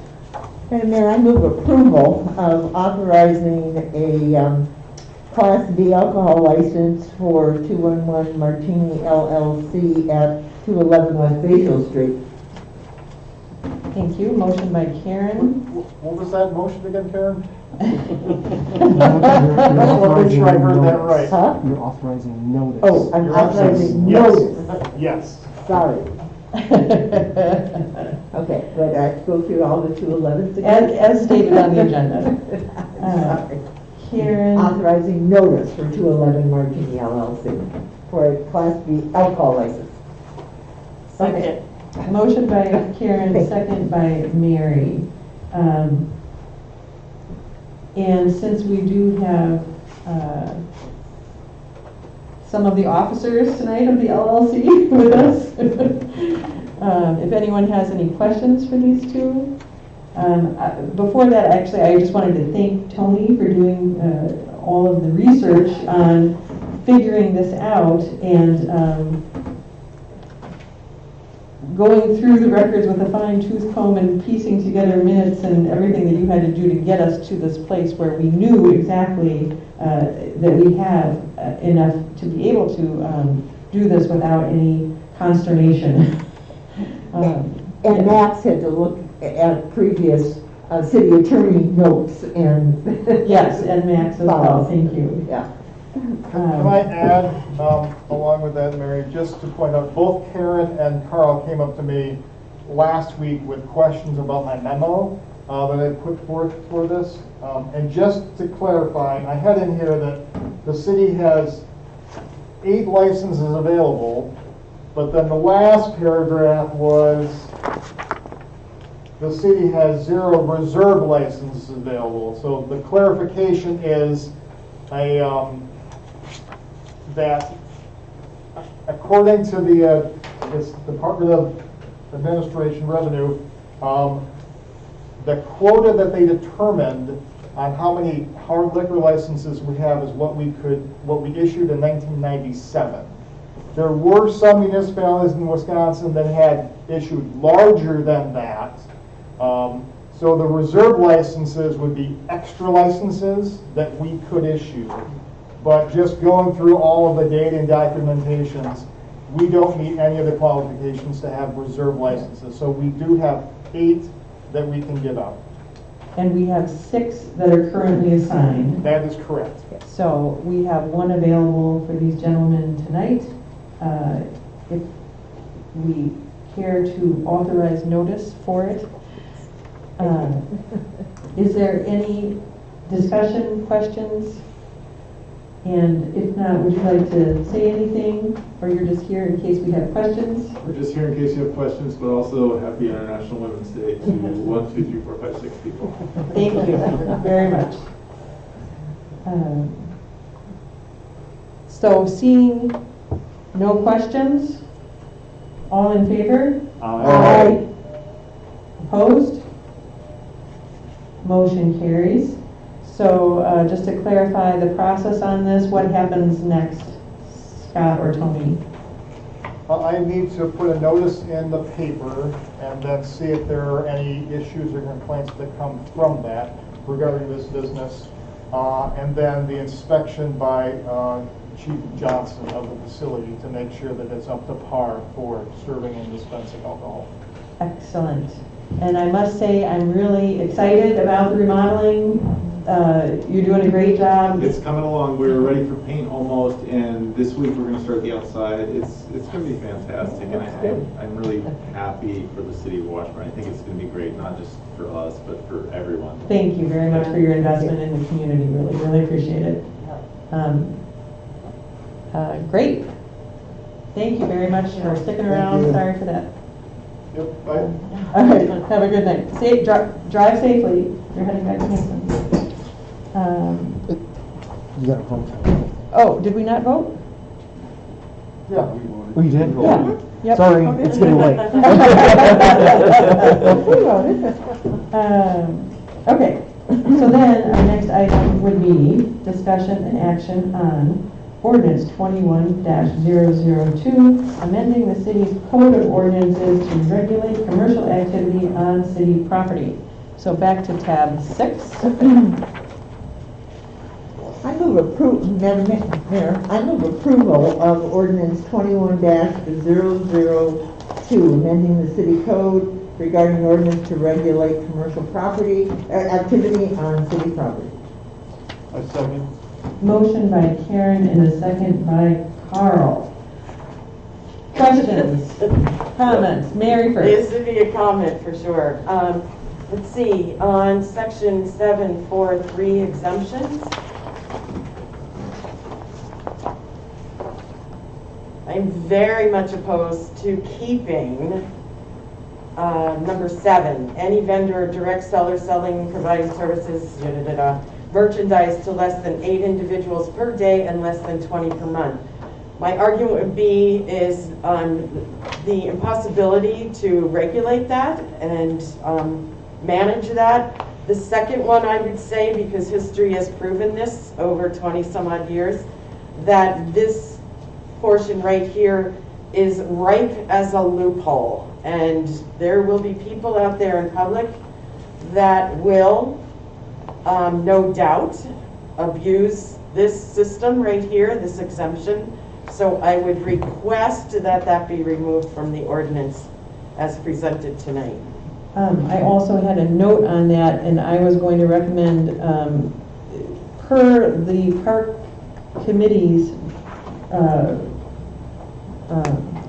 Madam Mayor, I move approval of authorizing a Class B alcohol license for 211 Martini LLC at 211 West Bayfield Street. thank you. Motion by Karen. What was that motion again, Karen? I want to make sure I heard that right. Huh? You're authorizing notice. Oh, I'm authorizing notice. Yes. Sorry. Okay, but I go through all the 211s again? As stated on the agenda. Sorry. Karen. Authorizing notice for 211 Martini LLC for a Class B alcohol license. Second. Motion by Karen, second by Mary. And since we do have some of the officers tonight of the LLC with us, if anyone has any questions for these two. Before that, actually, I just wanted to thank Tony for doing all of the research on figuring this out and going through the records with a fine tooth comb and piecing together minutes and everything that you had to do to get us to this place where we knew exactly that we have enough to be able to do this without any consternation. And Max had to look at previous city attorney notes and. Yes, and Max as well, thank you. Yeah. Can I add, along with that, Mary, just to point out, both Karen and Carl came up to me last week with questions about my memo that I put forth for this. And just to clarify, I had in here that the city has 8 licenses available, but then the last paragraph was the city has 0 reserve licenses available. So the clarification is that according to the Department of Administration Revenue, the quota that they determined on how many hard liquor licenses we have is what we issued in 1997. There were some municipalities in Wisconsin that had issued larger than that. So the reserve licenses would be extra licenses that we could issue. But just going through all of the data and documentations, we don't meet any of the qualifications to have reserve licenses. So we do have 8 that we can give out. And we have 6 that are currently assigned. That is correct. So we have 1 available for these gentlemen tonight. If we care to authorize notice for it. Is there any discussion, questions? And if not, would you like to say anything? Or you're just here in case we have questions? We're just here in case you have questions, but also happy International Women's Day to 1, 2, 3, 4, 5, 6 people. Thank you very much. So seeing no questions, all in favor? Aye. Opposed? Motion carries. So just to clarify the process on this, what happens next, Scott or Tony? I need to put a notice in the paper and then see if there are any issues or complaints that come from that regarding this business. And then the inspection by Chief Johnson of the facility to make sure that it's up to par for serving and dispensing alcohol. Excellent. And I must say, I'm really excited about the remodeling. You're doing a great job. It's coming along. We're ready for paint almost, and this week we're going to start the outside. It's going to be fantastic, and I'm really happy for the city of Washburn. I think it's going to be great, not just for us, but for everyone. Thank you very much for your investment in the community. Really, really appreciate it. Great. Thank you very much for sticking around. Sorry for that. Yep, bye. All right, have a good night. Drive safely. You're heading back to Mason. You got to vote. Oh, did we not vote? Yeah. Oh, you did? Yeah. Yep. Sorry, it's getting late. Okay, so then our next item would be discussion and action on ordinance 21-002, amending the city's code of ordinances to regulate commercial activity on city property. So back to tab 6. I move approval of ordinance 21-002, amending the city code regarding ordinance to regulate commercial property, activity on city property. I second. Motion by Karen and a second by Carl. Questions, comments? Mary first. This would be a comment for sure. Let's see, on section 743 exemptions. I'm very much opposed to keeping number 7, any vendor or direct seller selling, providing services, merchandise to less than 8 individuals per day and less than 20 per month. My argument would be is the impossibility to regulate that and manage that. The second one I would say, because history has proven this over 20 some odd years, that this portion right here is ripe as a loophole, and there will be people out there in public that will, no doubt, abuse this system right here, this exemption. So I would request that that be removed from the ordinance as presented tonight. I also had a note on that, and I was going to recommend, per the park committee's,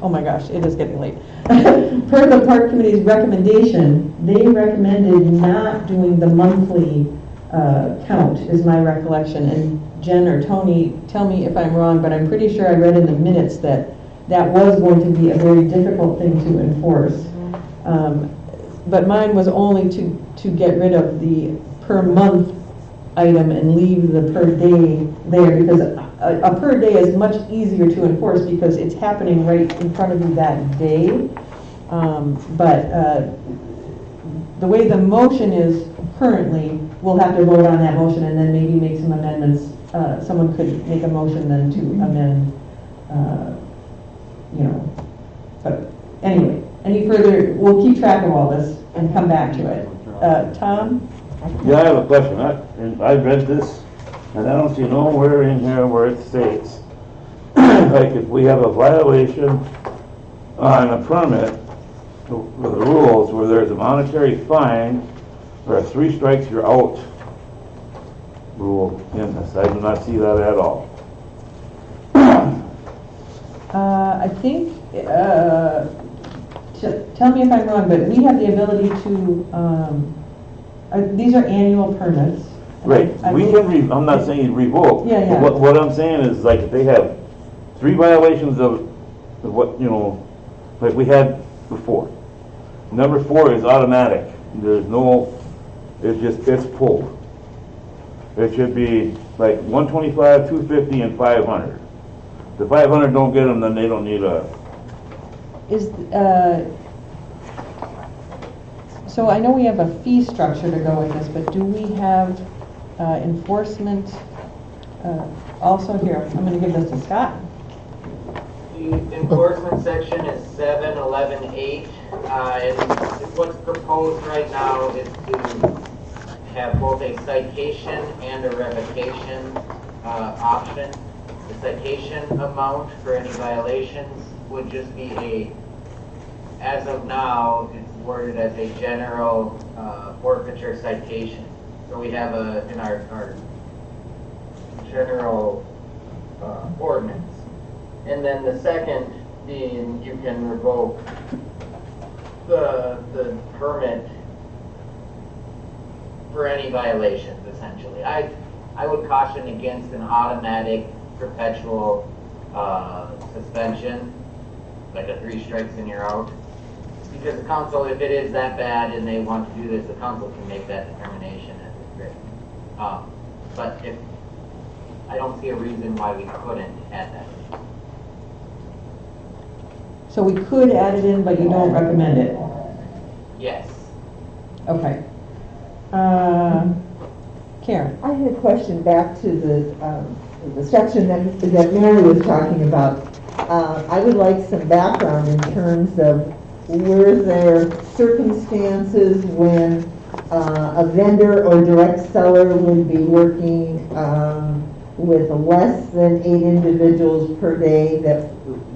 oh my gosh, it is getting late. Per the park committee's recommendation, they recommended not doing the monthly count, is my recollection. And Jen or Tony, tell me if I'm wrong, but I'm pretty sure I read in the minutes that that was going to be a very difficult thing to enforce. But mine was only to get rid of the per month item and leave the per day there, because a per day is much easier to enforce because it's happening right in front of you that day. But the way the motion is currently, we'll have to vote on that motion and then maybe make some amendments. Someone could make a motion then to amend, but anyway, any further, we'll keep track of all this and come back to it. Tom? Yeah, I have a question. I read this, and I don't see nowhere in here where it states, like if we have a violation on a permit, the rules where there's a monetary fine or 3 strikes you're out rule in this. I do not see that at all. I think, tell me if I'm wrong, but we have the ability to, these are annual permits. Right. I'm not saying revoke. Yeah, yeah. What I'm saying is, like, if they have 3 violations of what, like we had before. Number 4 is automatic. There's no, it's pulled. It should be like 125, 250, and 500. The 500 don't get them, then they don't need a. So I know we have a fee structure to go with this, but do we have enforcement also here? I'm going to give this to Scott. The enforcement section is 711.8, and what's proposed right now is to have both a citation and a revocation option. The citation amount for any violations would just be as of now, it's worded as a general forfeiture citation. So we have in our general ordinance. And then the second being you can revoke the permit for any violations, essentially. I would caution against an automatic perpetual suspension, like a 3 strikes and you're out. Because the council, if it is that bad and they want to do this, the council can make that determination as it's written. But I don't see a reason why we couldn't add that. So we could add it in, but you don't recommend it? Yes. Okay. Karen? I had a question back to the section that Mary was talking about. I would like some background in terms of were there circumstances when a vendor or direct seller would be working with less than 8 individuals per day,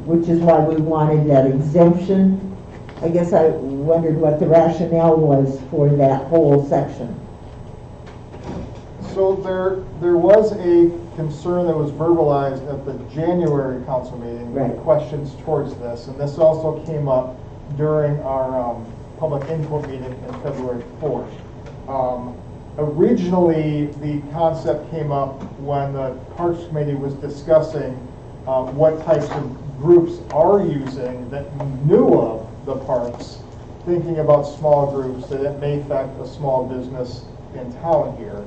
which is why we wanted that exemption. I guess I wondered what the rationale was for that whole section. So there was a concern that was verbalized at the January council meeting, right, questions towards this, and this also came up during our public input meeting in February 4th. Originally, the concept came up when the Parks Committee was discussing what types of groups are using that knew of the parks, thinking about small groups, that it may affect a small business in town here.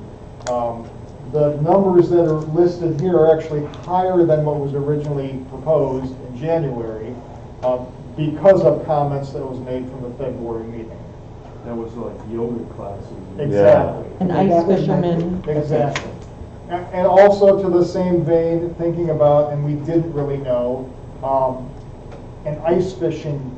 The numbers that are listed here are actually higher than what was originally proposed in January because of comments that was made from the February meeting. That was like yoga classes. Exactly. And ice fishermen. Exactly. And also to the same vein, thinking about, and we didn't really know, an ice fishing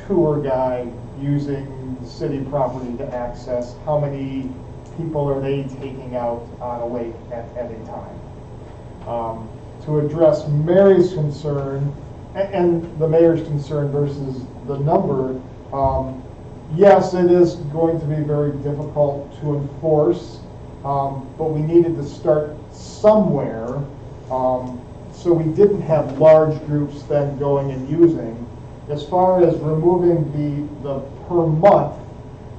tour guide using the city property to access, how many people are they taking out on a lake at a time? To address Mary's concern and the mayor's concern versus the number, yes, it is going to be very difficult to enforce, but we needed to start somewhere, so we didn't have large groups then going and using. As far as removing the per month,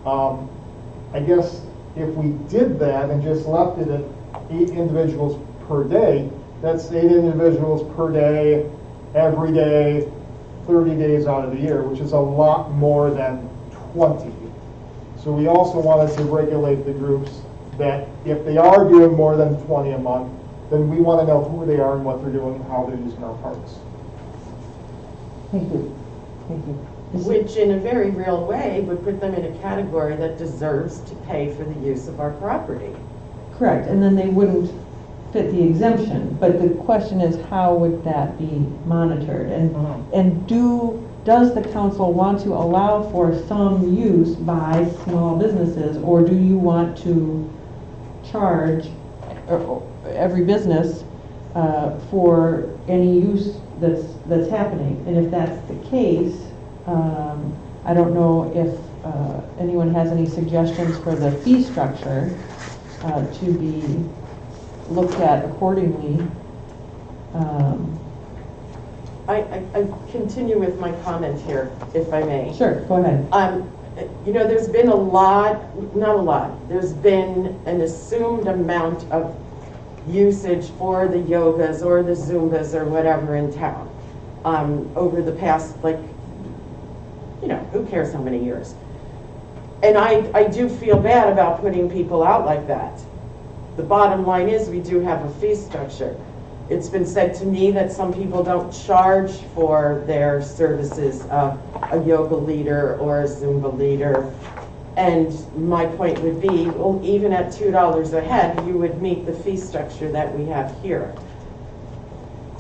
I guess if we did that and just left it at 8 individuals per day, that's 8 individuals per day, every day, 30 days out of the year, which is a lot more than 20. So we also wanted to regulate the groups that if they are doing more than 20 a month, then we want to know who they are and what they're doing and how they're using our parks. Thank you. Thank you. Which in a very real way would put them in a category that deserves to pay for the use of our property. Correct, and then they wouldn't fit the exemption, but the question is, how would that be monitored? And does the council want to allow for some use by small businesses, or do you want to charge every business for any use that's happening? And if that's the case, I don't know if anyone has any suggestions for the fee structure to be looked at accordingly. I continue with my comment here, if I may. Sure, go ahead. You know, there's been there's been an assumed amount of usage for the yogas or the Zumbas or whatever in town over the past, who cares how many years? And I do feel bad about putting people out like that. The bottom line is we do have a fee structure. It's been said to me that some people don't charge for their services of a yoga leader or a Zumba leader. And my point would be, well, even at $2 a head, you would meet the fee structure that we have here.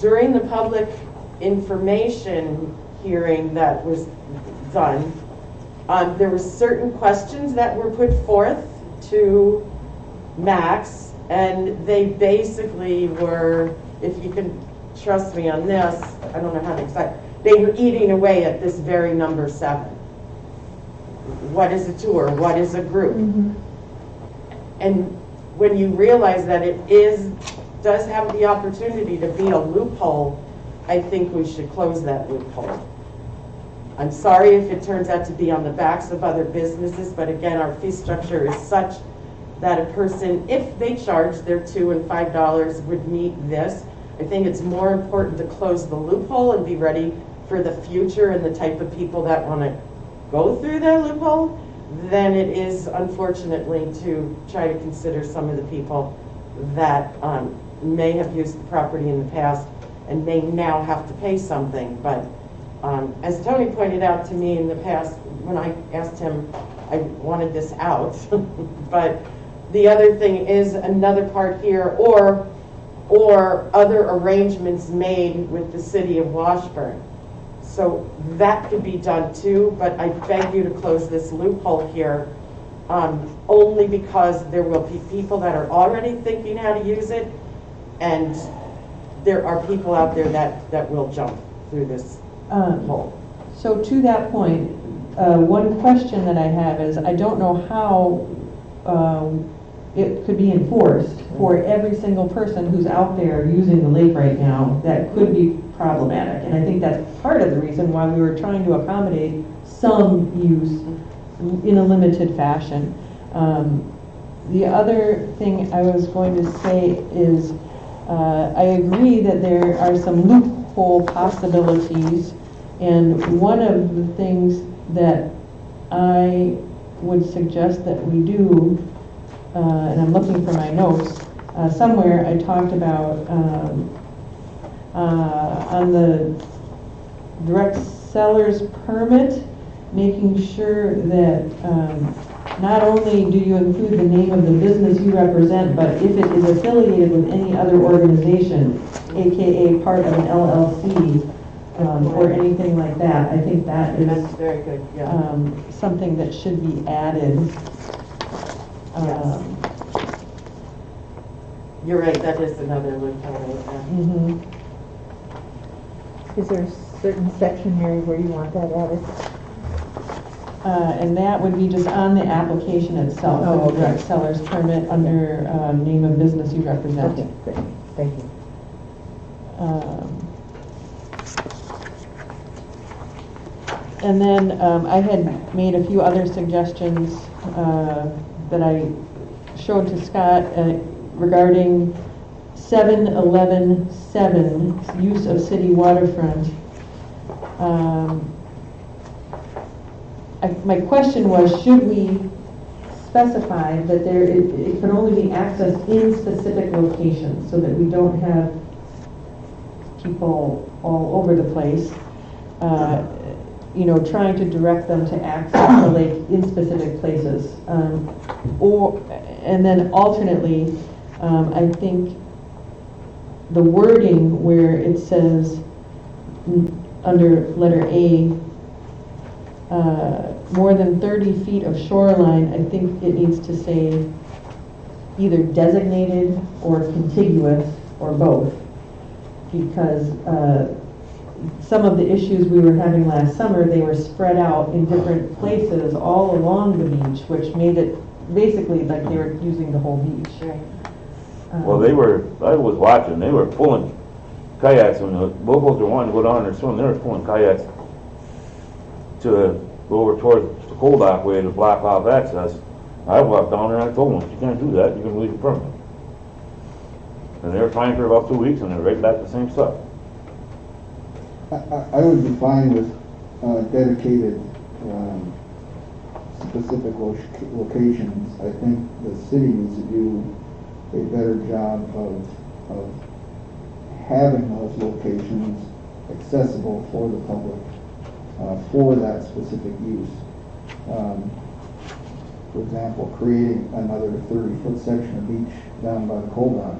During the public information hearing that was done, there were certain questions that were put forth to Max, and they basically were, if you can trust me on this, I don't know how to excite, they were eating away at this very number 7. What is a tour? What is a group? Mm-hmm. And when you realize that it does have the opportunity to be a loophole, I think we should close that loophole. I'm sorry if it turns out to be on the backs of other businesses, but again, our fee structure is such that a person, if they charge their $2 and $5, would meet this. I think it's more important to close the loophole and be ready for the future and the type of people that want to go through that loophole than it is, unfortunately, to try to consider some of the people that may have used the property in the past and may now have to pay something. But as Tony pointed out to me in the past, when I asked him, I wanted this out. But the other thing is another part here, or other arrangements made with the city of Washburn. So that could be done too, but I beg you to close this loophole here, only because there will be people that are already thinking how to use it, and there are people out there that will jump through this hole. So to that point, one question that I have is, I don't know how it could be enforced for every single person who's out there using the lake right now. That could be problematic, and I think that's part of the reason why we were trying to accommodate some use in a limited fashion. The other thing I was going to say is I agree that there are some loophole possibilities, and one of the things that I would suggest that we do, and I'm looking for my notes, somewhere I talked about on the direct seller's permit, making sure that not only do you include the name of the business you represent, but if it is affiliated with any other organization, aka part of an LLC, or anything like that. I think that is That's very good, yeah. something that should be added. You're right, that is another loophole. Mhm. Is there a certain section, Mary, where you want that added? And that would be just on the application itself, Oh, the okay. direct seller's permit under name of business you represent. Okay, great, thank you. And then I had made a few other suggestions that I showed to Scott regarding 711-7, use of city waterfront. My question was, should we specify that it can only be accessed in specific locations so that we don't have people all over the place, trying to direct them to access the lake in specific places. And then alternately, I think the wording where it says under letter A, more than 30 feet of shoreline, I think it needs to say either designated or contiguous or both. Because some of the issues we were having last summer, they were spread out in different places all along the beach, which made it basically like they were using the whole beach. Well, I was watching, they were pulling kayaks when the locals were wanting to go down there swim, they were pulling kayaks to go over towards the coal dock way to block off access. I walked down there and I told them, you can't do that, you can lose your permit. And they were fine for about 2 weeks and they're right back to the same stuff. I would be fine with dedicated specific locations. I think the city needs to do a better job of having those locations accessible for the public for that specific use. For example, creating another 30-foot section of beach down by the coal dock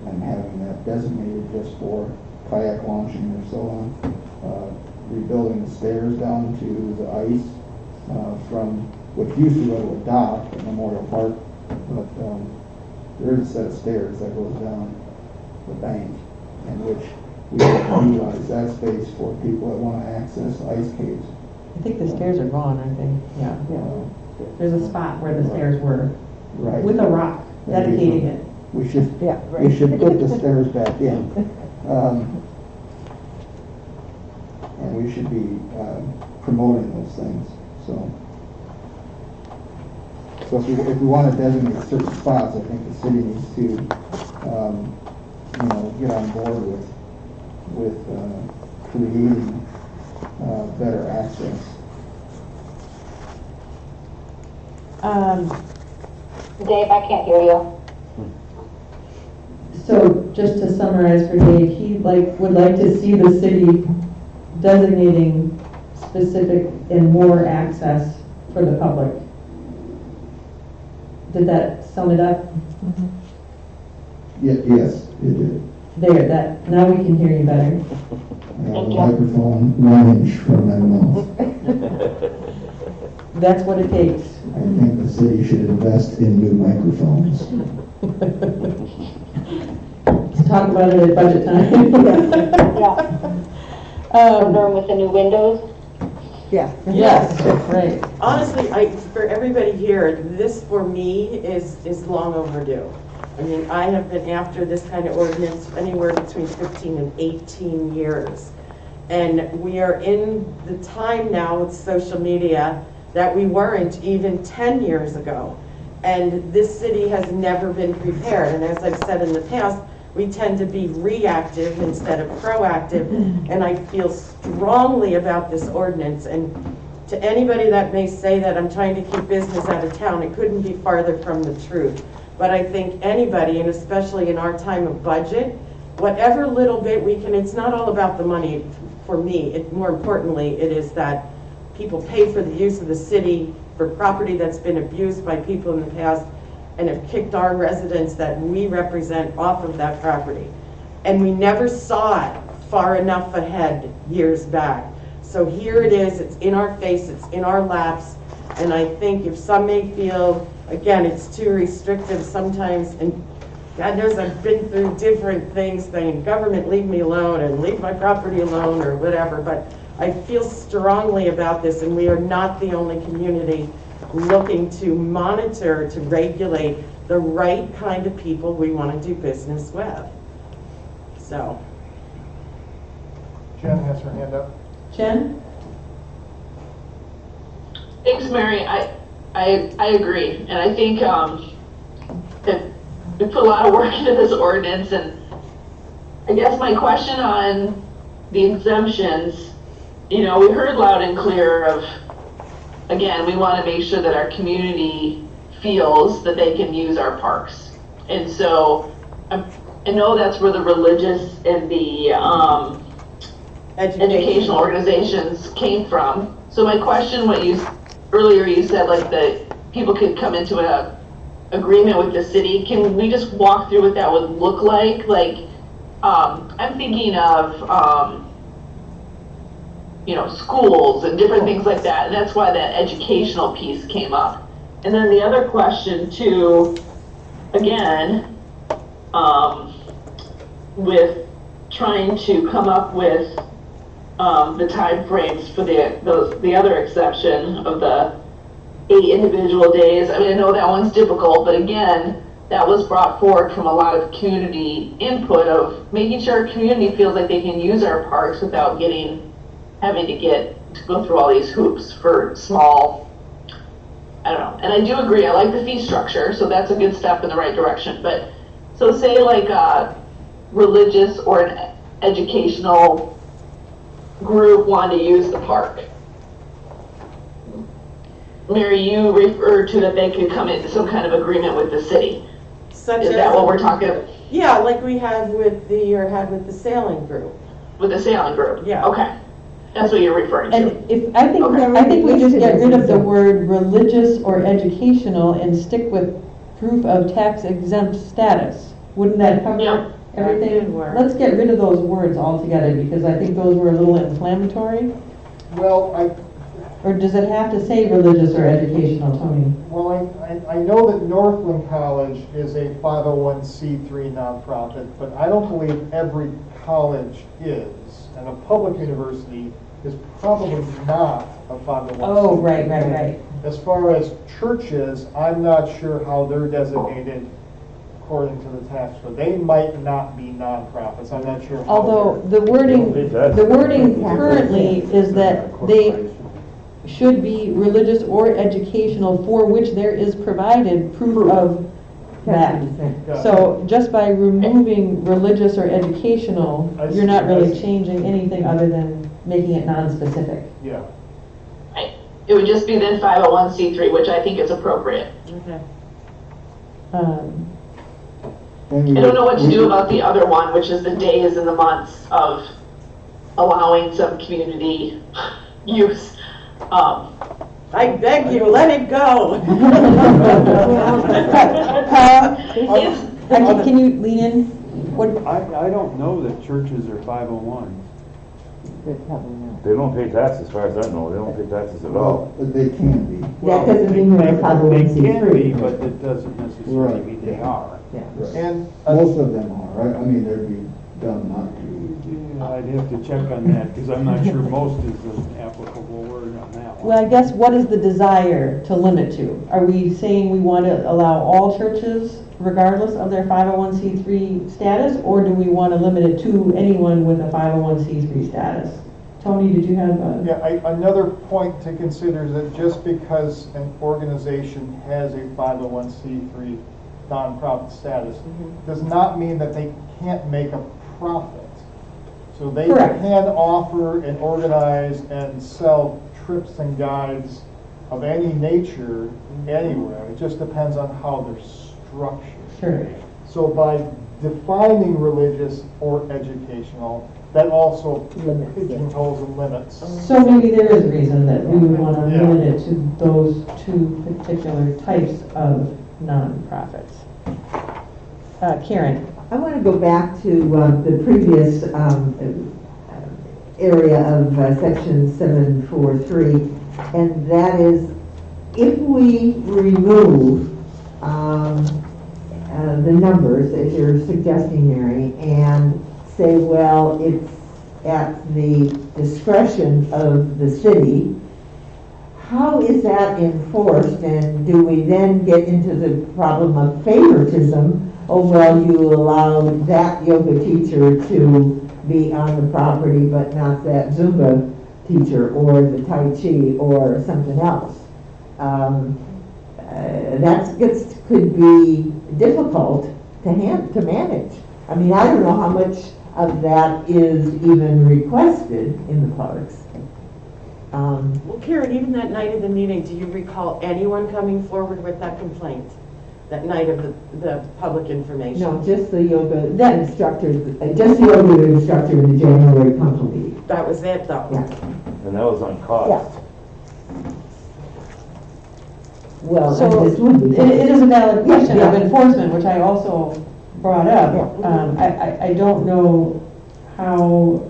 and having that designated just for kayak launching or so on. Rebuilding the stairs down to the ice from what used to go to a dock at Memorial Park, but there is a set of stairs that goes down the bank in which we can utilize that space for people that want to access ice caves. I think the stairs are gone, aren't they? Yeah. There's a spot where the stairs were. Right. With a rock, dedicating it. We should put the stairs back in. And we should be promoting those things. So if we want to designate certain spots, I think the city needs to, get on board with creating better access. Dave, I can't hear you. So just to summarize for Dave, he would like to see the city designating specific and more access for the public. Did that sum it up? Yes, it did. There, now we can hear you better. I have a microphone 1 inch from my mouth. That's what it takes. I think the city should invest in new microphones. Let's talk about it at budget time. With the new windows? Yeah. Yes, right. Honestly, for everybody here, this for me is long overdue. I mean, I have been after this kind of ordinance anywhere between 15 and 18 years. And we are in the time now with social media that we weren't even 10 years ago. And this city has never been prepared. And as I've said in the past, we tend to be reactive instead of proactive. And I feel strongly about this ordinance. And to anybody that may say that I'm trying to keep business out of town, it couldn't be farther from the truth. But I think anybody, and especially in our time of budget, whatever little bit we can, it's not all about the money for me. More importantly, it is that people pay for the use of the city for property that's been abused by people in the past and have kicked our residents that we represent off of that property. And we never saw it far enough ahead years back. So here it is, it's in our face, it's in our laps, and I think if some may feel, again, it's too restrictive sometimes, and God knows I've been through different things saying, government, leave me alone, and leave my property alone, or whatever, but I feel strongly about this, and we are not the only community looking to monitor, to regulate the right kind of people we want to do business with. So. Jen has her hand up. Jen? Thanks, Mary. I agree, and I think that we put a lot of work into this ordinance, and I guess my question on the exemptions, you know, we heard loud and clear of, again, we want to make sure that our community feels that they can use our parks, and so I know that's where the religious and the educational organizations came from. So my question, earlier you said like the people could come into a agreement with the city. Can we just walk through what that would look like? Like, I'm thinking of, you know, schools and different things like that. And that's why that educational piece came up. And then the other question too, again, with trying to come up with the time frames for the other exception of the 8 individual days. I mean, I know that one's difficult, but again, that was brought forward from a lot of community input of making sure our community feels like they can use our parks without having to go through all these hoops for small, I don't know. And I do agree, I like the fee structure, so that's a good step in the right direction. But so say like a religious or an educational group wanted to use the park. Mary, you referred to that they could come into some kind of agreement with the city. Is that what we're talking about? Yeah, like we had with the sailing group. With the sailing group? Yeah. Okay. That's what you're referring to. And I think we just get rid of the word religious or educational and stick with proof of tax exempt status. Wouldn't that cover everything? Let's get rid of those words altogether because I think those were a little inflammatory. Well, or does it have to say religious or educational, Tony? Well, I know that Northland College is a 501c3 nonprofit, but I don't believe every college is, and a public university is probably not a 501c3. Oh, right. As far as churches, I'm not sure how they're designated according to the tax code. They might not be nonprofits. I'm not sure. Although the wording currently is that they should be religious or educational for which there is provided proof of that. So just by removing religious or educational, you're not really changing anything other than making it non-specific. Yeah. Right. It would just be then 501c3, which I think is appropriate. Okay. I don't know what to do about the other one, which is the days and the months of allowing some community use. I beg you, let it go. Can you lean in? I don't know that churches are 501s. They don't pay taxes, as far as I know. They don't pay taxes at all. Well, they can be. Well, That doesn't mean they're a 501c3. They can be, but it doesn't necessarily mean they are. Yeah. Right. And most of them are, right? I mean, they'd be dumb not to. Yeah, I'd have to check on that because I'm not sure most is an applicable word on that one. Well, I guess what is the desire to limit to? Are we saying we want to allow all churches regardless of their 501c3 status, or do we want to limit it to anyone with a 501c3 status? Tony, did you have a... Yeah, another point to consider is that just because an organization has a 501c3 nonprofit status does not mean that they can't make a profit. So they can offer and organize and sell trips and guides of any nature anywhere. It just depends on how they're structured. Sure. So by defining religious or educational, that also pigeonholes and limits. So maybe there is a reason that we would want to limit it to those two particular types of nonprofits. Karen. I want to go back to the previous area of section 743, and that is if we remove the numbers, as you're suggesting, Mary, and say, well, it's at the discretion of the city, how is that enforced, and do we then get into the problem of favoritism? Oh, well, you allowed that yoga teacher to be on the property, but not that Zumba teacher, or the Tai Chi, or something else. That could be difficult to manage. I mean, I don't know how much of that is even requested in the parks. Well, Karen, even that night of the meeting, do you recall anyone coming forward with that complaint? That night of the public information? No, just the yoga instructor, just the yoga instructor in the January council meeting. That was it, though? Yeah. And that was on cost. Yeah. Well, So this would be. it is a valid question Yeah. of enforcement, which I also brought up. I don't know how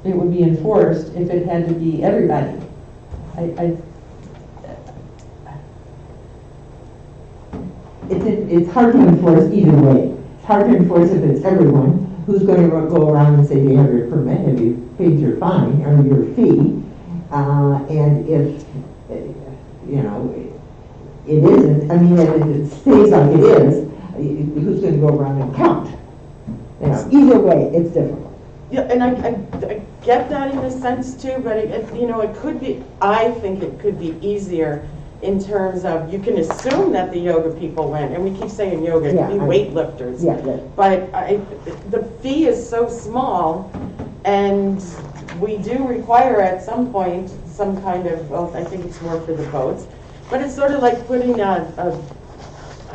it would be enforced if it had to be everybody. It's hard to enforce either way. It's hard to enforce if it's everyone. Who's going to go around and say, do you have your permit? Have you paid your fine or your fee? And if, you know, it isn't, I mean, if it stays like it is, who's going to go around and count? You know, either way, it's difficult. Yeah, and I get that in a sense too, but you know, it could be, I think it could be easier in terms of, you can assume that the yoga people went, and we keep saying yoga, it could be weightlifters. Yeah. But the fee is so small, and we do require at some point some kind of, well, I think it's more for the boats, but it's sort of like putting I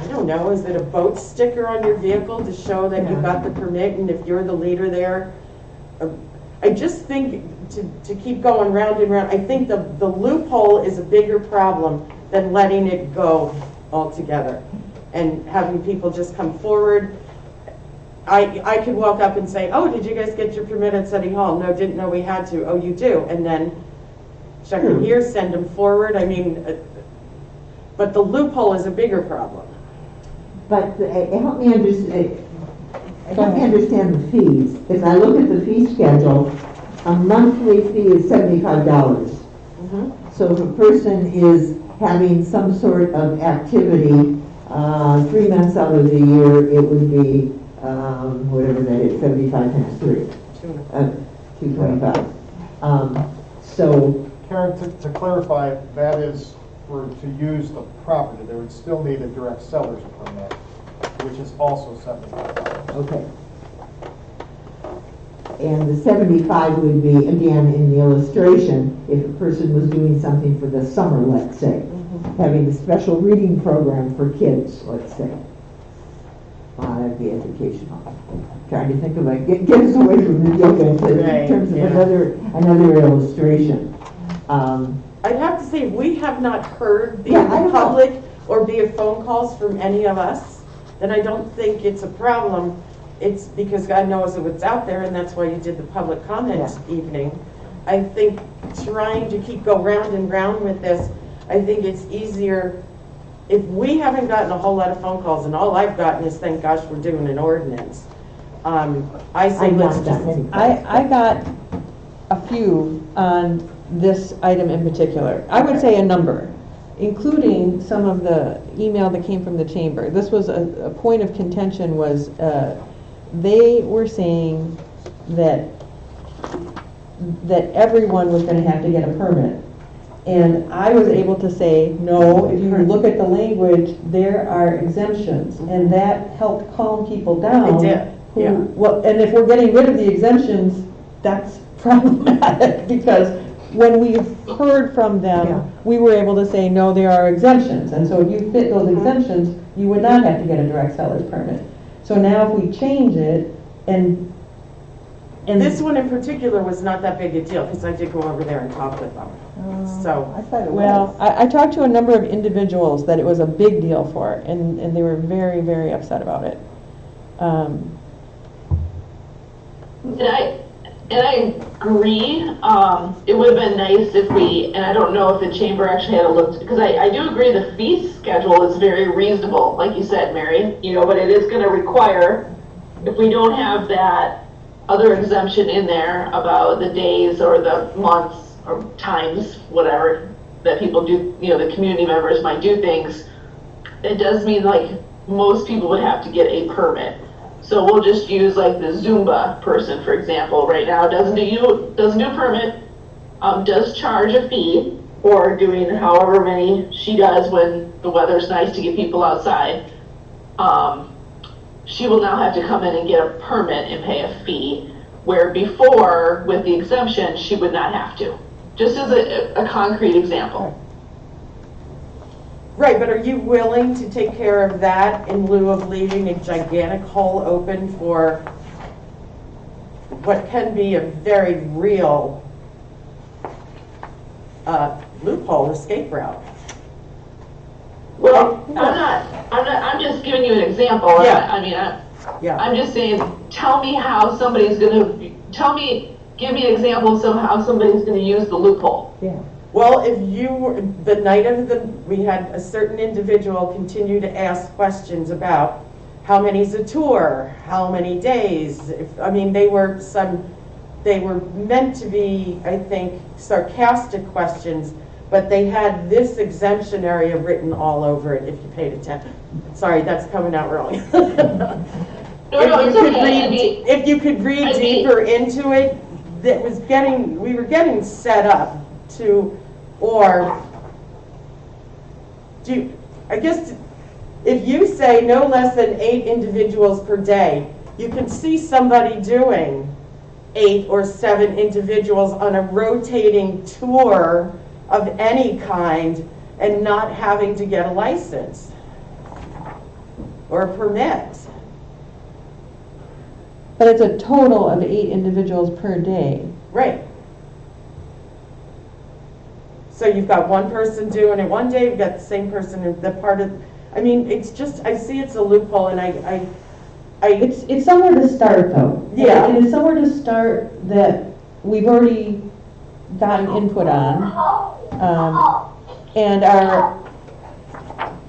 don't know, is it a boat sticker on your vehicle to show that you got the permit, and if you're the leader there? I just think to keep going round and round, I think the loophole is a bigger problem than letting it go altogether and having people just come forward. I could walk up and say, oh, did you guys get your permit at City Hall? No, didn't know we had to. Oh, you do. And then check them here, send them forward. I mean, but the loophole is a bigger problem. But help me understand. Help me understand the fees. If I look at the fee schedule, a monthly fee is $75. Mm-hmm. So if a person is having some sort of activity 3 months out of the year, it would be whatever that is, 75 times 3, 225. So, Karen, to clarify, that is for to use the property. They would still need a direct seller's permit, which is also $75. okay. And the 75 would be, again, in the illustration, if a person was doing something for the summer, let's say, having a special reading program for kids, let's say. That'd be educational. Trying to think of like, get us away from the yoga in terms of another illustration. I'd have to say, we have not heard via the public or via phone calls from any of us, then I don't think it's a problem. It's because God knows what's out there, and that's why you did the public comment evening. I think trying to keep go round and round with this, I think it's easier if we haven't gotten a whole lot of phone calls, and all I've gotten is, thank gosh, we're doing an ordinance. I say let's just. I got a few on this item in particular. I would say a number, including some of the email that came from the chamber. This was a point of contention was they were saying that everyone was going to have to get a permit. And I was able to say, no, if you look at the language, there are exemptions. And that helped calm people down. It did, yeah. Well, and if we're getting rid of the exemptions, that's problematic because when we heard from them, we were able to say, no, there are exemptions. And so if you fit those exemptions, you would not have to get a direct seller's permit. So now if we change it and this one in particular was not that big a deal because I did go over there and talk with them. So I thought it was. I talked to a number of individuals that it was a big deal for, and they were very, very upset about it. And I agree, it would have been nice if we, and I don't know if the chamber actually had a look, because I do agree the fee schedule is very reasonable, like you said, Mary, you know, but it is gonna require, if we don't have that other exemption in there about the days or the months or times, whatever, that people do, you know, the community members might do things, it does mean like most people would have to get a permit. So we'll just use like the Zumba person, for example, right now, doesn't do a permit, does charge a fee for doing however many she does when the weather's nice to get people outside. She will now have to come in and get a permit and pay a fee, where before, with the exemption, she would not have to. Just as a concrete example. Right, but are you willing to take care of that in lieu of leaving a gigantic hole open for what can be a very real loophole, escape route? Well, I'm just giving you an example. Yeah. I mean, I'm just saying, tell me how somebody's gonna, give me an example of how somebody's gonna use the loophole. Yeah. Well, if you, the night of we had a certain individual continue to ask questions about how many's a tour, how many days, I mean, they were meant to be, I think, sarcastic questions, but they had this exemption area written all over it if you paid attention. Sorry, that's coming out wrong. If you could read deeper into it, we were getting set up to, I guess, if you say no less than 8 individuals per day, you can see somebody doing 8 or 7 individuals on a rotating tour of any kind and not having to get a license or a permit. But it's a total of 8 individuals per day. Right. So you've got one person doing it one day, you've got the same person in the part of, I mean, it's just, I see it's a loophole, and It's somewhere to start, though. Yeah. It is somewhere to start that we've already gotten input on, and are,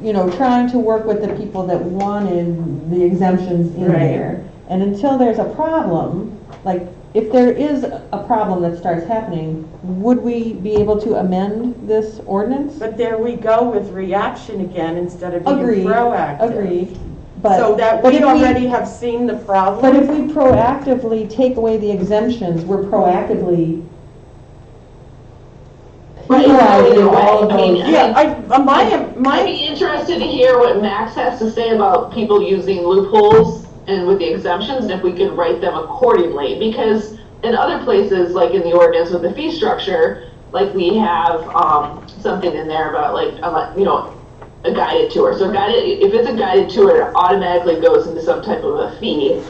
you know, trying to work with the people that wanted the exemptions in there. And until there's a problem, like, if there is a problem that starts happening, would we be able to amend this ordinance? But there we go with reaction again instead of being proactive. Agreed. So that we already have seen the problem. But if we proactively take away the exemptions, we're proactively penalizing all of those. I'd be interested to hear what Max has to say about people using loopholes and with the exemptions, and if we could write them accordingly, because in other places, like in the ordinance with the fee structure, like we have something in there about like, you know, a guided tour. So if it's a guided tour, it automatically goes into some type of a fee.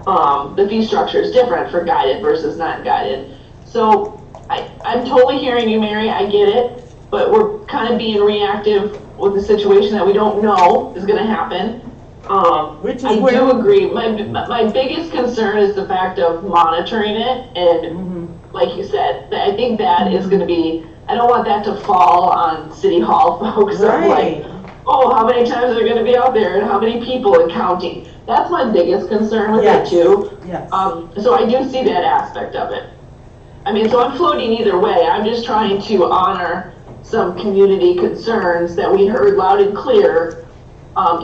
The fee structure is different for guided versus not guided. So I'm totally hearing you, Mary, I get it, but we're kind of being reactive with the situation that we don't know is gonna happen. I do agree. My biggest concern is the fact of monitoring it, and like you said, I think that is going to be, I don't want that to fall on City Hall folks of like, oh, how many times are going to be out there and how many people and counting. That's my biggest concern with it too. Yes. So I do see that aspect of it. I mean, so I'm floating either way. I'm just trying to honor some community concerns that we heard loud and clear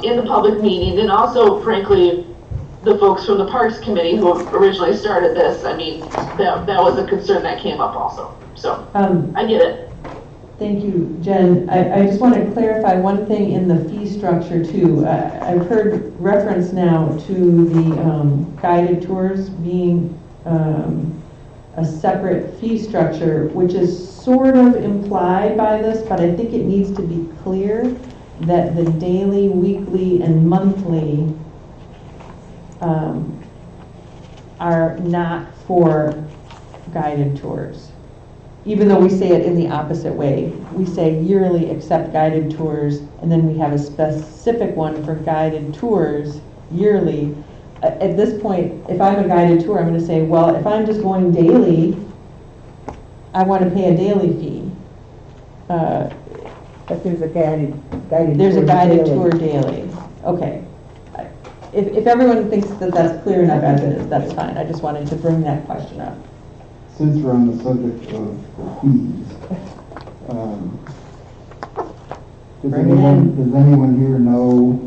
in the public meeting, and also, frankly, the folks from the Parks Committee who originally started this. I mean, that was a concern that came up also. So I get it. Thank you, Jen. I just want to clarify one thing in the fee structure too. I've heard reference now to the guided tours being a separate fee structure, which is sort of implied by this, but I think it needs to be clear that the daily, weekly, and monthly are not for guided tours. Even though we say it in the opposite way. We say yearly except guided tours, and then we have a specific one for guided tours yearly. at this point, if I'm a guided tour, I'm gonna say, well, if I'm just going daily, I wanna pay a daily fee. But there's a guided There's a tour guided daily. tour daily. Okay. If everyone thinks that that's clear enough as it is, that's fine. I just wanted to bring that question up. Since we're on the subject of fees, does anyone here know,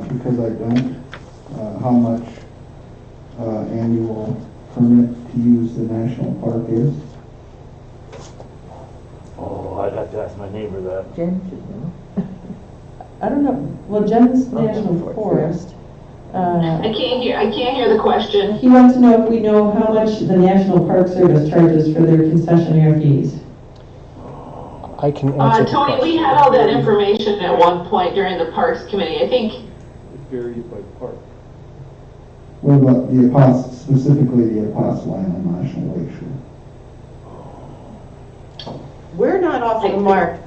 because I don't, how much annual permit to use the national park is? Oh, I'd have to ask my neighbor that. Jen should know. I don't know, well, Jen's National Forest. I can't hear the question. He wants to know if we know how much the National Park Service charges for their concessionaire fees. I can answer the Tony, we question. had all that information at one point during the Parks Committee. I think It varies by park. What about the Apostle, specifically the Apostle Island National Lake Shore? We're not off the mark,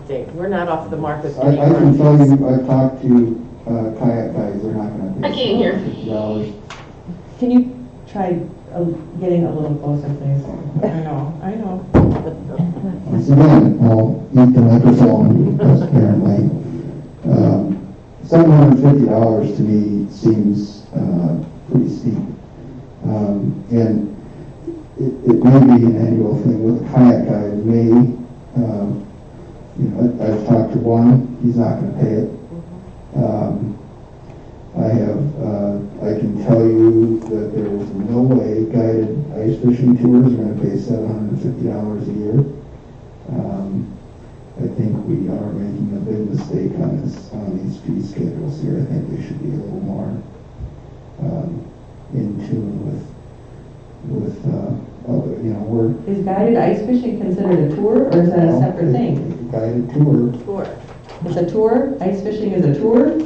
Dave. We're not off the mark with I any can tell fees. you, I've talked to kayak guys, they're not gonna pay I can't hear. $50. Can you try getting a little closer, please? I know. Once again, I'll eat the microphone, because apparently. $750 to me seems pretty steep. And it may be an annual thing with a kayak guide, I've talked to one, he's not gonna pay it. I can tell you that there is no way guided ice fishing tours are gonna pay $750 a year. I think we are making a big mistake on these fee schedules here. I think they should be a little more in tune with we're Is guided ice fishing considered a tour, or is that a separate thing? guided tour. Tour. It's a tour? Ice fishing is a tour?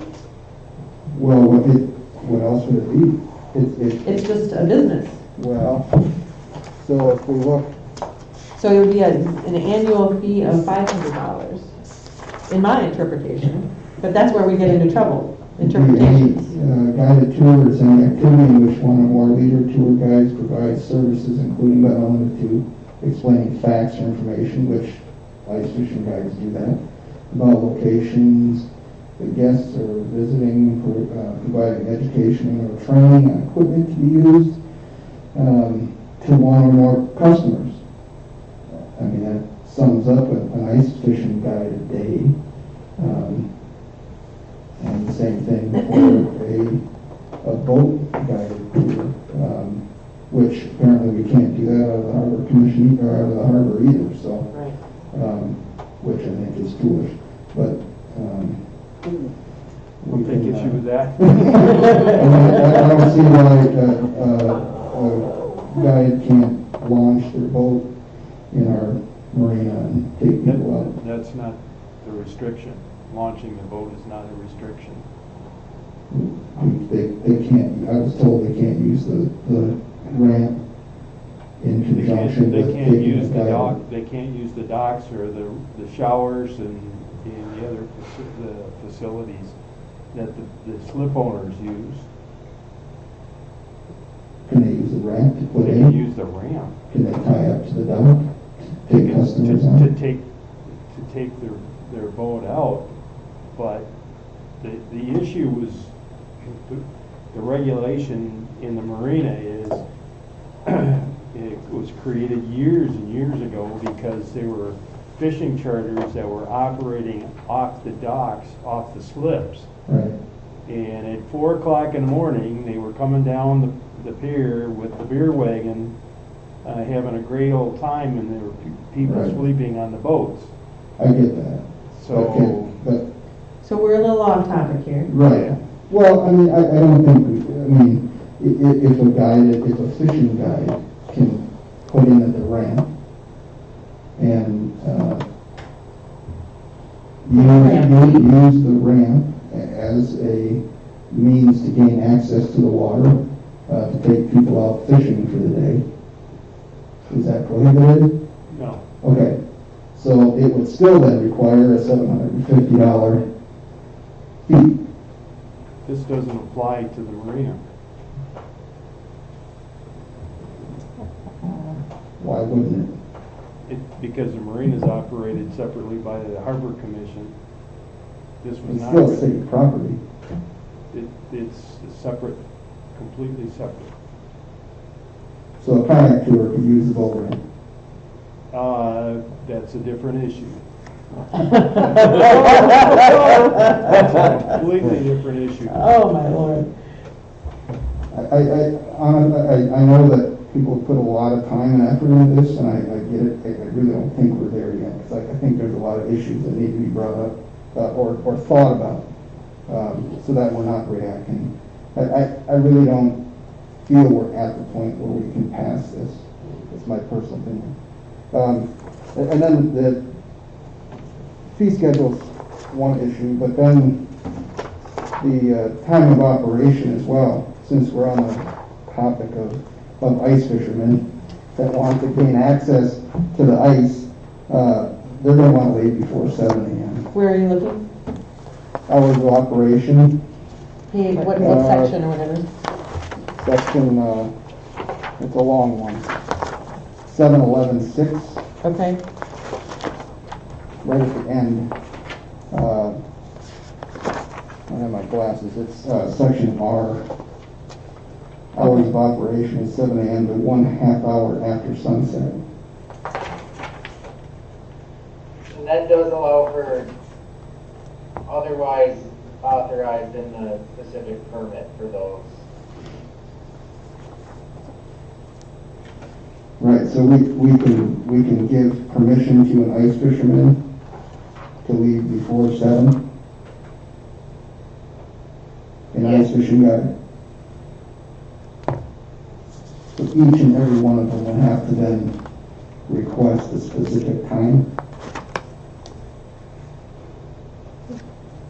Well, what else would it be? It's just a business. Well, so if we look, So it would be an annual fee of $500, in my interpretation. But that's where we get into trouble, interpretations. guided tour is an activity in which one or more leader tour guides provide services, including but not limited to explaining facts or information, which ice fishing guides do that, about locations the guests are visiting, providing education or training on equipment to be used to one or more customers. I mean, that sums up an ice fishing guide a day. And the same thing for a boat guided tour, which apparently we can't do that out of the harbor commission or out of the harbor either, so, which I think is foolish, but, We'll take issue with that. I don't see why a guide can't launch their boat in our marina and take people out. That's not the restriction. Launching the boat is not a restriction. They can't, I was told they can't use the ramp in conjunction They with can't taking use a the guide. dock, they can't use the docks or the showers and the other the facilities that the slip owners use. Can they use the ramp to put They in? can use the ramp. Can they tie up to the dock? Take customers out? To take their boat out, but the issue was, the regulation in the marina is, it was created years and years ago because there were fishing charters that were operating off the docks, off the slips. Right. And at 4 o'clock in the morning, they were coming down the pier with the beer wagon, having a great old time, and there were people Right. sleeping on the boats. I get that. So, Okay, but, So we're a little off topic here. right. Well, I mean, I don't think, if a fishing guide can put in at the ramp and, use the ramp as a means to gain access to the water, to take people out fishing for the day, is that prohibited? no. Okay, so it would still then require a $750 fee this doesn't apply to the marina. Why wouldn't Because the marina is operated separately by the Harbor Commission. This it? was It's not. still city property. It's separate, completely separate. So a kayak tour could use the boat ramp. That's a different issue. That's a completely different issue. Oh, my Lord. I know that people put a lot of time and effort into this, and I get it. I really don't think we're there yet, because I think there's a lot of issues that need to be brought up or thought about, so that we're not reacting. I really don't feel we're at the point where we can pass this. It's my personal opinion. And then the fee schedule's one issue, but then the time of operation as well, since we're on the topic of ice fishermen that want to gain access to the ice, they're going to want to leave before 7 a.m. Where are you looking? Hours of operation. What section or whatever? Section, it's a long one. 711.6. Okay. Right at the end. I don't have my glasses. It's section R. Hours of operation is 7 a.m. to 1/2 hour after sunset. And that does allow for otherwise authorized in the specific permit for those. Right, so we can give permission to an ice fisherman to leave before 7. An ice fishing guide. So each and every one of them will have to then request a specific time.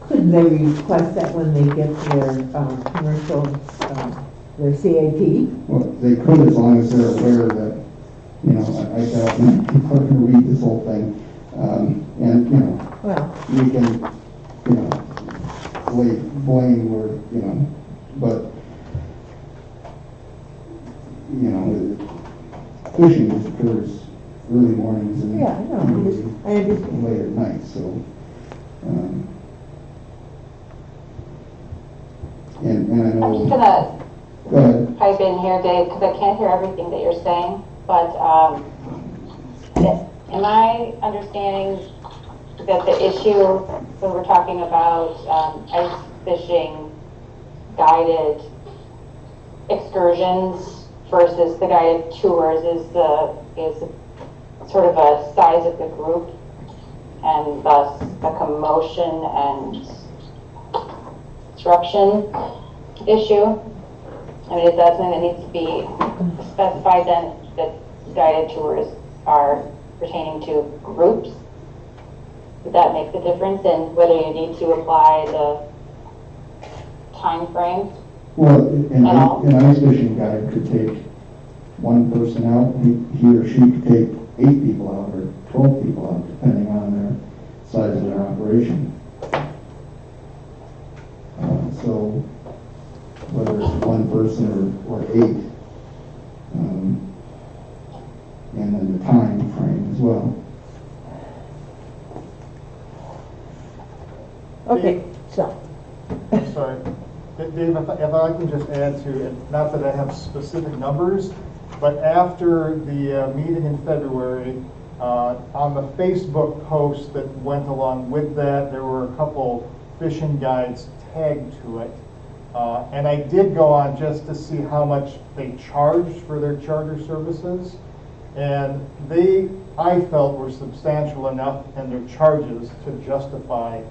Couldn't they request that when they get their commercial, their CAP? Well, they could, as long as they're aware that, I doubt people are going to read this whole thing. And, well, we can, lay blame where, but, fishing just occurs early mornings and yeah, I know. I understand. late at night, so, and I know. I'm just gonna Go ahead. pipe in here, Dave, because I can't hear everything that you're saying, but am I understanding that the issue when we're talking about ice fishing guided excursions versus the guided tours is sort of a size of the group and thus a commotion and disruption issue? I mean, is that something that needs to be specified then, that guided tours are pertaining to groups? Would that make the difference in whether you need to apply the time frame? Well, an ice fishing guide could take one person out, he or she could take 8 people out or 12 people out, depending on their size of their operation. So whether it's one person or 8, and then the time frame as well. Okay, so. I'm sorry. Dave, if I can just add to it, not that I have specific numbers, but after the meeting in February, on the Facebook post that went along with that, there were a couple fishing guides tagged to it. And I did go on just to see how much they charged for their charter services. And they, I felt, were substantial enough in their charges to justify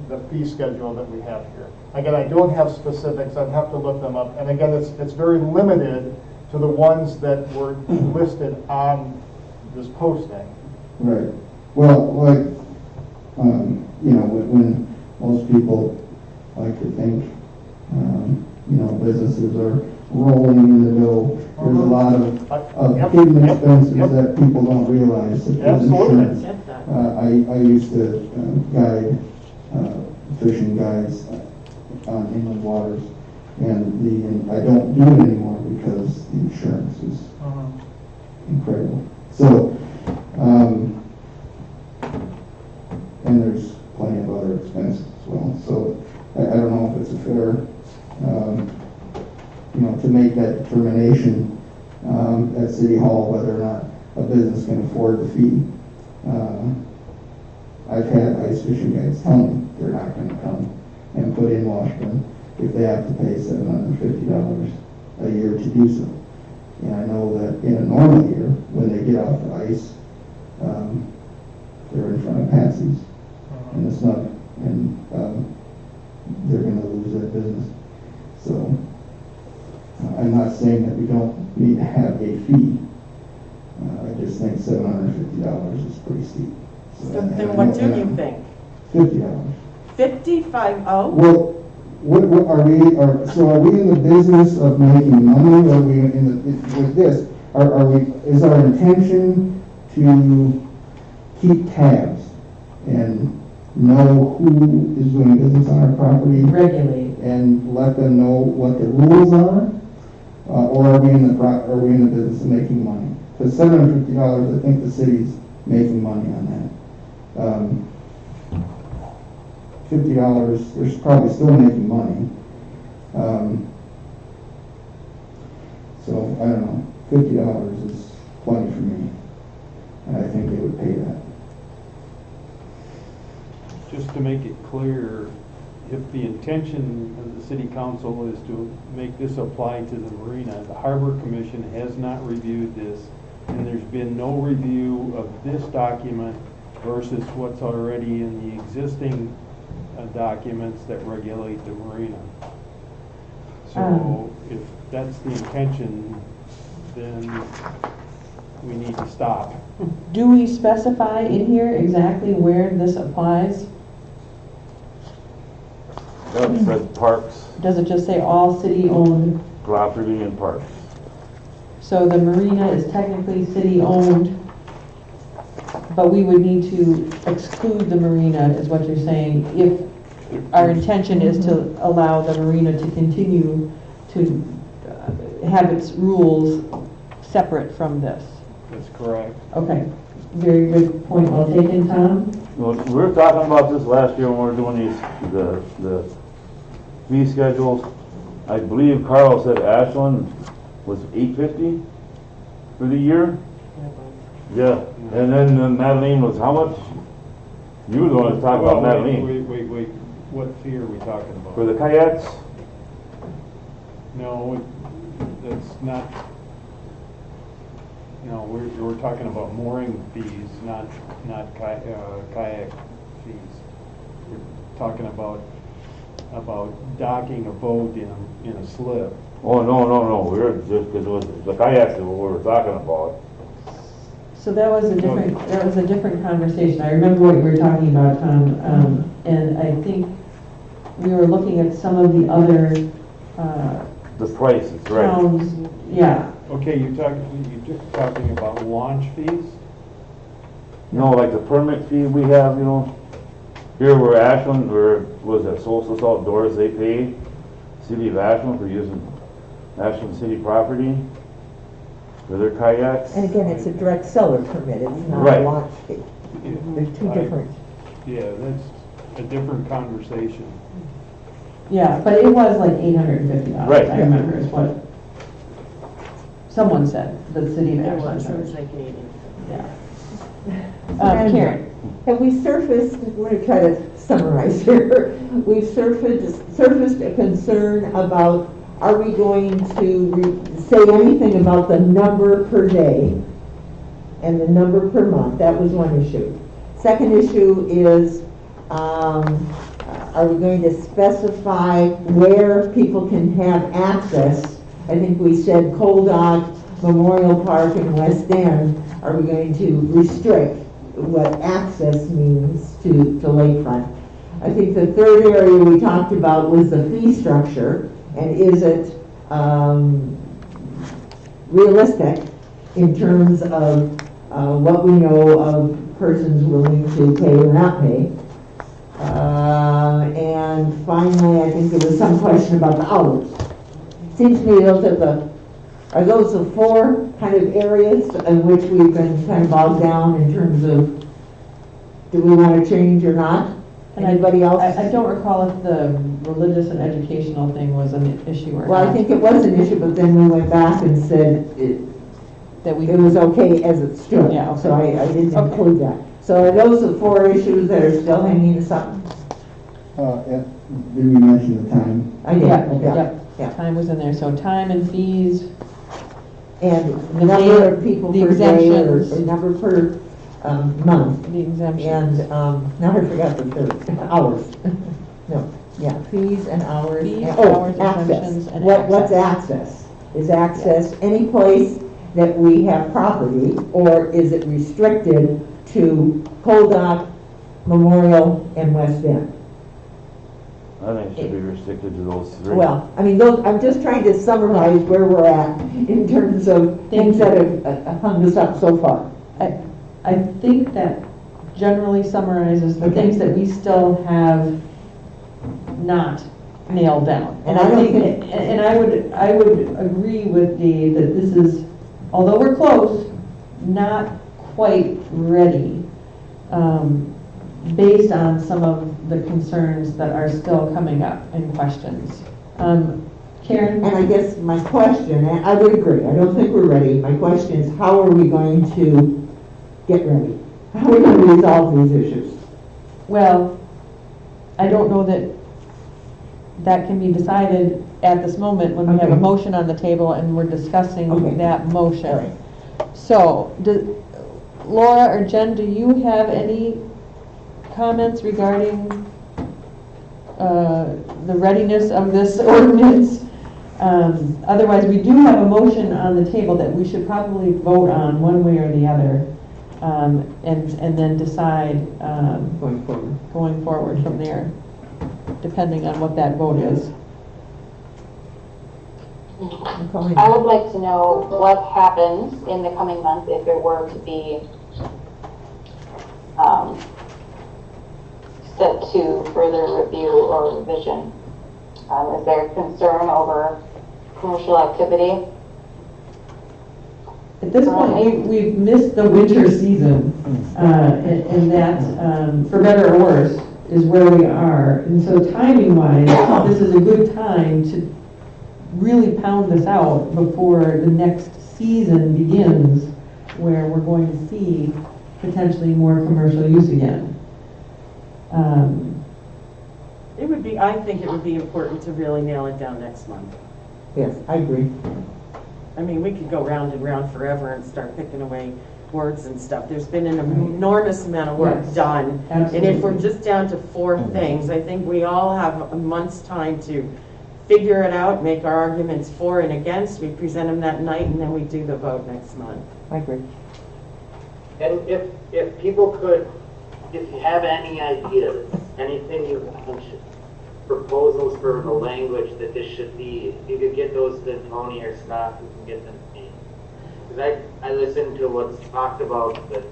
the fee schedule that we have here. Again, I don't have specifics, I'd have to look them up. And again, it's very limited to the ones that were listed on this posting. Right. Well, like, when most people like to think, businesses are rolling in the dough, there's a lot of hidden expenses that people don't realize. Such as insurance. I used to guide fishing guides on inland waters. And I don't do it anymore because the insurance is incredible. So, and there's plenty of other expenses as well. So I don't know if it's a fair, to make that determination at City Hall whether or not a business can afford the fee. I've had ice fishing guys tell me they're not going to come and put in Washburn if they have to pay $750 a year to do so. And I know that in a normal year, when they get off the ice, they're in front of Patsy's and it's not, and they're going to lose that business. So I'm not saying that we don't need to have a fee. I just think $750 is pretty steep. So, Then what do you think? $50. 55, oh? Well, what are we? So are we in the business of making money? Are we with this? Are we? Is our intention to keep tabs and know who is doing business on our property, regulate, and let them know what the rules are, or are we in the business of making money? Because $750, I think the city's making money on that. $50, they're probably still making money. So I don't know. $50 is plenty for me, and I think they would pay that. Just to make it clear, if the intention of the city council is to make this apply to the marina, the Harbor Commission has not reviewed this, and there's been no review of this document versus what's already in the existing documents that regulate the marina. So if that's the intention, then we need to stop. Do we specify in here exactly where this applies? That says parks, Does it just say all city-owned? property and parks. So the marina is technically city-owned, but we would need to exclude the marina, is what you're saying, if our intention is to allow the marina to continue to have its rules separate from this. That's correct. Okay, very good point, well taken, Tom. Well, we were talking about this last year when we were doing the fee schedules. I believe Carl said Ashland was $850 for the year. Yeah, and then Madeline was how much? You were the one that was talking about Madeline. Wait, what fee are we talking about? For the kayaks? No, that's not, we're talking about mooring fees, not kayak fees. We're talking about docking a boat in a slip. Oh, no, we were just, because it was the kayaks that we were talking about. So that was a different conversation. I remember what you were talking about, Tom, and I think we were looking at some of the other the prices, right? Towns, yeah. Okay, you're talking about launch fees? No, like the permit fee we have, here we're Ashland, or was that Solstice Outdoors, they pay City of Ashland for using Ashland City property for their kayaks. And again, it's a direct seller permit, it's not Right. a launch fee. They're two different. Yeah, that's a different conversation. Yeah, but it was like $850. Right. I remember is what someone said, the city of Ashland. It was like 80. Yeah. Karen. Have we surfaced, we're going to try to summarize here, we've surfaced a concern about, are we going to say anything about the number per day and the number per month? That was one issue. Second issue is, are we going to specify where people can have access? I think we said Cold Dock, Memorial Park, and West End. Are we going to restrict what access means to lakefront? I think the third area we talked about was the fee structure, and is it realistic in terms of what we know of persons willing to pay or not pay? And finally, I think there was some question about the hours. Seems to me are those the four kind of areas in which we've been kind of bogged down in terms of do we want to change or not? And Anybody else? I don't recall if the religious and educational thing was an issue or not. Well, I think it was an issue, but then we went back and said it was okay as it stood. Yeah, okay. So I didn't include that. So are those the four issues that are still hanging us up? Did we mention the time? I did, Yeah. Time was in there, so time and fees. And The number day- of people the per day or exemptions. number per month. The exemptions. And now I forgot the third, hours. No, yeah, fees and hours. Fees, and, hours, access. exemptions, and What's access? Is access any place that we have property, or is it restricted to Coldock, Memorial, and West End? I think it should be restricted to those three. Well, I mean, I'm just trying to summarize where we're at in terms of things that have hung us up so far. I think that generally summarizes the things that we still have not nailed down. And I don't think, and I would agree with Dave that this is, although we're close, not quite ready, based on some of the concerns that are still coming up and questions. Karen? And I guess my question, and I would agree, I don't think we're ready. My question is, how are we going to get ready? How are we going to resolve these issues? Well, I don't know that can be decided at this moment when we have a motion on the table and we're discussing that motion. So, Laura or Jen, do you have any comments regarding the readiness of this ordinance? Otherwise, we do have a motion on the table that we should probably vote on one way or the other, and then decide going forward from there, depending on what that vote is. I would like to know what happens in the coming months if there were to be set to further review or revision. Is there concern over commercial activity? At this point, we've missed the winter season, and that, for better or worse, is where we are. And so timing-wise, this is a good time to really pound this out before the next season begins, where we're going to see potentially more commercial use again. I think it would be important to really nail it down next month. Yes, I agree. I mean, we could go round and round forever and start picking away words and stuff. There's been an enormous amount of work done. Absolutely. And if we're just down to four things, I think we all have a month's time to figure it out, make our arguments for and against. We present them that night and then we do the vote next month. I agree. And if people could, if you have any ideas, anything you want, proposals for the language that this should be, if you could get those to Tony or Scott, who can get them to me. Because I listened to what's talked about, but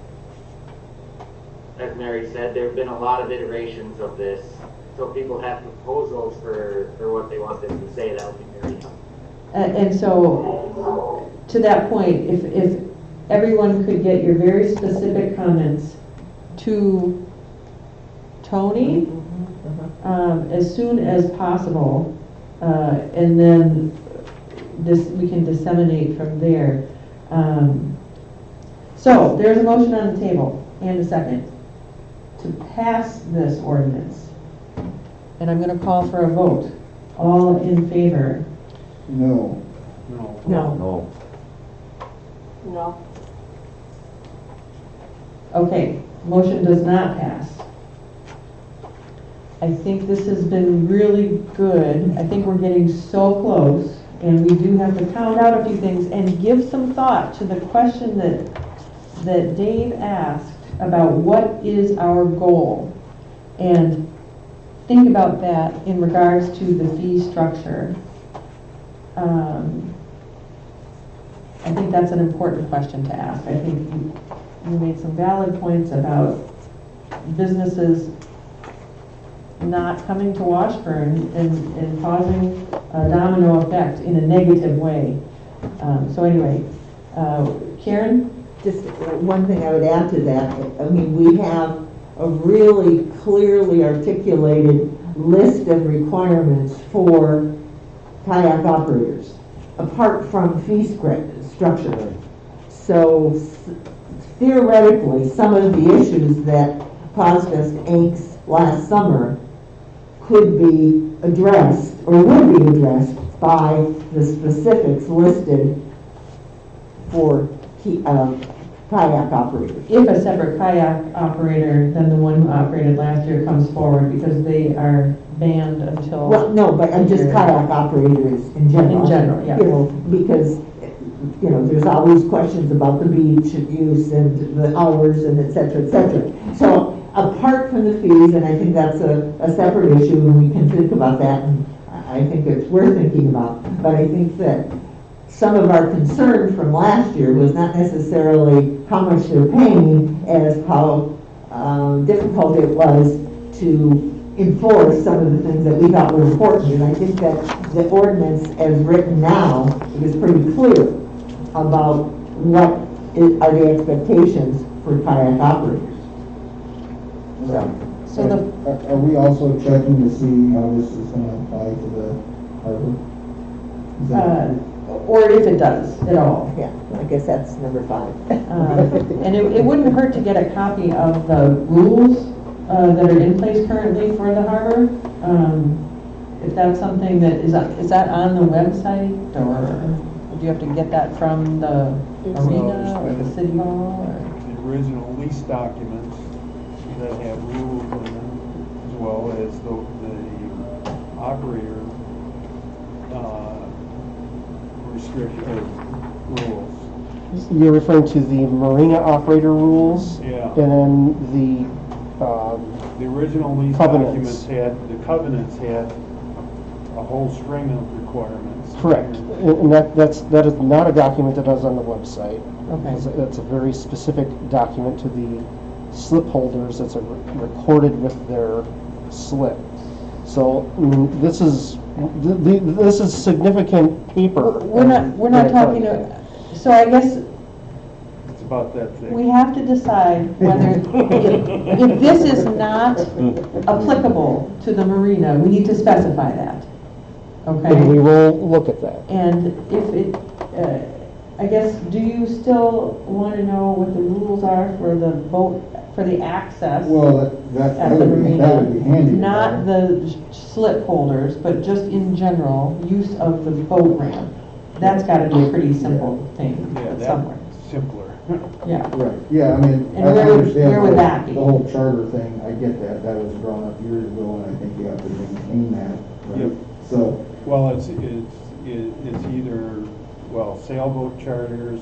as Mary said, there have been a lot of iterations of this. So people have proposals for what they want them to say, that would be very helpful. And so, to that point, if everyone could get your very specific comments to Tony as soon as possible, and then we can disseminate from there. So there's a motion on the table and a second to pass this ordinance. And I'm going to call for a vote. All in favor? No. No. No. No. Okay, motion does not pass. I think this has been really good. I think we're getting so close, and we do have to count out a few things and give some thought to the question that Dave asked about what is our goal, and think about that in regards to the fee structure. I think that's an important question to ask. I think you made some valid points about businesses not coming to Washburn and causing a domino effect in a negative way. So anyway, Karen? Just one thing I would add to that, I mean, we have a really clearly articulated list of requirements for kayak operators, apart from fee structure. So theoretically, some of the issues that caused us angst last summer could be addressed, or would be addressed, by the specifics listed for kayak operators. If a separate kayak operator than the one who operated last year comes forward, because they are banned until... Well, no, but just kayak operators in general. In general, yeah. You know, because, you know, there's always questions about the beach use and the hours and et cetera, et cetera. So apart from the fees, and I think that's a separate issue, and we can think about that, and I think it's worth thinking about, but I think that some of our concern from last year was not necessarily how much they're paying as how difficult it was to enforce some of the things that we thought were important. And I think that the ordinance as written now is pretty clear about what are the expectations for kayak operators. So are we also checking to see how this is going to apply to the harbor? Or if it does at all. Yeah, I guess that's number 5. And it wouldn't hurt to get a copy of the rules that are in place currently for the harbor. If that's something that is that on the website, or do you have to get that from the arena or the city hall? Or? The original lease documents that have rules in them, as well as the operator rules. You're referring to the marina operator rules? Yeah. And then the original lease covenants. Covenants had a whole string of requirements. Correct. And that is not a document that is on the website. Okay. That's a very specific document to the slip holders that's recorded with their slip. So I mean, this is significant paper. We're not talking. So I guess it's about that thing. We have to decide whether if this is not applicable to the marina, we need to specify that. Okay. And we will look at that. And if it, I guess, do you still want to know what the rules are for the boat, for the access? Well, that would be handy. Not the slip holders, but just in general, use of the boat ramp. That's got to be a pretty simple thing somewhere. Simpler. Yeah. Right. Yeah, I mean, and I where understand would that be? The whole charter thing. I get that. That was drawn up years ago, and I think you have to maintain that. Right? Yep. So. Well, it's either sailboat charters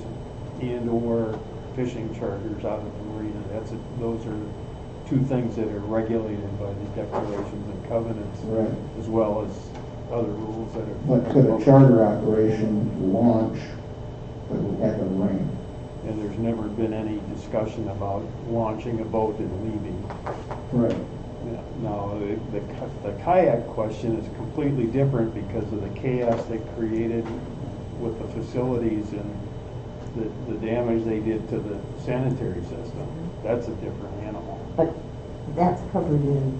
and or fishing charters out of the marina. Those are two things that are regulated by the declarations and covenants, right, as well as other rules that are. But could a charter operation launch at the ramp? And there's never been any discussion about launching a boat and leaving. Right. Yeah. No, the kayak question is completely different because of the chaos they created with the facilities and the damage they did to the sanitary system. That's a different animal. But that's covered in.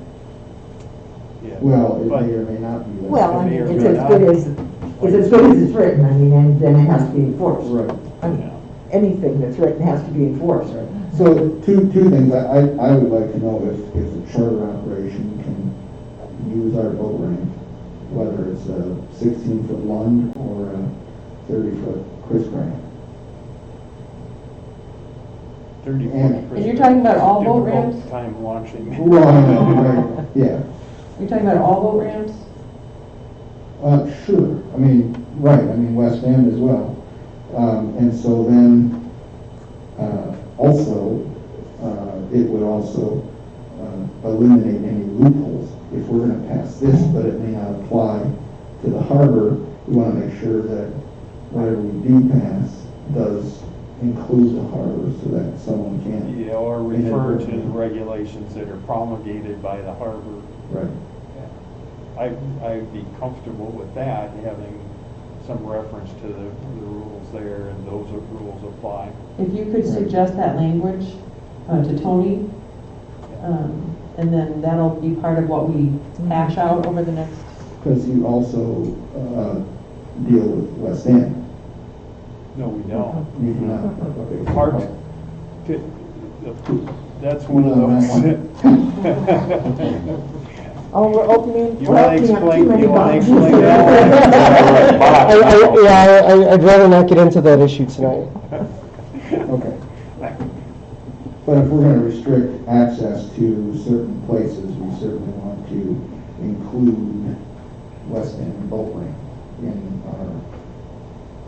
Yeah. Well, it may or may not be. That. Well, I mean, it's as good as it's written. I mean, and then it has to be enforced. Right. I mean, anything that's written has to be enforced. Right. So two things. I would like to know if a charter operation can use our boat ramp, whether it's a 16-foot Lund or a 30-foot Chris ramp. 30 And you're talking about all boat ramps? Time launching. Well, right. Yeah. You're talking about all boat ramps? Sure. I mean, right. I mean, West End as well. And so then, also, it would also eliminate any loopholes. If we're going to pass this, but it may not apply to the harbor, we want to make sure that whatever we do pass does include the harbor so that someone can. Yeah, or refer to the regulations that are promulgated by the harbor. Right. I'd be comfortable with that, having some reference to the rules there, and those rules apply. If you could suggest that language to Tony, and then that'll be part of what we hash out over the next. Because you also deal with West End. No, we don't. You do not. Okay. Part, that's one of those. Oh, we're opening. You want to explain that? I'd rather not get into that issue tonight. Okay. But if we're going to restrict access to certain places, we certainly want to include West End boat ramp in our.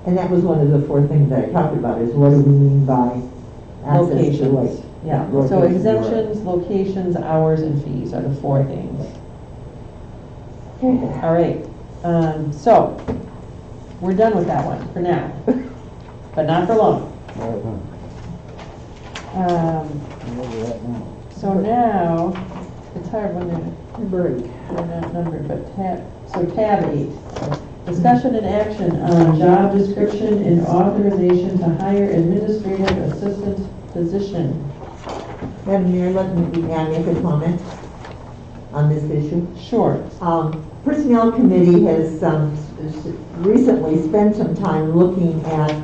And that was one of the 4 things that I talked about, is what do we mean by access to lake? Locations. Yeah, so exemptions, locations, hours, and fees are the 4 things. All right, so we're done with that one for now, but not for long. So now, it's hard when they're not numbered, but tab 8. Discussion and action on job description and authorization to hire administrative assistant position. Madam Mayor, let me make a comment on this issue. Sure. Personnel Committee has recently spent some time looking at,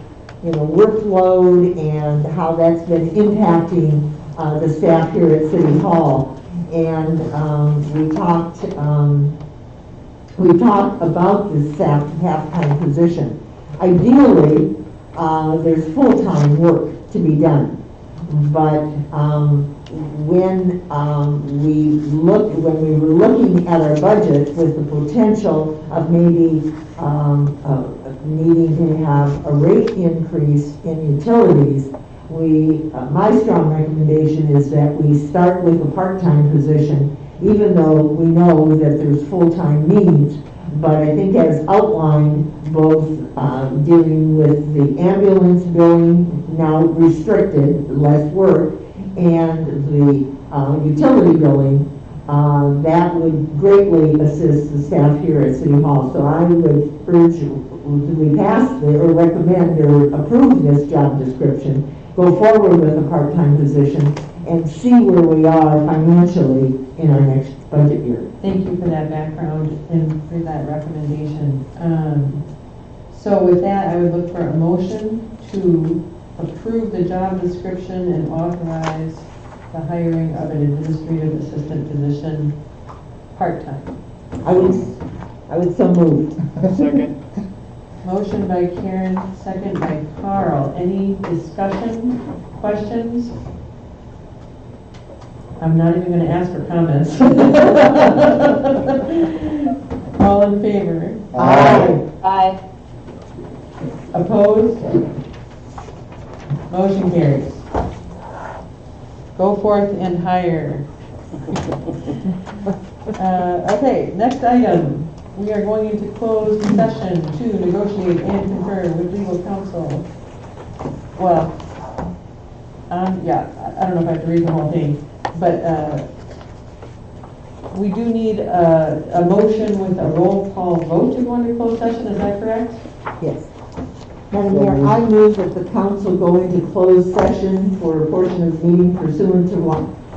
workload and how that's been impacting the staff here at City Hall. And we talked about this staff half-time position. Ideally, there's full-time work to be done. But when we were looking at our budget with the potential of maybe needing to have a rate increase in utilities, my strong recommendation is that we start with a part-time position, even though we know that there's full-time needs. But I think as outlined, both dealing with the ambulance billing, now restricted, less work, and the utility billing, that would greatly assist the staff here at City Hall. So I would urge, we pass or recommend or approve this job description, go forward with a part-time position, and see where we are financially in our next budget year. Thank you for that background and for that recommendation. So with that, I would look for a motion to approve the job description and authorize the hiring of an administrative assistant position part-time. I would so move. Second. Motion by Karen, second by Carl. Any discussion, questions? I'm not even going to ask for comments. All in favor? Aye. Aye. Opposed? Motion carries. Go forth and hire. Okay, next item. We are going into closed session to negotiate and confer with legal counsel. Well, yeah, I don't know if I have to read the whole thing, but we do need a motion with a roll call vote to go into closed session. Is that correct? Yes. Madam Mayor, I move that the council go into closed session for a portion of the meeting pursuant to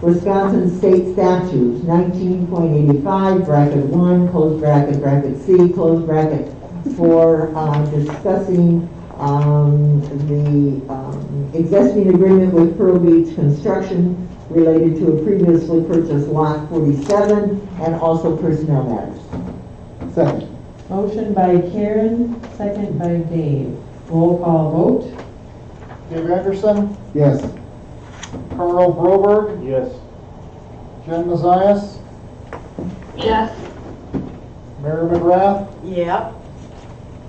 Wisconsin State Statutes 19.85, bracket 1, close bracket, bracket C, close bracket, for discussing the existing agreement with Pearl Beach Construction related to a previously purchased lot 47 and also personnel matters. Second. Motion by Karen, second by Dave. Roll call vote. Dave Anderson, Yes. Carl Broberg, Yes. Jen Mazias, Yes. Mary McGrath, Yep.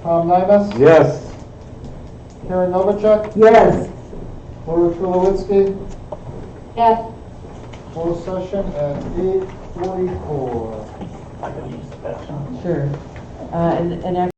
Tom Nymus, Yes. Karen Novacek, Yes. Laura Tulowitzki, Yes. closed session at 8:44. Sure. And